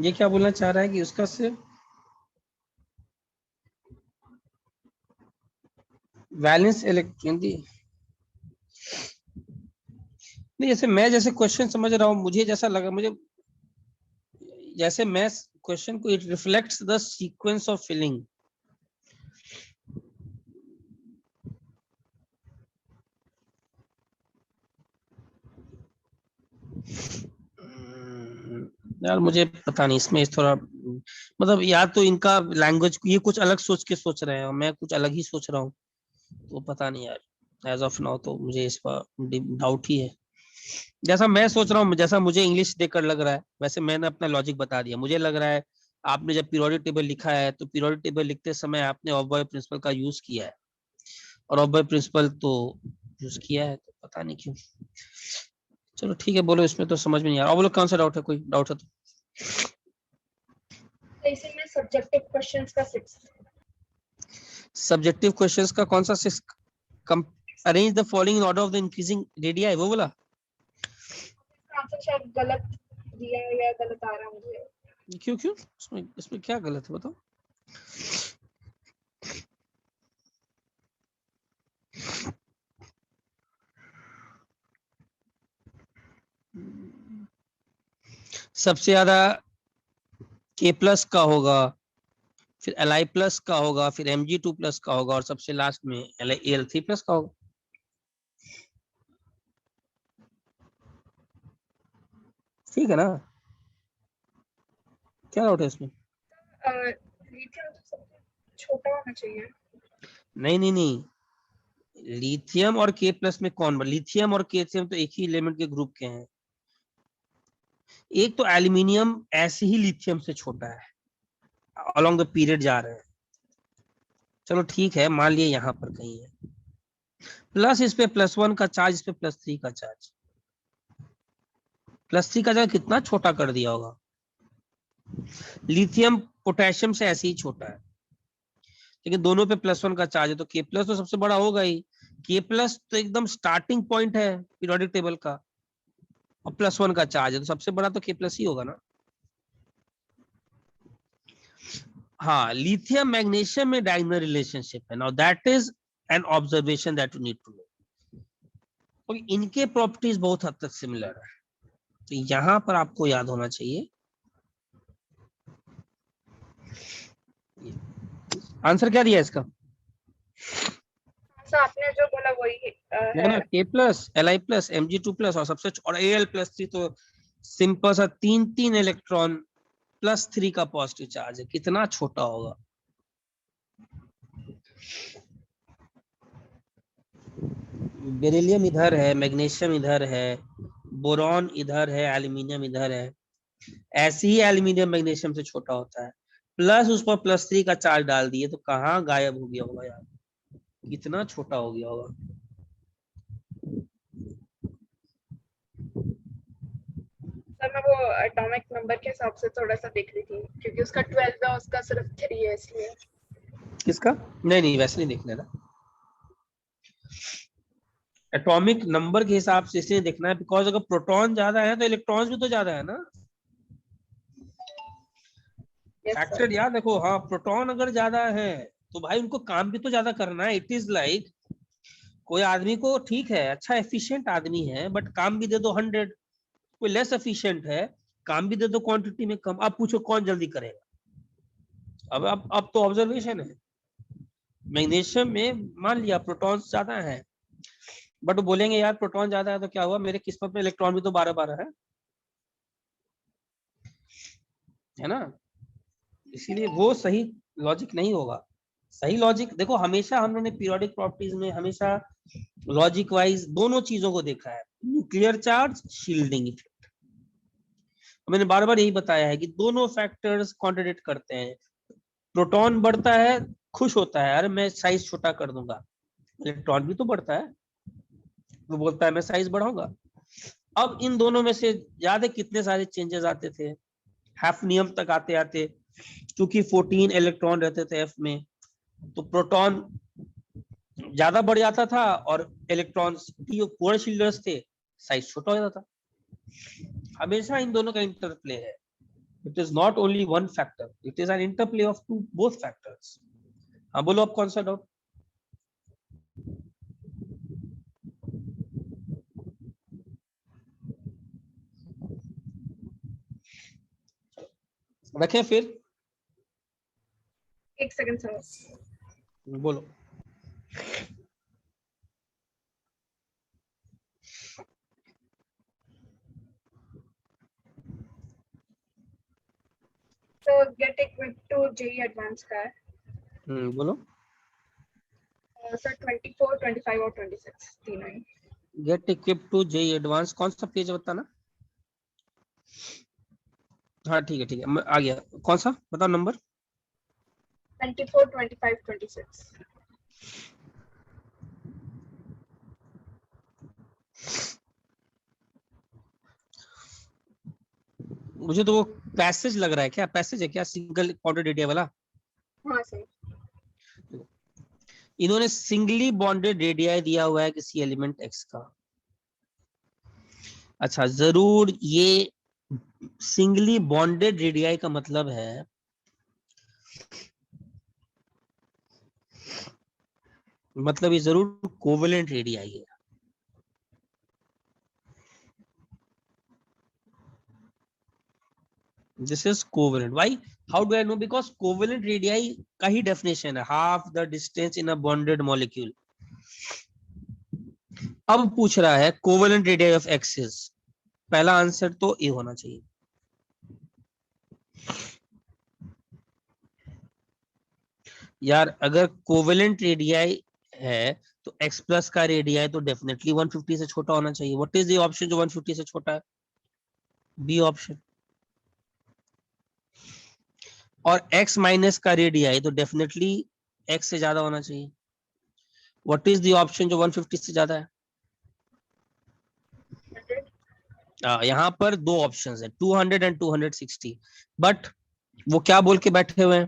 ये क्या बोलना चाह रहा है कि उसका सिर्फ वैलेंस इलेक्ट्रॉन दी नहीं। जैसे मैं जैसे क्वेश्चन समझ रहा हूँ, मुझे जैसा लगा, मुझे जैसे मैं क्वेश्चन को, it reflects the sequence of filling. यार मुझे पता नहीं, इसमें इस थोड़ा मतलब, या तो इनका लैंग्वेज, ये कुछ अलग सोच के सोच रहे हैं और मैं कुछ अलग ही सोच रहा हूँ, तो पता नहीं यार। एज ऑफ नाउ तो मुझे इस पर डाउट ही है। जैसा मैं सोच रहा हूँ, जैसा मुझे इंग्लिश देखकर लग रहा है, वैसे मैंने अपना लॉजिक बता दिया। मुझे लग रहा है आपने जब पीरियोडिक टेबल लिखा है, तो पीरियोडिक टेबल लिखते समय आपने ऑब्जर्व प्रिंसिपल का यूज किया है, और ऑब्जर्व प्रिंसिपल तो यूज किया है, तो पता नहीं क्यों। चलो ठीक है, बोलो, इसमें तो समझ में नहीं आ रहा। और बोलो कौन सा डाउट है, कोई डाउट है तो। इसी में सब्जेक्टिव क्वेश्चंस का 6। सब्जेक्टिव क्वेश्चंस का कौन सा 6? Arrange the following in order of the increasing radii, वो बोला। आंसर शायद गलत दिया है या गलत आ रहा है मुझे। क्यों क्यों, इसमें क्या गलत है बताओ। सबसे ज्यादा K+ का होगा, फिर Li+ का होगा, फिर Mg2+ का होगा, और सबसे लास्ट में Al3+ का होगा। ठीक है ना? क्या डाउट है इसमें? लिथियम तो सबसे छोटा होना चाहिए। नहीं नहीं नहीं, लिथियम और K+ में कौन, लिथियम और केशियम तो एक ही एलिमेंट के ग्रुप के हैं। एक तो एल्यूमिनियम ऐसे ही लिथियम से छोटा है, अलोंग द पीरियड जा रहे हैं। चलो ठीक है, मान लिए यहाँ पर कहीं है, प्लस इस पे +1 का चार्ज, इस पे +3 का चार्ज। +3 का चार्ज कितना छोटा कर दिया होगा। लिथियम पोटेशियम से ऐसे ही छोटा है, लेकिन दोनों पे +1 का चार्ज है, तो K+ तो सबसे बड़ा होगा ही। K+ तो एकदम स्टार्टिंग पॉइंट है पीरियोडिक टेबल का, और +1 का चार्ज है, तो सबसे बड़ा तो K+ ही होगा ना। हाँ, लिथियम मैग्नीशियम में डायगोनल रिलेशनशिप है। Now that is an observation that you need to know. इनके प्रॉपर्टीज बहुत हद तक सिमिलर है, तो यहां पर आपको याद होना चाहिए। आंसर क्या दिया इसका? आपने जो बोला वही है। K+, Li+, Mg2+, और सबसे और Al+3, तो सिंपल सा 3 इलेक्ट्रॉन +3 का पॉजिटिव चार्ज है, कितना छोटा होगा। बेरिलियम इधर है, मैग्नीशियम इधर है, बोरॉन इधर है, एल्यूमिनियम इधर है। ऐसे ही एल्यूमिनियम मैग्नीशियम से छोटा होता है, प्लस उस पर +3 का चार्ज डाल दिए, तो कहाँ गायब हो गया होगा यार, कितना छोटा हो गया होगा। सर मैं वो एटॉमिक नंबर के हिसाब से थोड़ा सा देख रही थी, क्योंकि उसका 12 है, उसका सिर्फ 3 है, इसलिए। किसका? नहीं नहीं, वैसे नहीं देखना ना, एटॉमिक नंबर के हिसाब से इसलिए देखना है, बिकॉज अगर प्रोटॉन ज्यादा है तो इलेक्ट्रॉन्स भी तो ज्यादा है ना। फैक्टर याद देखो, हाँ, प्रोटॉन अगर ज्यादा है तो भाई उनको काम भी तो ज्यादा करना है। इट इज लाइक कोई आदमी को ठीक है, अच्छा एफिशिएंट आदमी है, बट काम भी दे दो 100, कोई लेस एफिशिएंट है, काम भी दे दो क्वांटिटी में कम, अब पूछो कौन जल्दी करेगा। अब तो ऑब्जर्वेशन है, मैग्नीशियम में मान लिया प्रोटॉन्स ज्यादा है, बट वो बोलेंगे यार प्रोटॉन ज्यादा है तो क्या हुआ, मेरे किस्मत में इलेक्ट्रॉन भी तो 12-12 है ना। इसीलिए वो सही लॉजिक नहीं होगा। सही लॉजिक देखो, हमेशा हम लोगों ने पीरियोडिक प्रॉपर्टीज में हमेशा लॉजिक वाइज दोनों चीजों को देखा है, न्यूक्लियर चार्ज, शील्डिंग इफेक्ट। मैंने बार बार यही बताया है कि दोनों फैक्टर्स कॉन्ट्रडिक्ट करते हैं। प्रोटॉन बढ़ता है, खुश होता है, अरे मैं साइज छोटा कर दूंगा, इलेक्ट्रॉन भी तो बढ़ता है, वो बोलता है मैं साइज बढ़ाऊंगा। अब इन दोनों में से ज्यादा कितने सारे चेंजेस आते थे, हैफनियम तक आते आते, क्योंकि 14 इलेक्ट्रॉन रहते थे एफ में, तो प्रोटॉन ज्यादा बढ़ जाता था और इलेक्ट्रॉन्स पूरे शील्डर्स थे, साइज छोटा हो जाता था। हमेशा इन दोनों का इंटरप्ले है, it is not only one factor, it is an interplay of two both factors. हाँ बोलो, अब कौन सा डाउट? रखें फिर, 1 सेकंड सर। बोलो। So get equipped to JEE Advanced का है बोलो। सर 24, 25 और 26 तीनों ही। Get equip to JEE advance, कौन सा पेज बताना? हाँ ठीक है मैं आ गया, कौन सा बताओ नंबर? 24, 25, 26। मुझे तो वो पैसेज लग रहा है, क्या पैसेज है क्या, सिंगल बॉन्डेड रेडिया वाला? हाँ सर। इन्होंने सिंगली बॉन्डेड रेडिया दिया हुआ है किसी एलिमेंट एक्स का। अच्छा, जरूर ये सिंगली बॉन्डेड रेडियाई का मतलब है ये जरूर कोवेलेंट रेडियाई है। This is covalent. Why? How do I know? Because covalent radii का ही definition है, half the distance in a bonded molecule. अब पूछ रहा है covalent radii of X is, पहला आंसर तो ए होना चाहिए। यार अगर कोवेलेंट रेडियाई है तो x प्लस का रेडियाई तो डेफिनेटली 150 से छोटा होना चाहिए। व्हाट इज द ऑप्शन जो 150 से छोटा है? B option. और x माइनस का रेडियाई तो डेफिनेटली x से ज्यादा होना चाहिए। व्हाट इज द ऑप्शन जो 150 से ज्यादा है? यहाँ पर दो ऑप्शंस है, 200 एंड 260, बट वो क्या बोल के बैठे हुए हैं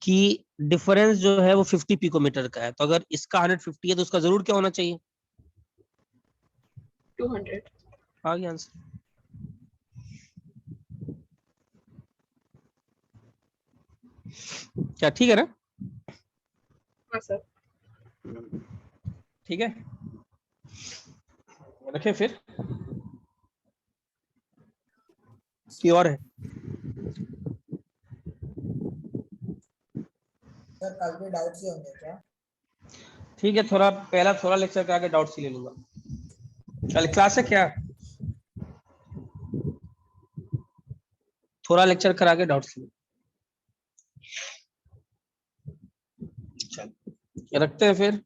कि डिफरेंस जो है वो 50 पिकोमीटर का है, तो अगर इसका 150 है तो उसका जरूर क्या होना चाहिए? 200। आ गया आंसर। क्या ठीक है ना? हाँ सर। ठीक है, रखे फिर की और है। सर कल भी डाउट्स ही होंगे क्या? ठीक है, थोड़ा लेक्चर करा के डाउट्स ही ले लूंगा। कल क्लास है क्या? थोड़ा लेक्चर करा के डाउट्स ले। चल रखते हैं फिर।